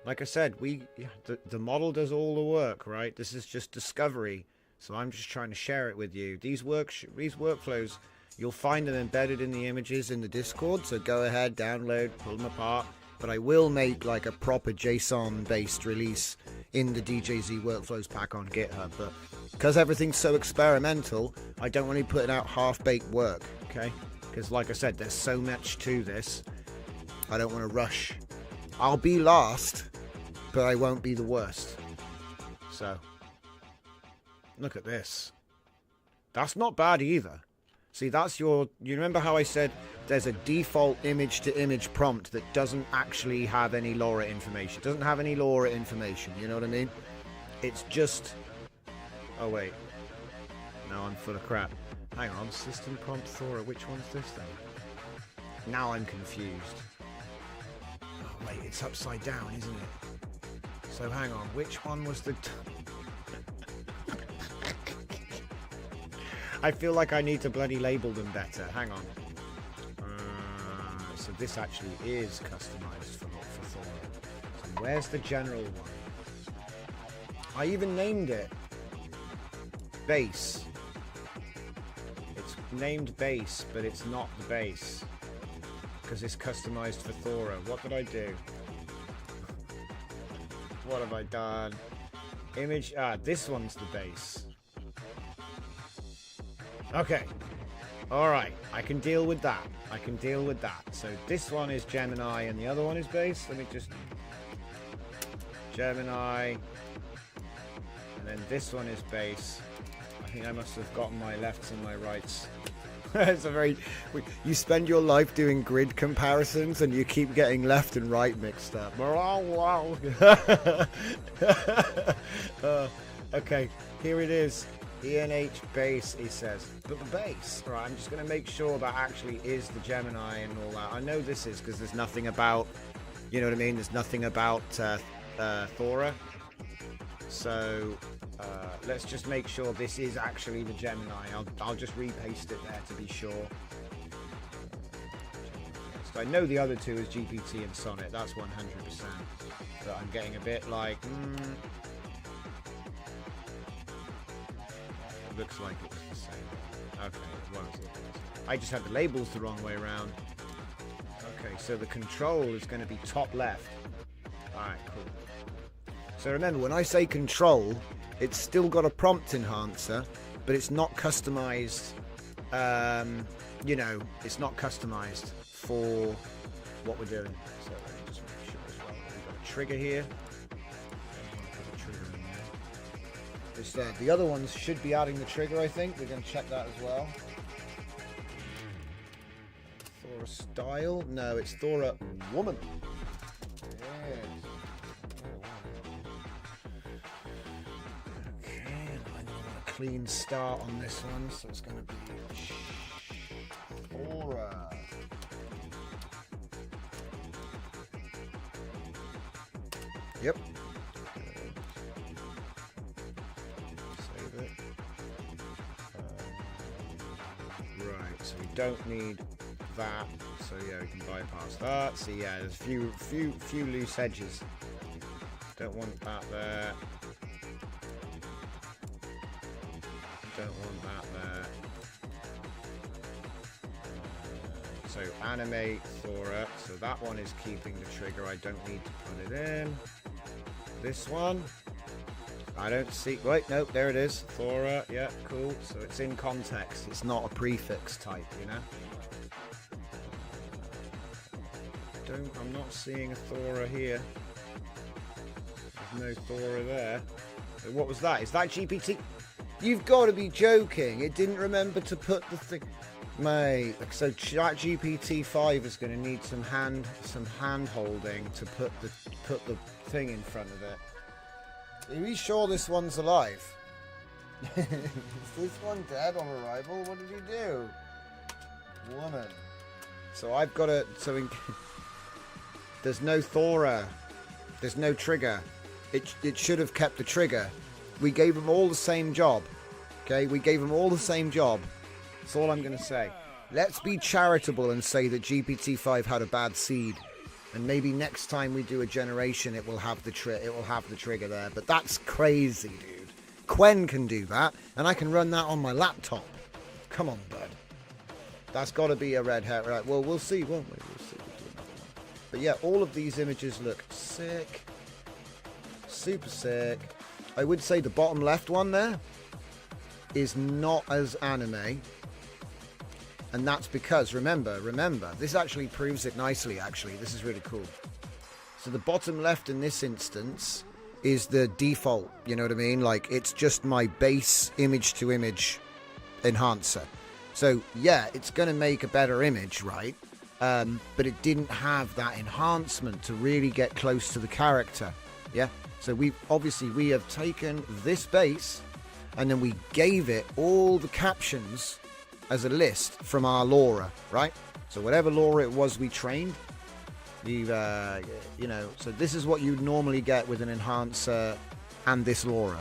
Like I said, the model does all the work, right? This is just discovery. So I'm just trying to share it with you. These workflows, you'll find them embedded in the images in the Discord. So go ahead, download, pull them apart. But I will make like a proper JSON-based release in the DJZ workflows pack on GitHub. But because everything's so experimental, I don't want to be putting out half-baked work, okay? Because like I said, there's so much to this. I don't want to rush. I'll be last, but I won't be the worst. So, look at this. That's not bad either. See, that's you remember how I said there's a default image-to-image prompt that doesn't actually have any LoRA information. It doesn't have any LoRA information, you know what I mean? It's just... Oh, wait. No, I'm full of crap. Hang on, system prompt Thora, which one's this then? Now I'm confused. Oh wait, it's upside down, isn't it? So hang on, which one was the... I feel like I need to bloody label them better. Hang on. So this actually is customized for Thora. So where's the general one? I even named it. Base. Named base, but it's not the base because it's customized for Thora. What did I do? What have I done? Image, this one's the base. Okay, all right, I can deal with that. I can deal with that. So this one is Gemini and the other one is base. Let me just Gemini, and then this one is base. I think I must have gotten my lefts and my rights. It's a very... You spend your life doing grid comparisons and you keep getting left and right mixed up. Okay, here it is. ENH base, he says. But the base, right, I'm just going to make sure that actually is the Gemini and all that. I know this is because there's nothing about... You know what I mean? There's nothing about Thora. So... let's just make sure this is actually the Gemini. I'll just repaste it there to be sure. So I know the other two is GPT and Sonnet. That's 100%. But I'm getting a bit like... It looks like it was the same. Okay, it was. I just had the labels the wrong way around. Okay, so the control is going to be top left. Alright, cool. So remember, when I say control, it's still got a prompt enhancer, but it's not customized, you know, it's not customized for what we're doing. So let me just make sure as well. We've got a trigger here. The other ones should be adding the trigger, I think. We're going to check that as well. Thora style? No, it's Thora woman. Yes. Okay, and I want a clean start on this one, so it's going to be Thora. Yep. Right, so we don't need that, so yeah, we can bypass that. So yeah, there's few loose edges. Don't want that there. Don't want that there. So animate Thora. So that one is keeping the trigger. I don't need to put it in. This one. I don't see. Wait, nope, there it is. Thora, yeah, cool. So it's in context. It's not a prefix type, you know. I'm not seeing a Thora here. There's no Thora there. So what was that? Is that GPT? You've got to be joking. It didn't remember to put the thing. Mate, so GPT-5 is going to need some hand holding to put the thing in front of it. Are we sure this one's alive? Is this one dead on arrival? What did he do? Woman. So I've got to... there's no Thora. There's no trigger. It should have kept the trigger. We gave them all the same job. Okay? We gave them all the same job. That's all I'm going to say. Let's be charitable and say that GPT-5 had a bad seed. And maybe next time we do a generation, it will have the trigger there. But that's crazy, dude. Quen can do that, and I can run that on my laptop. Come on, bud. That's got to be a red hair. Right, well, we'll see, won't we? We'll see. But yeah, all of these images look sick. Super sick. I would say the bottom left one there is not as anime. And that's because, remember, this actually proves it nicely, actually. This is really cool. So the bottom left in this instance is the default, you know what I mean? Like, it's just my base image-to-image enhancer. So, yeah, it's going to make a better image, right? But it didn't have that enhancement to really get close to the character, yeah? So we have taken this base, and then we gave it all the captions as a list from our LoRA, right? So whatever LoRA it was we trained, we've, you know, so this is what you'd normally get with an enhancer and this LoRA.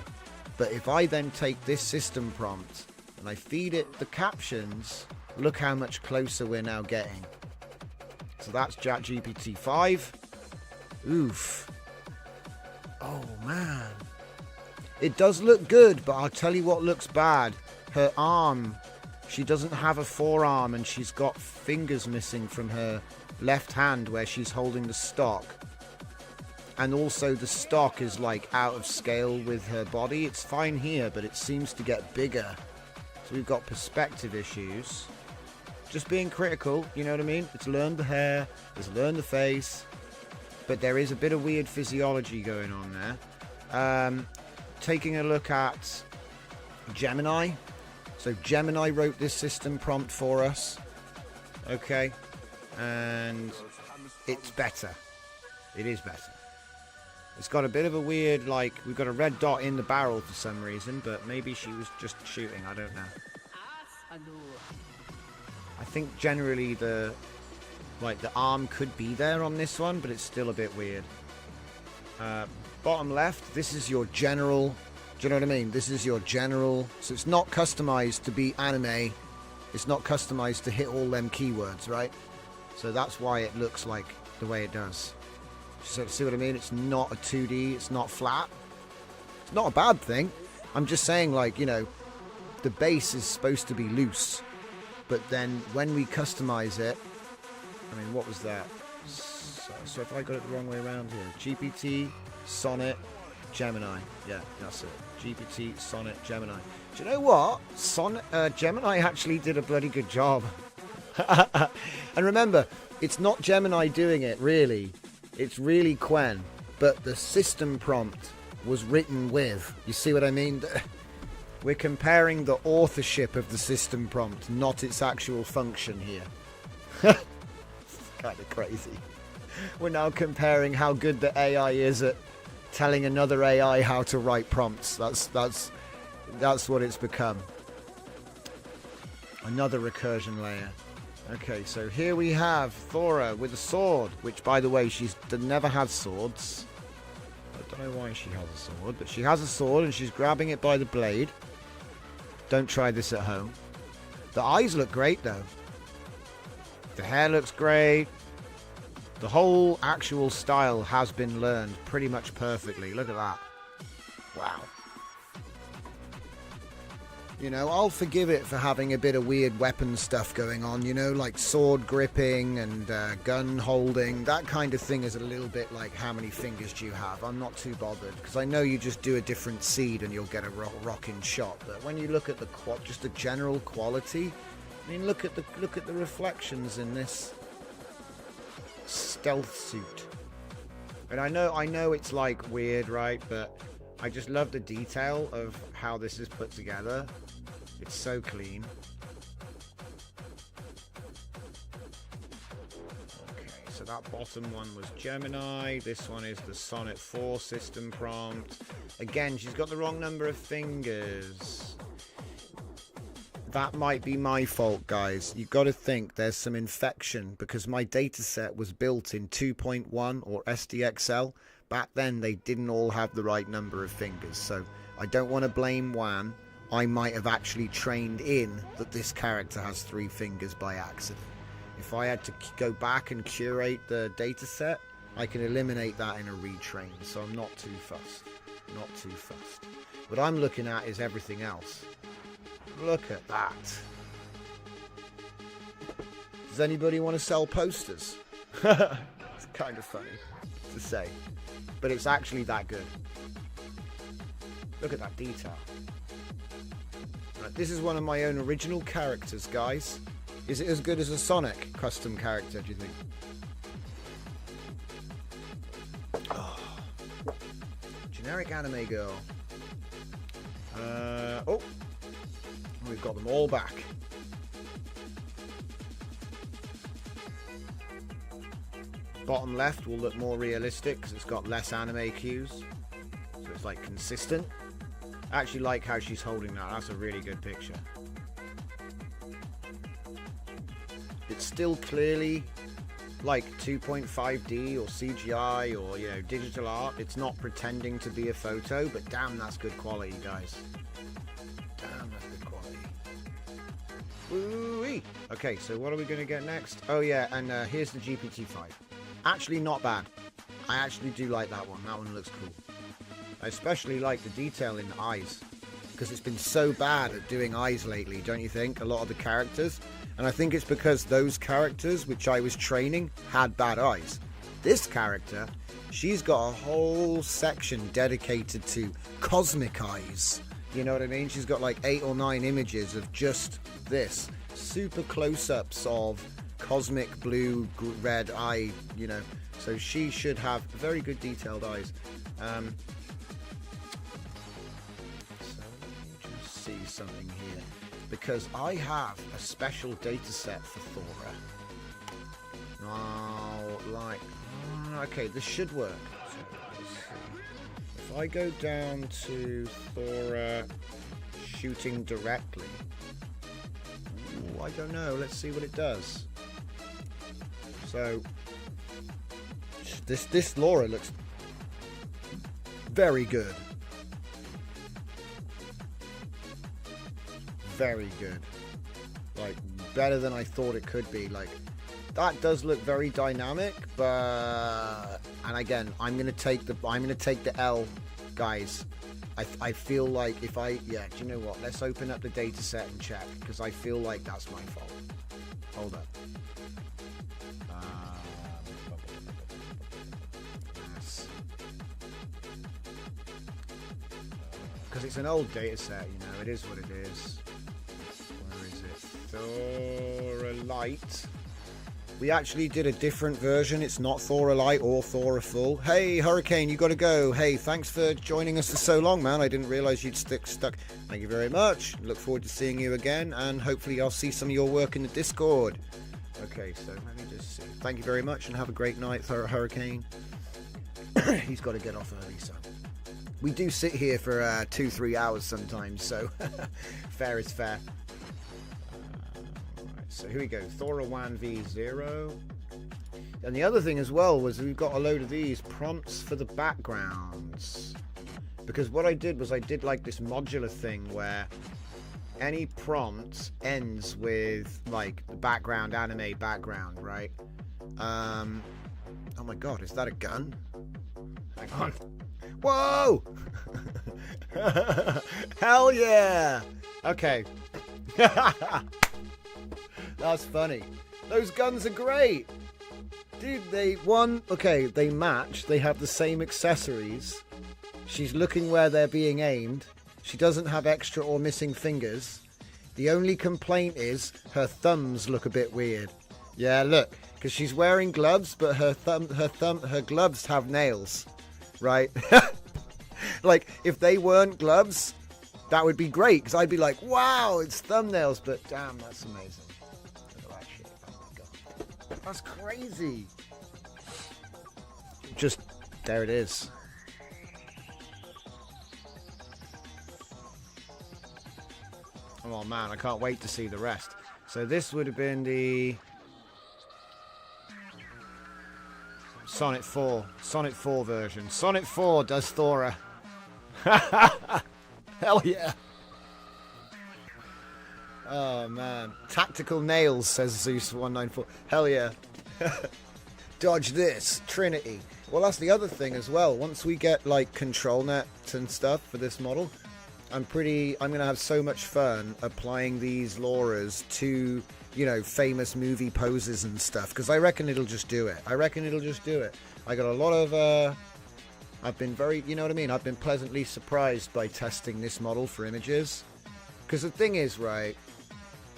But if I then take this system prompt and I feed it the captions, look how much closer we're now getting. So that's GPT-5. Oof. Oh, man. It does look good, but I'll tell you what looks bad. Her arm. She doesn't have a forearm, and she's got fingers missing from her left hand where she's holding the stock. And also the stock is like out of scale with her body. It's fine here, but it seems to get bigger. So we've got perspective issues. Just being critical, you know what I mean? It's learned the hair, it's learned the face, but there is a bit of weird physiology going on there. Taking a look at Gemini. So Gemini wrote this system prompt for us. Okay. And it's better. It is better. It's got a bit of a weird, like, we've got a red dot in the barrel for some reason, but maybe she was just shooting, I don't know. I think generally the arm could be there on this one, but it's still a bit weird. Bottom left, this is your general, do you know what I mean? This is your general, so it's not customized to be anime. It's not customized to hit all them keywords, right? So that's why it looks like the way it does. So see what I mean? It's not a 2D, it's not flat. It's not a bad thing. I'm just saying, like, you know, the base is supposed to be loose. But then when we customize it, I mean, what was that? So if I got it the wrong way around here, GPT, Sonnet, Gemini. Yeah, that's it. GPT, Sonnet, Gemini. Do you know what? Gemini actually did a bloody good job. And remember, it's not Gemini doing it, really. It's really Quen. But the system prompt was written with. You see what I mean? We're comparing the authorship of the system prompt, not its actual function here. It's kind of crazy. We're now comparing how good the AI is at telling another AI how to write prompts. That's what it's become. Another recursion layer. Okay, so here we have Thora with a sword, which, by the way, she's never had swords. I don't know why she has a sword, but she has a sword and she's grabbing it by the blade. Don't try this at home. The eyes look great, though. The hair looks great. The whole actual style has been learned pretty much perfectly. Look at that. Wow. You know, I'll forgive it for having a bit of weird weapon stuff going on, you know, like sword gripping and gun holding. That kind of thing is a little bit like, how many fingers do you have? I'm not too bothered, because I know you just do a different seed and you'll get a rocking shot. But when you look at just the general quality, I mean, look at the reflections in this stealth suit. And I know it's like weird, right? But I just love the detail of how this is put together. It's so clean. Okay, so that bottom one was Gemini. This one is the Sonnet 4 system prompt. Again, she's got the wrong number of fingers. That might be my fault, guys. You've got to think there's some infection, because my dataset was built in 2.1 or SDXL. Back then, they didn't all have the right number of fingers. So I don't want to blame WAN. I might have actually trained in that this character has 3 fingers by accident. If I had to go back and curate the dataset, I can eliminate that in a retrain. So I'm not too fussed. Not too fussed. What I'm looking at is everything else. Look at that. Does anybody want to sell posters? It's kind of funny to say, but it's actually that good. Look at that detail. Right, this is one of my own original characters, guys. Is it as good as a Sonic custom character, do you think? Oh. Generic anime girl. Oh. We've got them all back. Bottom left will look more realistic because it's got less anime cues. So it's like consistent. I actually like how she's holding that. That's a really good picture. It's still clearly like 2.5D or CGI or, you know, digital art. It's not pretending to be a photo, but damn, that's good quality, guys. Damn, that's good quality. Woo-wee. Okay, so what are we going to get next? Oh yeah, and here's the GPT-5. Actually not bad. I actually do like that one. That one looks cool. I especially like the detail in the eyes, because it's been so bad at doing eyes lately, don't you think? A lot of the characters. And I think it's because those characters which I was training had bad eyes. This character, she's got a whole section dedicated to cosmic eyes. You know what I mean? She's got like 8 or 9 images of just this. Super close-ups of cosmic blue, red eye, you know. So she should have very good detailed eyes. So let me just see something here, because I have a special data set for Thora. Okay, this should work. So let's see. If I go down to Thora shooting directly, I don't know. Let's see what it does. So this LoRA looks very good. Very good. Like better than I thought it could be. Like that does look very dynamic, but and again, I'm gonna take the L, guys. I feel like if do you know what? Let's open up the data set and check, because I feel like that's my fault. Hold up. because it's an old data set, you know, it is what it is. Where is it? Thora Lite. We actually did a different version. It's not Thora Lite or Thora Full. Hey, Hurricane, you got to go. Hey, thanks for joining us for so long, man. I didn't realize you'd stuck. Thank you very much. Look forward to seeing you again, and hopefully I'll see some of your work in the Discord. Okay, so let me just see. Thank you very much, and have a great night, Hurricane. He's got to get off early, so. We do sit here for 2-3 hours sometimes, so fair is fair. So here we go, Thora WAN v0. And the other thing as well was we've got a load of these prompts for the backgrounds. Because what I did was I did like this modular thing where any prompt ends with like the background, anime background, right? Oh my god, is that a gun? Hang on. Whoa! Hell yeah! Okay. That's funny. Those guns are great. Dude, they match. They have the same accessories. She's looking where they're being aimed. She doesn't have extra or missing fingers. The only complaint is her thumbs look a bit weird. Yeah, look, because she's wearing gloves, but her gloves have nails, right? Like, if they weren't gloves, that would be great, because I'd be like, wow, it's thumbnails, but damn, that's amazing. That's crazy. Just, there it is. Oh man, I can't wait to see the rest. So this would have been the Sonnet 4 version. Sonnet 4 does Thora. Hell yeah. Oh man, tactical nails, says Zeus194. Hell yeah. Dodge this, Trinity. Well, that's the other thing as well. Once we get like ControlNet and stuff for this model, I'm gonna have so much fun applying these LoRAs to, you know, famous movie poses and stuff, because I reckon it'll just do it. I got a lot of I've been very, you know what I mean, I've been pleasantly surprised by testing this model for images. Because the thing is, right,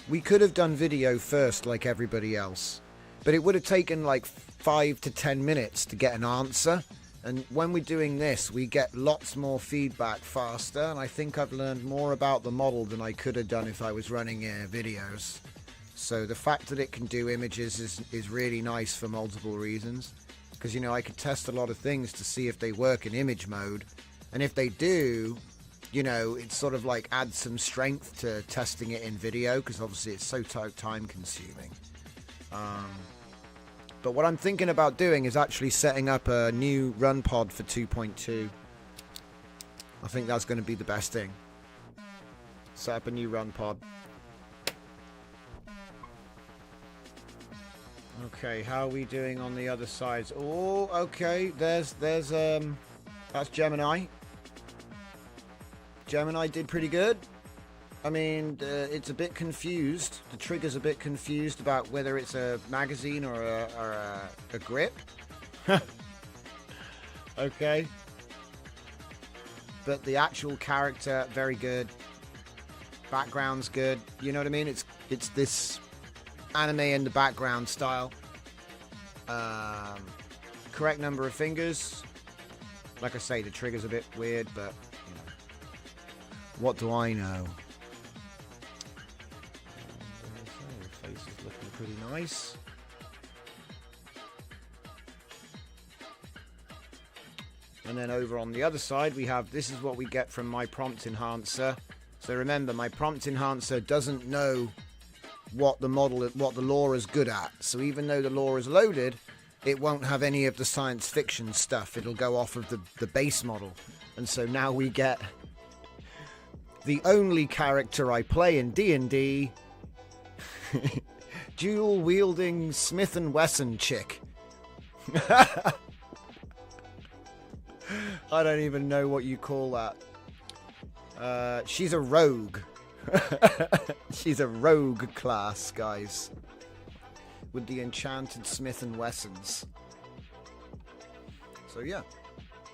we could have done video first like everybody else, but it would have taken like 5 to 10 minutes to get an answer. And when we're doing this, we get lots more feedback faster, and I think I've learned more about the model than I could have done if I was running videos. So the fact that it can do images is really nice for multiple reasons. Because, you know, I could test a lot of things to see if they work in image mode, and if they do, you know, it sort of like adds some strength to testing it in video, because obviously it's so time consuming. But what I'm thinking about doing is actually setting up a new run pod for 2.2. I think that's going to be the best thing. Set up a new run pod. Okay, how are we doing on the other sides? Oh, okay, there's that's Gemini. Gemini did pretty good. I mean, it's a bit confused. The trigger's a bit confused about whether it's a magazine or a grip. Okay. But the actual character, very good. Background's good. You know what I mean? It's this anime in the background style. Correct number of fingers. Like I say, the trigger's a bit weird, but you know, what do I know? The face is looking pretty nice. And then over on the other side, we have, this is what we get from my prompt enhancer. So remember, my prompt enhancer doesn't know what the LoRA is good at. So even though the LoRA is loaded, it won't have any of the science fiction stuff. It'll go off of the base model. And so now we get the only character I play in D&D, dual wielding Smith & Wesson chick. I don't even know what you call that. She's a rogue. She's a rogue class, guys, with the enchanted Smith & Wessons. So yeah,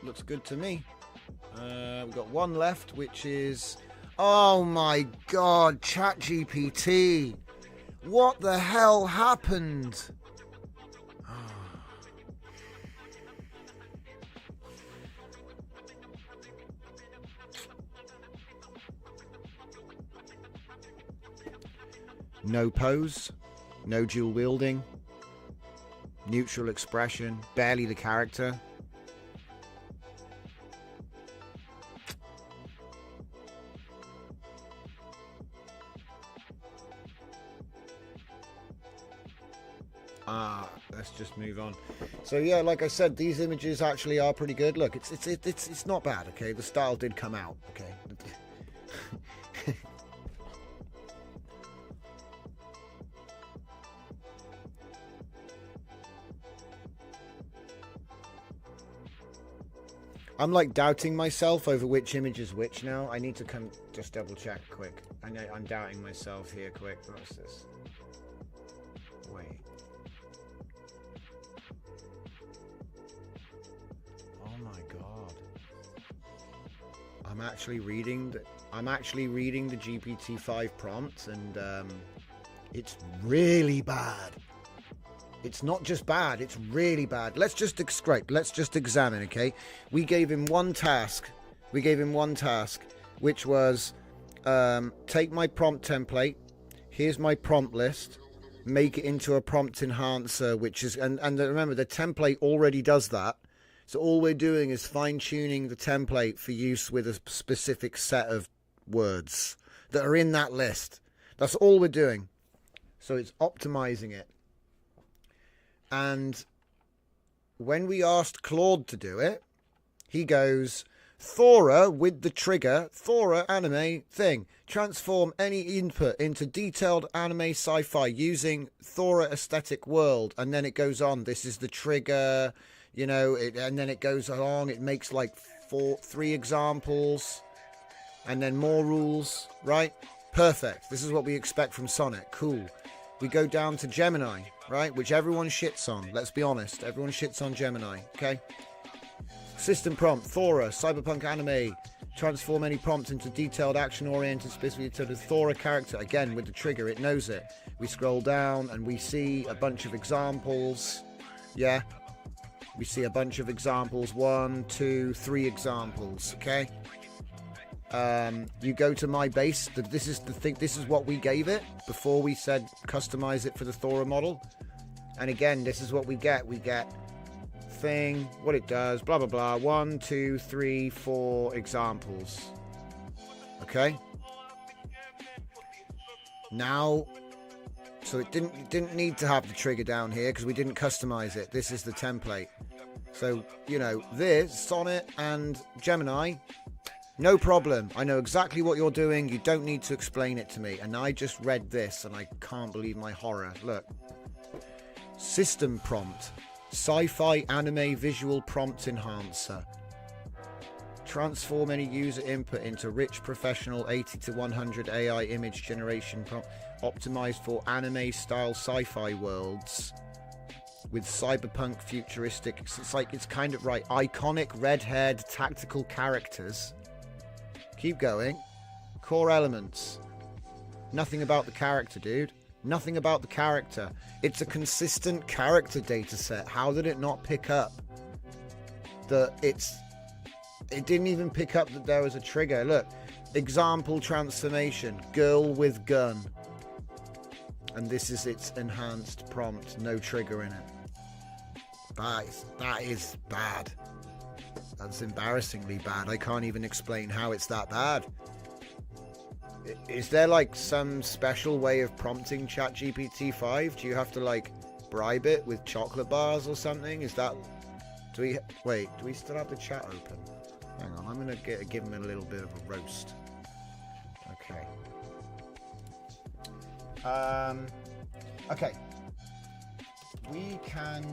looks good to me. We've got one left, which is... Oh my god, ChatGPT. What the hell happened? No pose, no dual wielding, neutral expression, barely the character. Let's just move on. So yeah, like I said, these images actually are pretty good. Look, it's not bad. Okay, the style did come out. Okay. I'm like doubting myself over which image is which now. I need to come just double check quick. I'm doubting myself here quick. What's this? Wait. Oh my god. I'm actually reading the GPT-5 prompt, and it's really bad. It's not just bad, it's really bad. Let's just examine, okay? We gave him one task. Which was take my prompt template. Here's my prompt list. Make it into a prompt enhancer, which is, and remember, the template already does that. So all we're doing is fine-tuning the template for use with a specific set of words that are in that list. That's all we're doing. So it's optimizing it. And when we asked Claude to do it, he goes, Thora with the trigger, Thora anime thing. Transform any input into detailed anime sci-fi using Thora aesthetic world. And then it goes on. This is the trigger, you know, and then it goes along. It makes like 3 examples and then more rules, right? Perfect. This is what we expect from Sonnet. Cool. We go down to Gemini, right? Which everyone shits on. Let's be honest. Everyone shits on Gemini, okay? System prompt, Thora, cyberpunk anime. Transform any prompt into detailed action-oriented, specifically to the Thora character. Again, with the trigger, it knows it. We scroll down and we see a bunch of examples. Yeah? We see a bunch of examples. 1, 2, 3 examples, okay? You go to my base. This is the thing. This is what we gave it before we said customize it for the Thora model. And again, this is what we get. We get thing, what it does, blah blah blah. 1, 2, 3, 4 examples. Okay. Now, so it didn't need to have the trigger down here because we didn't customize it. This is the template. So you know this Sonnet and Gemini. No problem. I know exactly what you're doing. You don't need to explain it to me. And I just read this and I can't believe my horror. Look. System prompt. Sci-fi anime visual prompt enhancer. Transform any user input into rich professional 80 to 100 AI image generation prompt. Optimized for anime style sci-fi worlds. With cyberpunk futuristic. It's kind of right. Iconic red-haired tactical characters. Keep going. Core elements. Nothing about the character, dude. Nothing about the character. It's a consistent character data set. How did it not pick up that it didn't even pick up that there was a trigger? Look. Example transformation. Girl with gun. And this is its enhanced prompt. No trigger in it. That is bad. That's embarrassingly bad. I can't even explain how it's that bad. Is there like some special way of prompting ChatGPT-5? Do you have to like bribe it with chocolate bars or something? Is that... Do we still have the chat open? Hang on, I'm going to give him a little bit of a roast. Okay. Okay. We can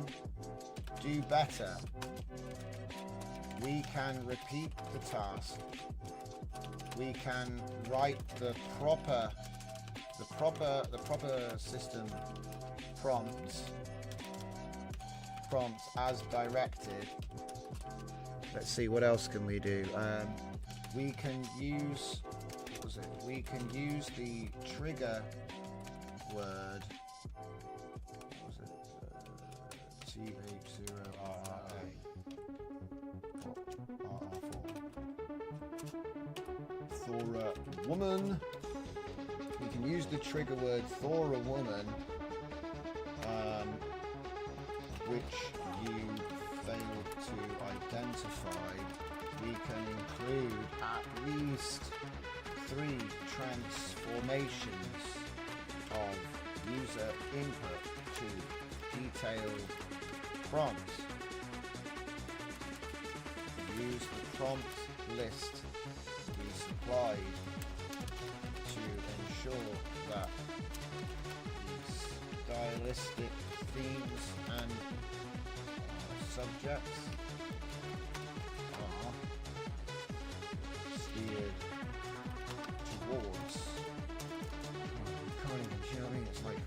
do better. We can repeat the task. We can write the proper system prompts as directed. Let's see, what else can we do? We can use, what was it? We can use the trigger word. What was it? TH0RRA. Thora woman. We can use the trigger word Thora woman, which you failed to identify. We can include at least 3 transformations of user input to detailed prompts. Use the prompt list we supplied to ensure that stylistic themes and subjects are steered towards. You can't even, you know what I mean? It's like,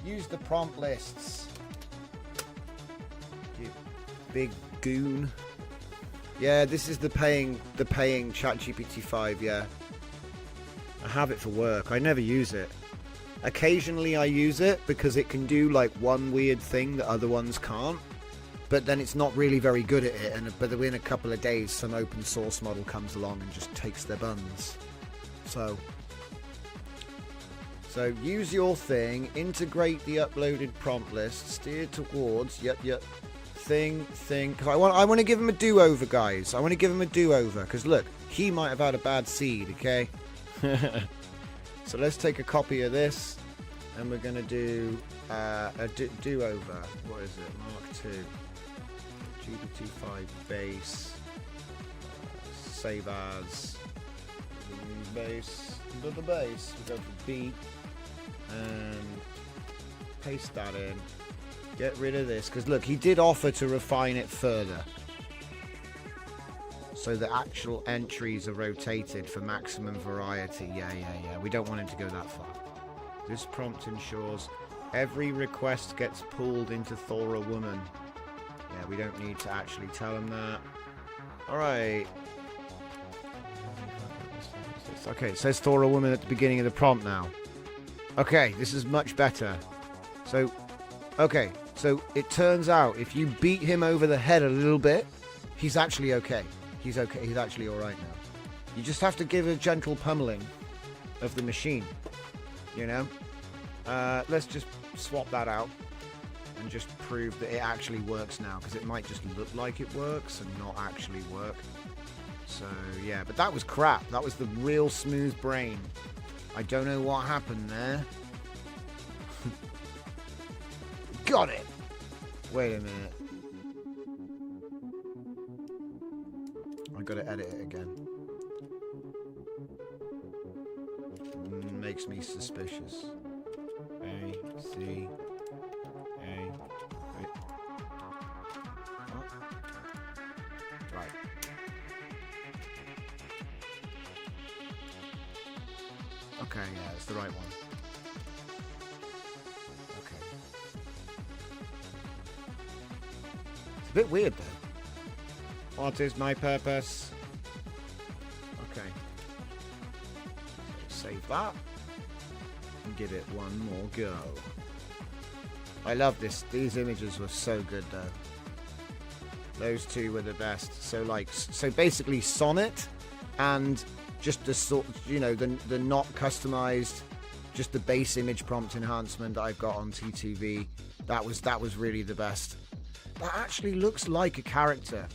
use the prompt lists. You big goon. Yeah, this is the paying ChatGPT-5, yeah. I have it for work. I never use it. Occasionally I use it because it can do like one weird thing that other ones can't. But then it's not really very good at it, but within a couple of days some open source model comes along and just takes their buns. So use your thing, integrate the uploaded prompt list, steer towards, yep, thing, because I want to give him a do-over, guys. I want to give him a do-over, because look, he might have had a bad seed, okay? So let's take a copy of this, and we're going to do a do-over. What is it? Mark 2. GPT-5 base. Save as. Base. The base. We'll go for B. And paste that in. Get rid of this, because look, he did offer to refine it further. So the actual entries are rotated for maximum variety. Yeah. We don't want him to go that far. This prompt ensures every request gets pulled into Thora woman. Yeah, we don't need to actually tell him that. Alright. Okay, it says Thora woman at the beginning of the prompt now. Okay, this is much better. So, okay, so it turns out if you beat him over the head a little bit, he's actually okay. He's okay. He's actually all right now. You just have to give a gentle pummeling of the machine, you know? Let's just swap that out and just prove that it actually works now, because it might just look like it works and not actually work. So, yeah, but that was crap. That was the real smooth brain. I don't know what happened there. Got it! Wait a minute. I gotta edit it again. Makes me suspicious. A, C, A. Wait. Oh. Right. Okay, yeah, it's the right one. Okay. It's a bit weird though. What is my purpose? Okay. Save that. And give it one more go. I love this. These images were so good though. Those two were the best. So basically Sonnet and just the sort, you know, the not customized, just the base image prompt enhancement that I've got on TTV. That was really the best. That actually looks like a character.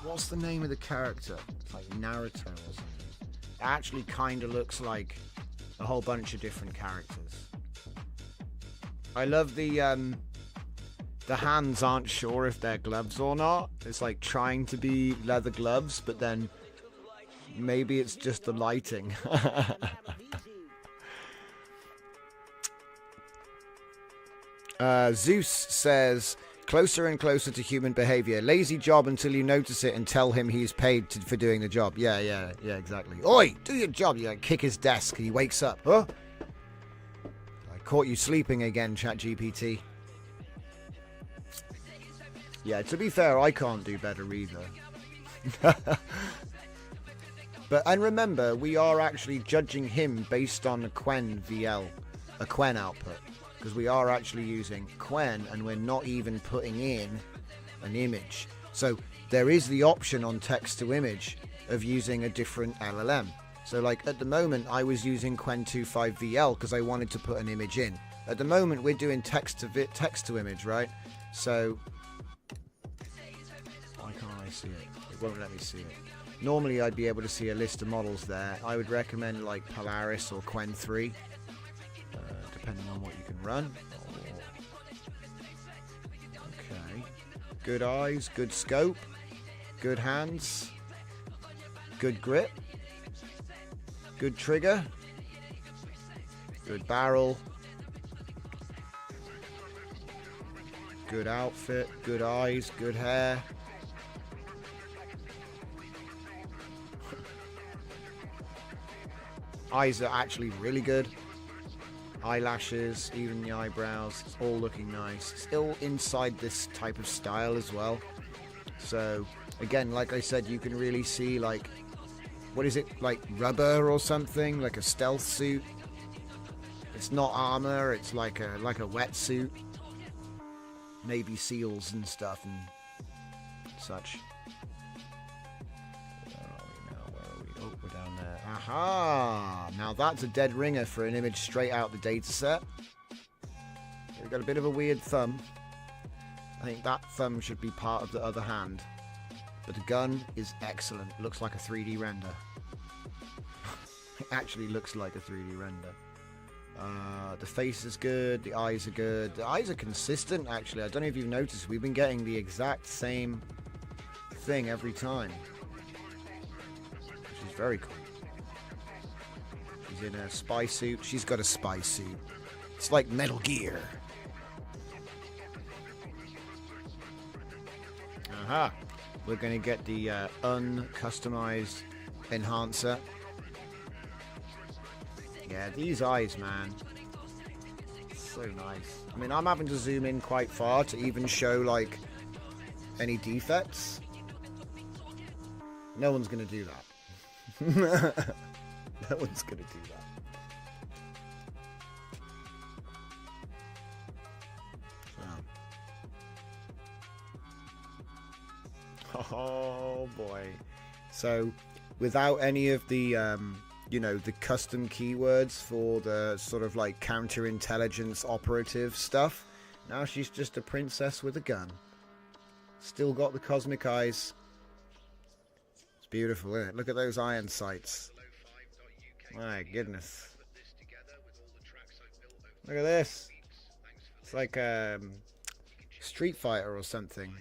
What's the name of the character? It's like Naruto or something. It actually kind of looks like a whole bunch of different characters. I love the hands aren't sure if they're gloves or not. It's like trying to be leather gloves, but then maybe it's just the lighting. Zeus says, closer and closer to human behavior. Lazy job until you notice it and tell him he's paid for doing the job. Yeah, exactly. Oi, do your job. You kick his desk and he wakes up. Huh? I caught you sleeping again, ChatGPT. Yeah, to be fair, I can't do better either. And remember, we are actually judging him based on a Quen VL, a Quen output, because we are actually using Quen, and we're not even putting in an image. So there is the option on text to image of using a different LLM. So like at the moment, I was using Quen 2.5 VL because I wanted to put an image in. At the moment, we're doing text to image, right? So why can't I see it? It won't let me see it. Normally, I'd be able to see a list of models there. I would recommend like Polaris or Quen 3, depending on what you can run. Okay. Good eyes, good scope, good hands, good grip, good trigger, good barrel, good outfit, good eyes, good hair. Eyes are actually really good. Eyelashes, even the eyebrows, it's all looking nice. Still inside this type of style as well. So again, like I said, you can really see like, what is it, like rubber or something, like a stealth suit. It's not armor, it's like a wetsuit. Navy SEALs and stuff and such. Oh, we're down there. Aha! Now that's a dead ringer for an image straight out the dataset. We've got a bit of a weird thumb. I think that thumb should be part of the other hand. But the gun is excellent. It looks like a 3D render. It actually looks like a 3D render. The face is good. The eyes are good. The eyes are consistent, actually. I don't know if you've noticed. We've been getting the exact same thing every time. Which is very cool. She's in a spy suit. She's got a spy suit. It's like Metal Gear. Aha. We're going to get the uncustomized enhancer. Yeah, these eyes, man. So nice. I mean, I'm having to zoom in quite far to even show, like, any defects. No one's going to do that. No one's going to do that. Oh boy. So without any of the you know, the custom keywords for the sort of like counterintelligence operative stuff, now she's just a princess with a gun. Still got the cosmic eyes. It's beautiful, isn't it? Look at those iron sights. My goodness. Look at this. It's like Street Fighter or something.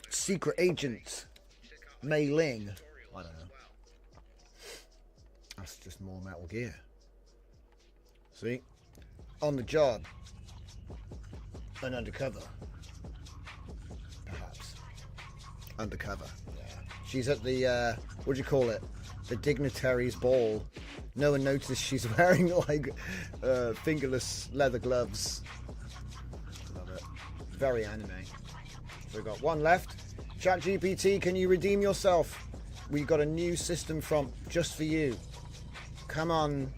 Secret Agent Mei Ling. I don't know. That's just more Metal Gear. See? On the job. And undercover. Perhaps. Undercover. Yeah. She's at the, what do you call it? The dignitary's ball. No one noticed she's wearing, like, fingerless leather gloves. Love it. Very anime. So we've got one left. ChatGPT, can you redeem yourself? We've got a new system prompt just for you. Come on.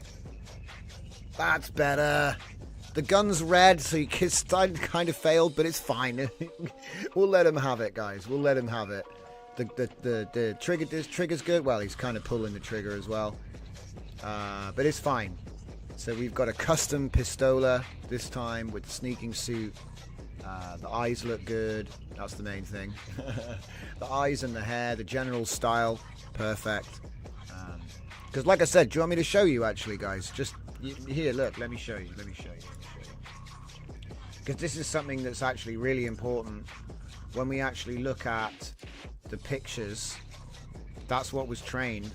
That's better. The gun's red, so you kind of failed, but it's fine. We'll let him have it, guys. We'll let him have it. The trigger, this trigger's good. Well, he's kind of pulling the trigger as well. But it's fine. So we've got a custom pistola this time with the sneaking suit. The eyes look good. That's the main thing. The eyes and the hair, the general style, perfect. Because like I said, do you want me to show you actually, guys? Just here, look, let me show you. Because this is something that's actually really important when we actually look at the pictures. That's what was trained.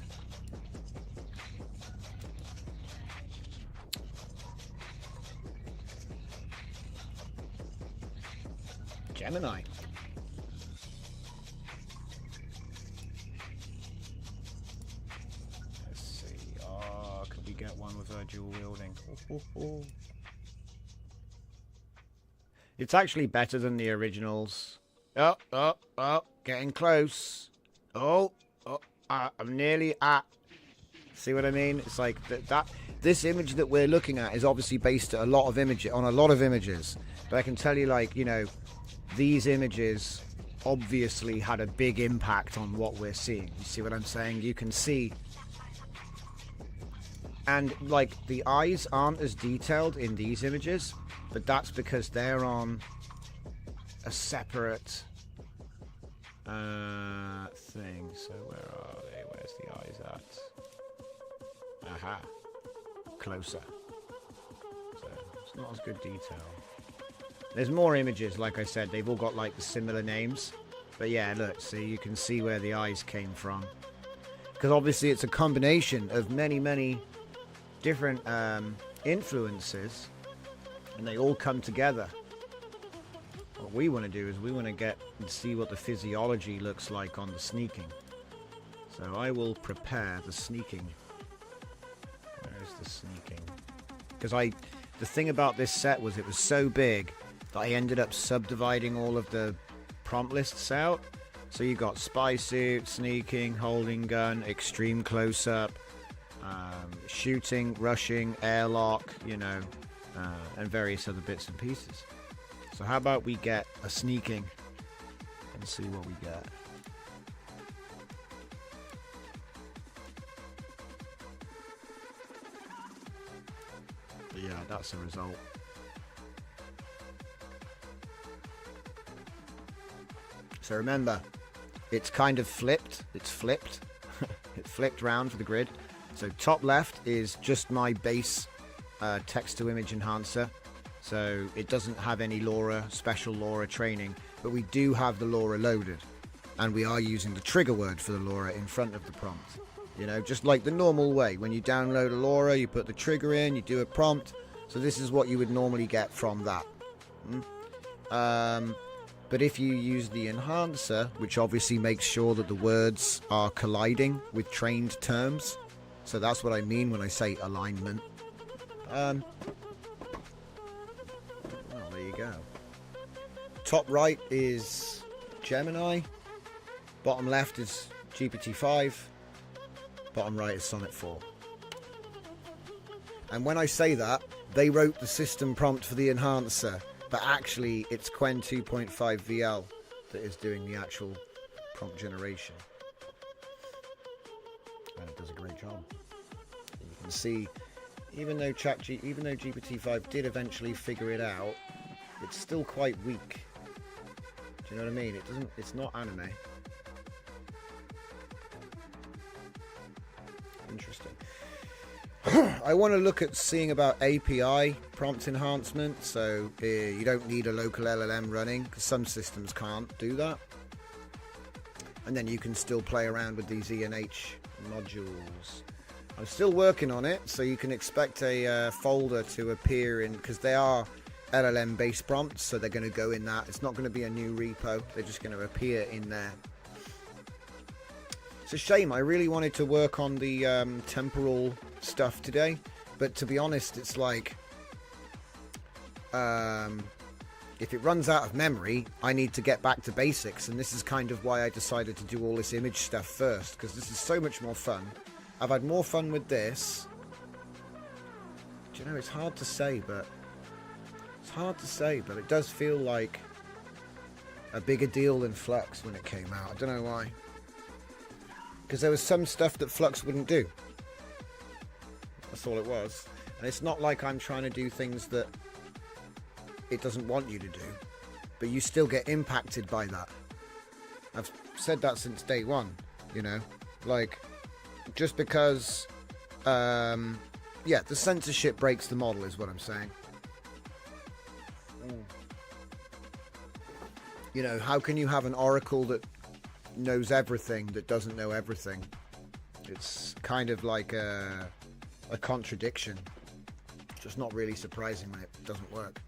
Gemini. Let's see. Oh, could we get one with her dual wielding? It's actually better than the originals. Oh, getting close. I'm nearly at. See what I mean? It's like this image that we're looking at is obviously based on a lot of images. But I can tell you, like, you know, these images obviously had a big impact on what we're seeing. You see what I'm saying? You can see. And, like, the eyes aren't as detailed in these images, but that's because they're on a separate thing. So where are they? Where's the eyes at? Aha. Closer. So it's not as good detail. There's more images, like I said. They've all got, like, the similar names. But yeah, look, see, you can see where the eyes came from. Because obviously it's a combination of many different influences, and they all come together. What we want to do is we want to get and see what the physiology looks like on the sneaking. So I will prepare the sneaking. Where is the sneaking? Because the thing about this set was it was so big that I ended up subdividing all of the prompt lists out. So you got spy suit, sneaking, holding gun, extreme close-up, shooting, rushing, airlock, you know, and various other bits and pieces. So how about we get a sneaking and see what we get. But yeah, that's the result. So remember, it's kind of flipped. It's flipped. It flipped round for the grid. So top left is just my base text-to-image enhancer. So it doesn't have any LoRA, special LoRA training, but we do have the LoRA loaded. And we are using the trigger word for the LoRA in front of the prompt. You know, just like the normal way. When you download a LoRA, you put the trigger in, you do a prompt. So this is what you would normally get from that. But if you use the enhancer, which obviously makes sure that the words are colliding with trained terms. So that's what I mean when I say alignment. Well, there you go. Top right is Gemini. Bottom left is GPT-5. Bottom right is Sonnet 4. And when I say that, they wrote the system prompt for the enhancer. But actually, it's Quen 2.5 VL that is doing the actual prompt generation. And it does a great job. And you can see, even though GPT-5 did eventually figure it out, it's still quite weak. Do you know what I mean? It's not anime. Interesting. I want to look at seeing about API prompt enhancement. So you don't need a local LLM running, because some systems can't do that. And then you can still play around with these ENH modules. I'm still working on it, so you can expect a folder to appear in, because they are LLM based prompts, so they're going to go in that. It's not going to be a new repo, they're just going to appear in there. It's a shame. I really wanted to work on the temporal stuff today, but to be honest, it's like if it runs out of memory, I need to get back to basics, and this is kind of why I decided to do all this image stuff first, because this is so much more fun. I've had more fun with this. Do you know, it's hard to say, but it does feel like a bigger deal than Flux when it came out. I don't know why. Because there was some stuff that Flux wouldn't do. That's all it was. And it's not like I'm trying to do things that it doesn't want you to do. But you still get impacted by that. I've said that since day one, you know. Like, just because, yeah, the censorship breaks the model is what I'm saying. You know, how can you have an oracle that knows everything that doesn't know everything? It's kind of like a contradiction. Just not really surprising when it doesn't work.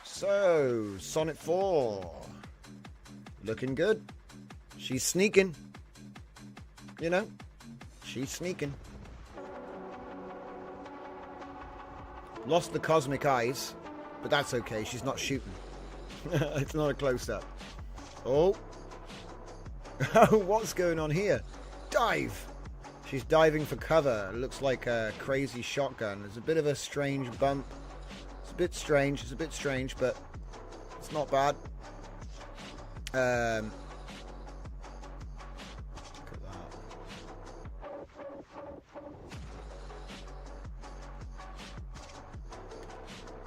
So, Sonnet 4. Looking good. She's sneaking. You know? She's sneaking. Lost the cosmic eyes. But that's okay, she's not shooting. It's not a close-up. Oh. What's going on here? Dive! She's diving for cover. It looks like a crazy shotgun. There's a bit of a strange bump. It's a bit strange, but it's not bad. Look at that.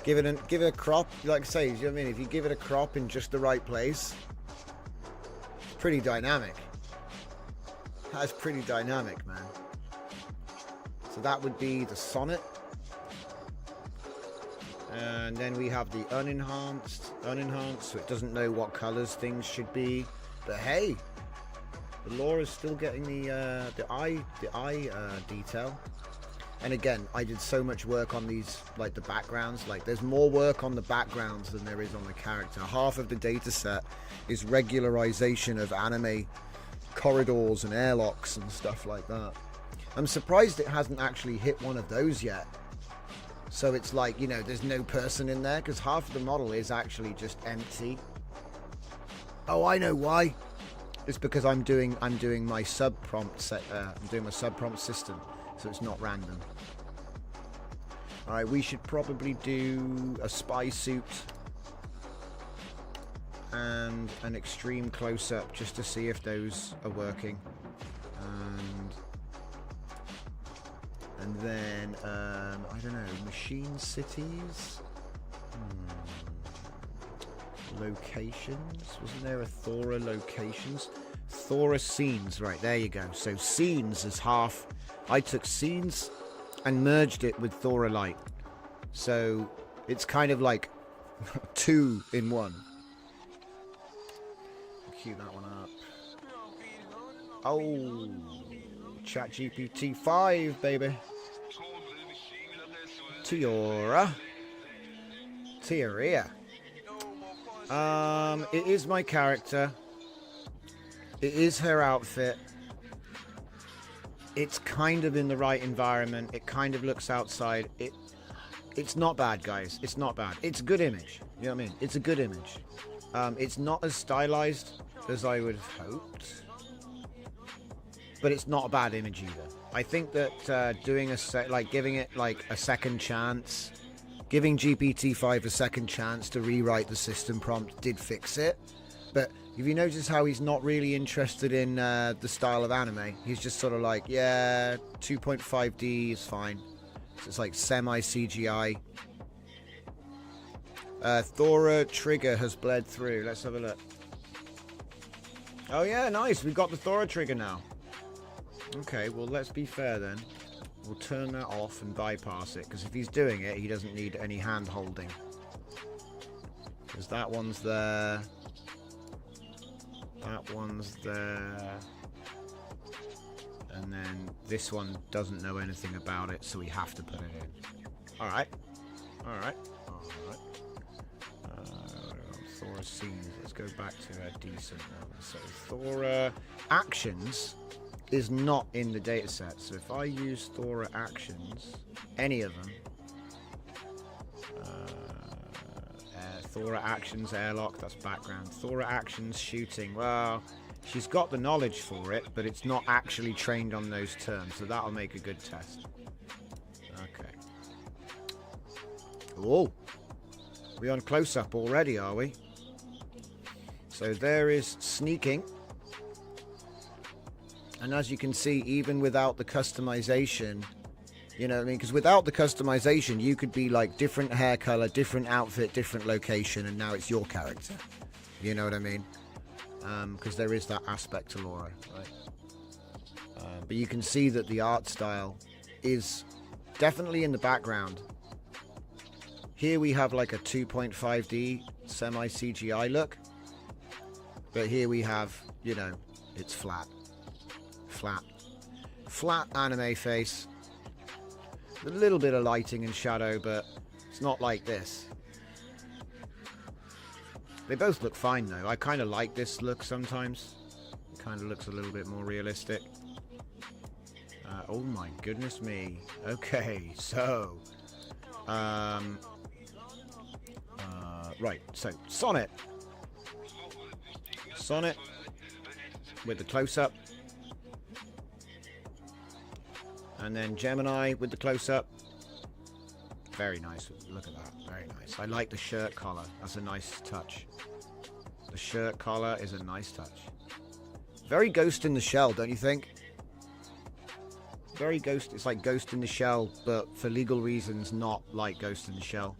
Give it a crop, like I say, you know what I mean? If you give it a crop in just the right place, it's pretty dynamic. That's pretty dynamic, man. So that would be the sonnet. And then we have the unenhanced, so it doesn't know what colors things should be. But hey, the LoRA is still getting the eye detail. And again, I did so much work on these, like the backgrounds. Like there's more work on the backgrounds than there is on the character. Half of the data set is regularization of anime corridors and airlocks and stuff like that. I'm surprised it hasn't actually hit one of those yet. So it's like, you know, there's no person in there because half of the model is actually just empty. Oh, I know why. It's because I'm doing my sub prompt set. I'm doing my sub prompt system, so it's not random. All right, we should probably do a spy suit and an extreme close-up just to see if those are working. And then I don't know, machine cities, locations. Wasn't there a Thora locations? Thora scenes, right, there you go. So scenes is half. I took scenes and merged it with Thora light, so it's kind of like 2 in 1. Cue that one up. Oh, GPT-5, baby. Thora. It is my character. It is her outfit. It's kind of in the right environment. It kind of looks outside. It's not bad, guys. It's not bad. It's a good image. You know what I mean? It's a good image. It's not as stylized as I would have hoped, but it's not a bad image either. I think that doing giving it like a second chance, giving GPT-5 a second chance to rewrite the system prompt did fix it. But if you notice how he's not really interested in the style of anime, he's just sort of like, yeah, 2.5D is fine. So it's like semi-CGI. Thora trigger has bled through. Let's have a look. Oh yeah, nice. We've got the Thora trigger now. Okay, well, let's be fair then. We'll turn that off and bypass it, because if he's doing it, he doesn't need any hand holding. Because that one's there. That one's there. And then this one doesn't know anything about it, so we have to put it in. Alright. Alright. Alright. Thora scenes. Let's go back to a decent one. So Thora actions is not in the dataset. So if I use Thora actions, any of them, Thora actions airlock, that's background. Thora actions shooting, well, she's got the knowledge for it, but it's not actually trained on those terms, so that'll make a good test. Okay. Oh, we're on close-up already, are we? So there is sneaking. And as you can see, even without the customization, you know what I mean? Because without the customization, you could be like different hair color, different outfit, different location, and now it's your character. You know what I mean? Because there is that aspect to LoRA, right? But you can see that the art style is definitely in the background. Here we have like a 2.5D semi-CGI look. But here we have, you know, it's flat. Flat anime face. A little bit of lighting and shadow, but it's not like this. They both look fine though. I kind of like this look sometimes. It kind of looks a little bit more realistic. Oh my goodness me. Okay, so Right, so Sonnet. Sonnet with the close-up. And then Gemini with the close-up. Very nice. Look at that. Very nice. I like the shirt collar. That's a nice touch. The shirt collar is a nice touch. Very Ghost in the Shell, don't you think? Very Ghost. It's like Ghost in the Shell, but for legal reasons, not like Ghost in the Shell.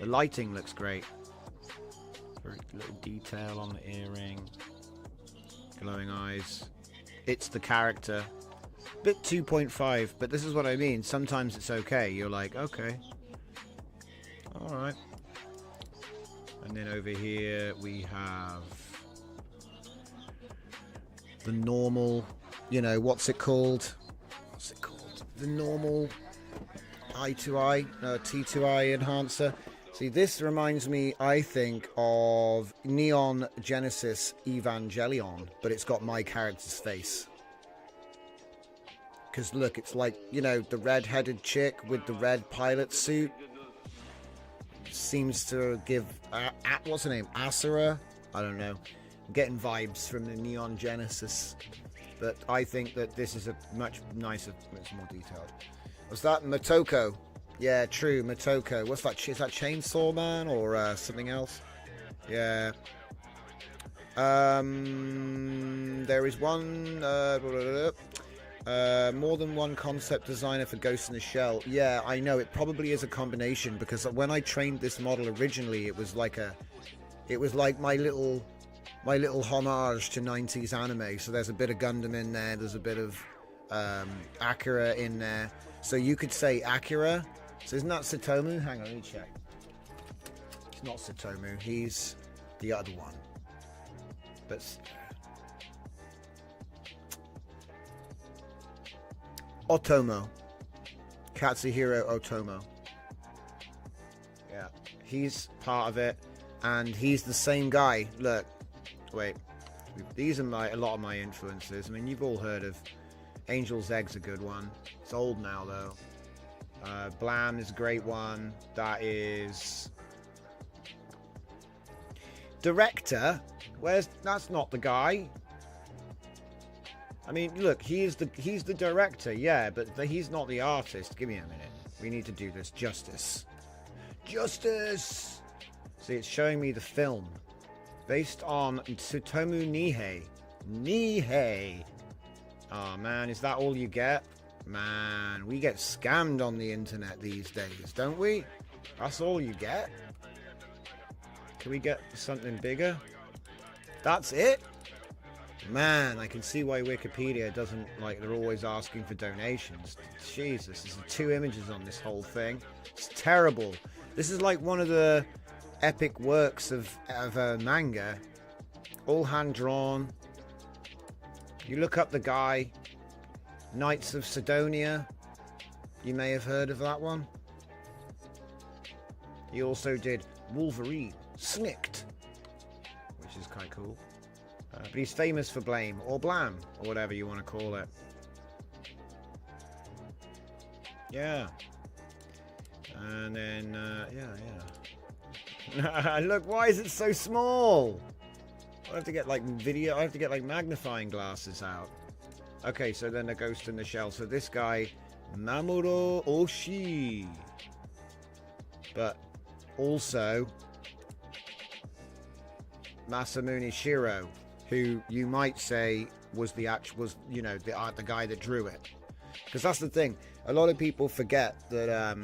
The lighting looks great. Very little detail on the earring. Glowing eyes. It's the character. Bit 2.5, but this is what I mean. Sometimes it's okay. You're like, okay. Alright. And then over here we have the normal, you know, what's it called? What's it called? The normal I2I, T2I enhancer. See, this reminds me, I think, of Neon Genesis Evangelion, but it's got my character's face. Because look, it's like, you know, the red-headed chick with the red pilot suit. Seems to give, what's her name? Asura? I don't know. I'm getting vibes from the Neon Genesis. But I think that this is a much nicer, it's more detailed. What's that? Motoko. Yeah, true, Motoko. What's that? Is that Chainsaw Man or something else? Yeah. There is one... more than one concept designer for Ghost in the Shell. Yeah, I know it probably is a combination, because when I trained this model originally, it was like my little homage to 90s anime. So there's a bit of Gundam in there, there's a bit of Akira in there. So you could say Akira. So isn't that Satomu? Hang on, let me check. It's not Satomu, he's the other one. But Otomo. Katsuhiro Otomo. Yeah, he's part of it, and he's the same guy. Look, wait, these are a lot of my influences. I mean, you've all heard of Angel's Egg's a good one. It's old now though. Blam is a great one. That is director. That's not the guy. I mean, look, he's the director, yeah, but he's not the artist. Give me a minute. We need to do this. Justice. Justice! See, it's showing me the film. Based on Tsutomu Nihei. Nihei! Oh, man, is that all you get? Man, we get scammed on the internet these days, don't we? That's all you get? Can we get something bigger? That's it? Man, I can see why Wikipedia doesn't, like, they're always asking for donations. Jesus, there's 2 images on this whole thing. It's terrible. This is like one of the epic works of manga. All hand-drawn. You look up the guy. Knights of Sidonia. You may have heard of that one. He also did Wolverine. Snicked. Which is quite cool. But he's famous for Blame, or Blam, or whatever you want to call it. Yeah. And then, yeah. Look, why is it so small? I have to get, like, I have to get, like, magnifying glasses out. Okay, so then the Ghost in the Shell. So this guy, Mamoru Oshii. But also Masamune Shiro, who you might say was the guy that drew it. Because that's the thing. A lot of people forget that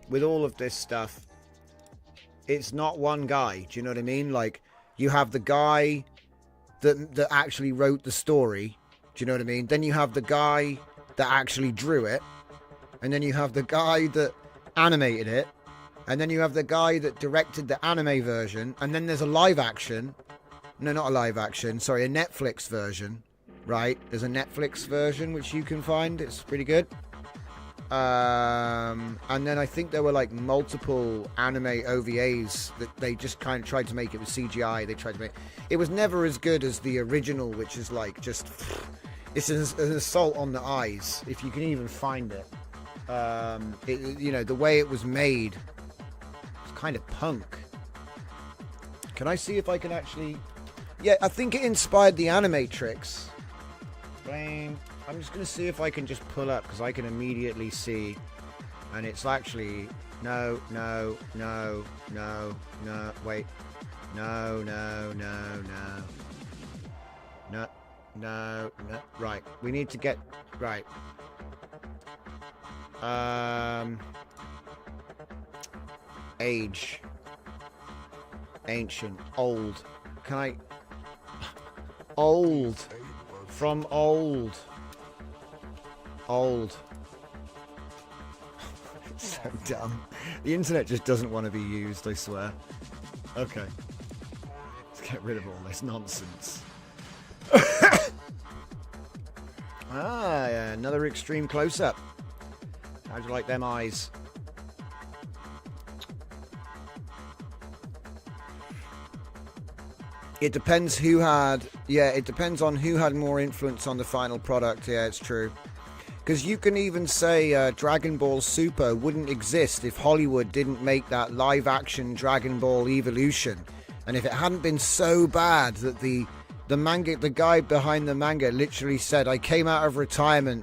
with all of this stuff, it's not one guy. Do you know what I mean? Like, you have the guy that actually wrote the story. Do you know what I mean? Then you have the guy that actually drew it. And then you have the guy that animated it. And then you have the guy that directed the anime version. And then there's a live action. No, not a live action. Sorry, a Netflix version. Right? There's a Netflix version which you can find. It's pretty good. And then I think there were like multiple anime OVAs that they just kind of tried to make it with CGI. They tried to make it was never as good as the original, which is like just it's an assault on the eyes if you can even find it. You know, the way it was made, it's kind of punk. Can I see if I can actually... Yeah, I think it inspired the Animatrix. I'm just going to see if I can just pull up, because I can immediately see. And it's actually... No, wait. No. Right, we need to get... Right. Age. Ancient. Old. Can I... Old. From old. Old. So dumb. The internet just doesn't want to be used, I swear. Okay. Let's get rid of all this nonsense. Yeah, another extreme close-up. How'd you like them eyes? It depends who had... Yeah, it depends on who had more influence on the final product. Yeah, it's true. Because you can even say Dragon Ball Super wouldn't exist if Hollywood didn't make that live-action Dragon Ball Evolution. And if it hadn't been so bad that the guy behind the manga literally said, I came out of retirement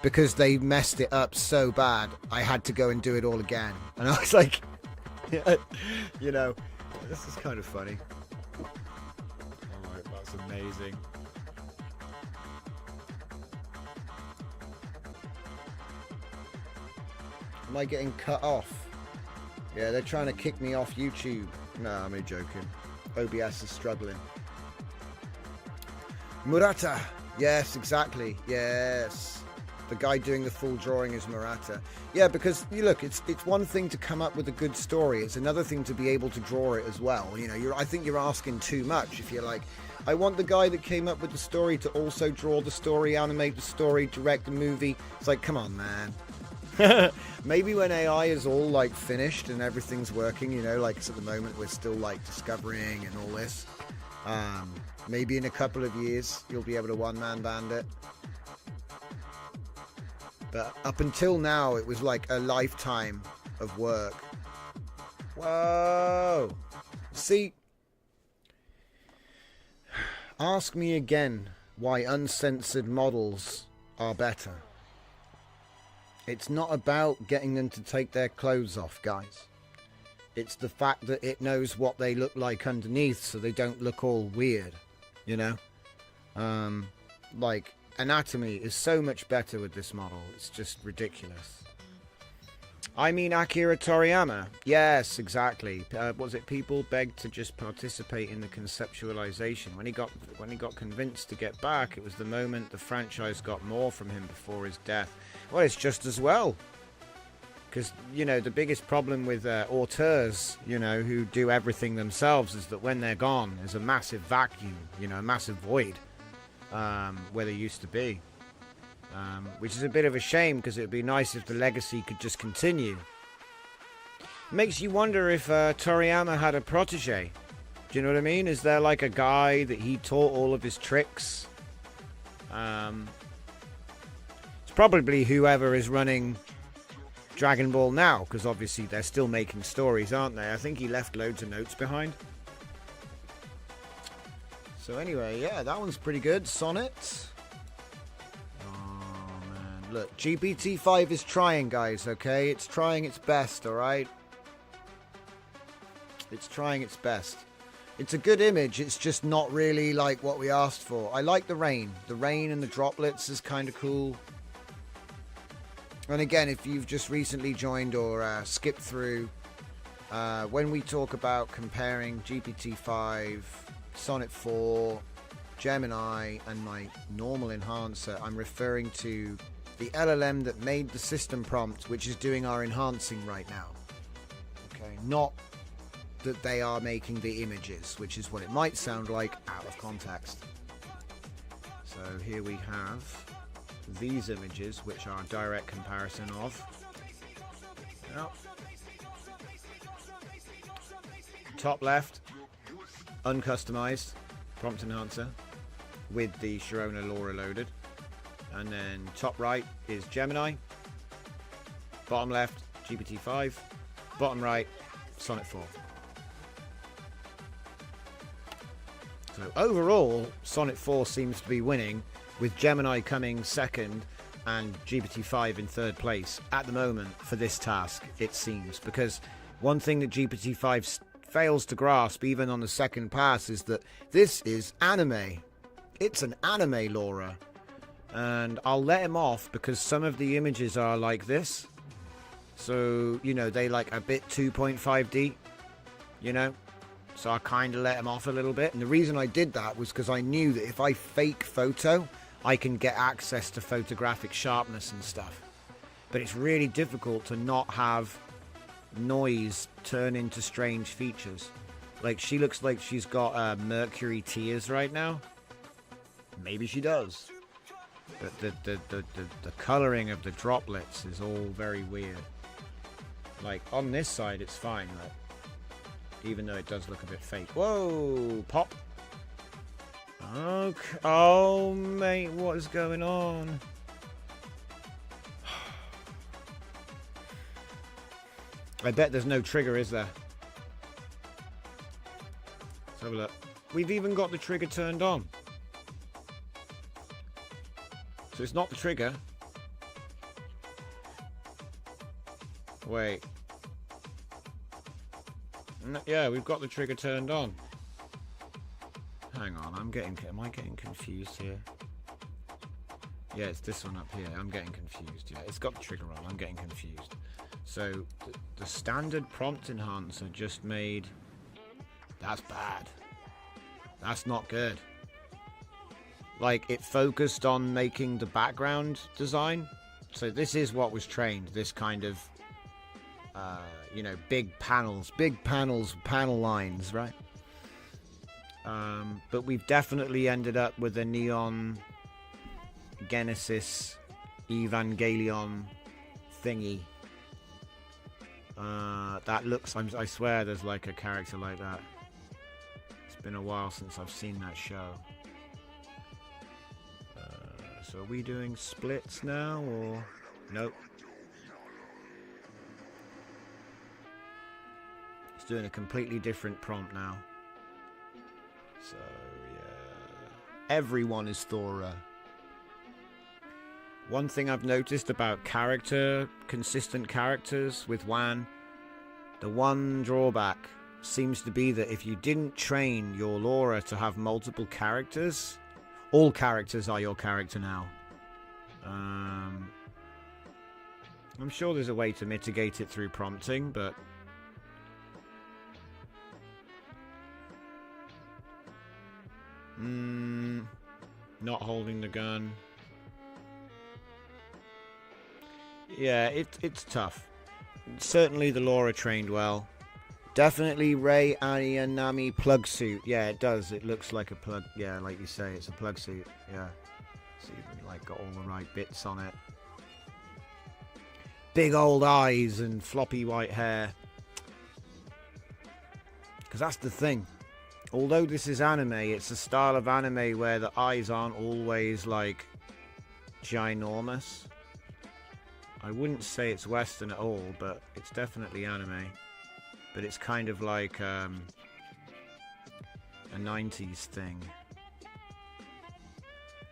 because they messed it up so bad, I had to go and do it all again. And I was like, you know, this is kind of funny. Alright, that's amazing. Am I getting cut off? Yeah, they're trying to kick me off YouTube. No, I'm only joking. OBS is struggling. Murata. Yes, exactly. Yes. The guy doing the full drawing is Murata. Yeah, because you look, it's one thing to come up with a good story. It's another thing to be able to draw it as well. You know, I think you're asking too much if you're like, I want the guy that came up with the story to also draw the story, animate the story, direct the movie. It's like, come on, man. Maybe when AI is all like finished and everything's working, you know, like at the moment we're still like discovering and all this. Maybe in a couple of years you'll be able to one-man band it. But up until now it was like a lifetime of work. Whoa! See, ask me again why uncensored models are better. It's not about getting them to take their clothes off, guys. It's the fact that it knows what they look like underneath so they don't look all weird, you know? Like, anatomy is so much better with this model. It's just ridiculous. I mean Akira Toriyama. Yes, exactly. Was it people begged to just participate in the conceptualization? When he got convinced to get back, it was the moment the franchise got more from him before his death. Well, it's just as well. Because, you know, the biggest problem with auteurs, you know, who do everything themselves is that when they're gone, there's a massive vacuum, you know, a massive void where they used to be. Which is a bit of a shame because it would be nice if the legacy could just continue. Makes you wonder if Toriyama had a protege. Do you know what I mean? Is there like a guy that he taught all of his tricks? It's probably whoever is running Dragon Ball now, because obviously they're still making stories, aren't they? I think he left loads of notes behind. So anyway, yeah, that one's pretty good. Sonnet. Look, GPT-5 is trying, guys, okay? It's trying its best, alright? It's trying its best. It's a good image, it's just not really like what we asked for. I like the rain. The rain and the droplets is kind of cool. And again, if you've just recently joined or skipped through, when we talk about comparing GPT-5, Sonnet 4, Gemini, and my normal enhancer, I'm referring to the LLM that made the system prompt, which is doing our enhancing right now. Okay, not that they are making the images, which is what it might sound like out of context. So here we have these images, which are a direct comparison of. Yep. Top left, uncustomized prompt enhancer with the Sharona LoRA loaded. And then top right is Gemini. Bottom left, GPT-5. Bottom right, Sonnet 4. So overall, Sonnet 4 seems to be winning, with Gemini coming second and GPT-5 in third place at the moment for this task, it seems. Because one thing that GPT-5 fails to grasp, even on the second pass, is that this is anime. It's an anime LoRA. And I'll let him off because some of the images are like this. So, you know, they like a bit 2.5D, you know. So I kind of let him off a little bit. And the reason I did that was because I knew that if I fake photo, I can get access to photographic sharpness and stuff. But it's really difficult to not have noise turn into strange features. Like, she looks like she's got mercury tears right now. Maybe she does. But the colouring of the droplets is all very weird. Like, on this side, it's fine, like, even though it does look a bit fake. Whoa! Pop! Okay. Oh, mate, what is going on? I bet there's no trigger, is there? Let's have a look. We've even got the trigger turned on. So it's not the trigger. Wait. No, yeah, we've got the trigger turned on. Hang on, am I getting confused here? Yeah, it's this one up here. I'm getting confused. Yeah, it's got the trigger on. I'm getting confused. So the standard prompt enhancer just made... That's bad. That's not good. Like, it focused on making the background design. So this is what was trained. This kind of, you know, big panels, panel lines, right? But we've definitely ended up with a Neon Genesis Evangelion thingy. That looks... I swear there's like a character like that. It's been a while since I've seen that show. So are we doing splits now, or... Nope. It's doing a completely different prompt now. So, yeah. Everyone is Thora. One thing I've noticed about consistent characters with WAN, the one drawback seems to be that if you didn't train your LoRA to have multiple characters, all characters are your character now. I'm sure there's a way to mitigate it through prompting, but... not holding the gun. Yeah, it's tough. Certainly the LoRA trained well. Definitely Ray Ayanami plug suit. Yeah, it does. It looks like a plug. Yeah, like you say, it's a plug suit. Yeah. So you've like got all the right bits on it. Big old eyes and floppy white hair. Because that's the thing. Although this is anime, it's a style of anime where the eyes aren't always like ginormous. I wouldn't say it's Western at all, but it's definitely anime. But it's kind of like a 90s thing.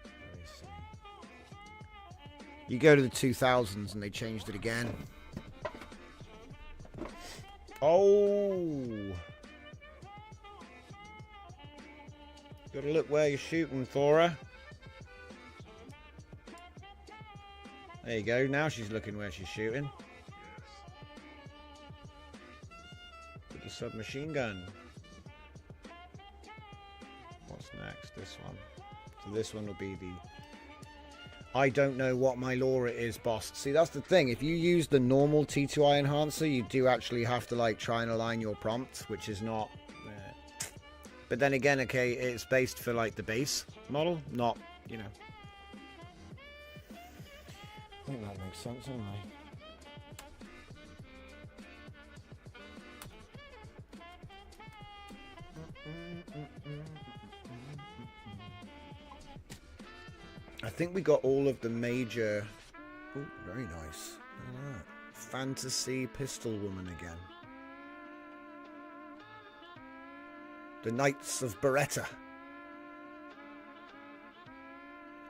Let me see. You go to the 2000s and they changed it again. Oh! Gotta look where you're shooting, Thora. There you go, now she's looking where she's shooting. With the submachine gun. What's next? This one. So this one will be the... I don't know what my LoRA is, boss. See, that's the thing. If you use the normal T2I enhancer, you do actually have to like try and align your prompt, which is not... But then again, okay, it's based for like the base model, not, you know. I think that makes sense, anyway. I think we got all of the major... Oh, very nice. Look at that. Fantasy Pistol Woman again. The Knights of Beretta.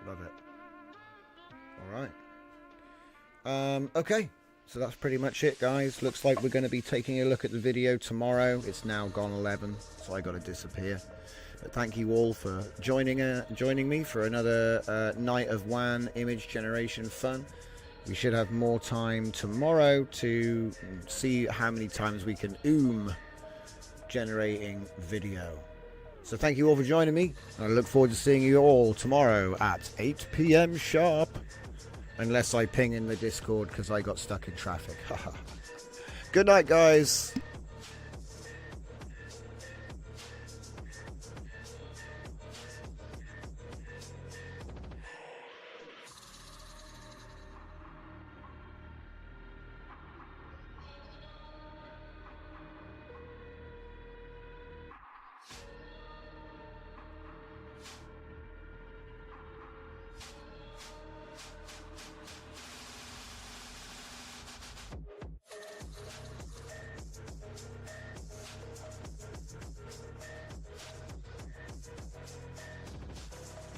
Love it. All right. Okay. So that's pretty much it, guys. Looks like we're going to be taking a look at the video tomorrow. It's now gone 11, so I got to disappear. But thank you all for joining me for another night of WAN image generation fun. We should have more time tomorrow to see how many times we can generating video. So thank you all for joining me. I look forward to seeing you all tomorrow at 8 PM sharp. Unless I ping in the Discord because I got stuck in traffic. Good night, guys.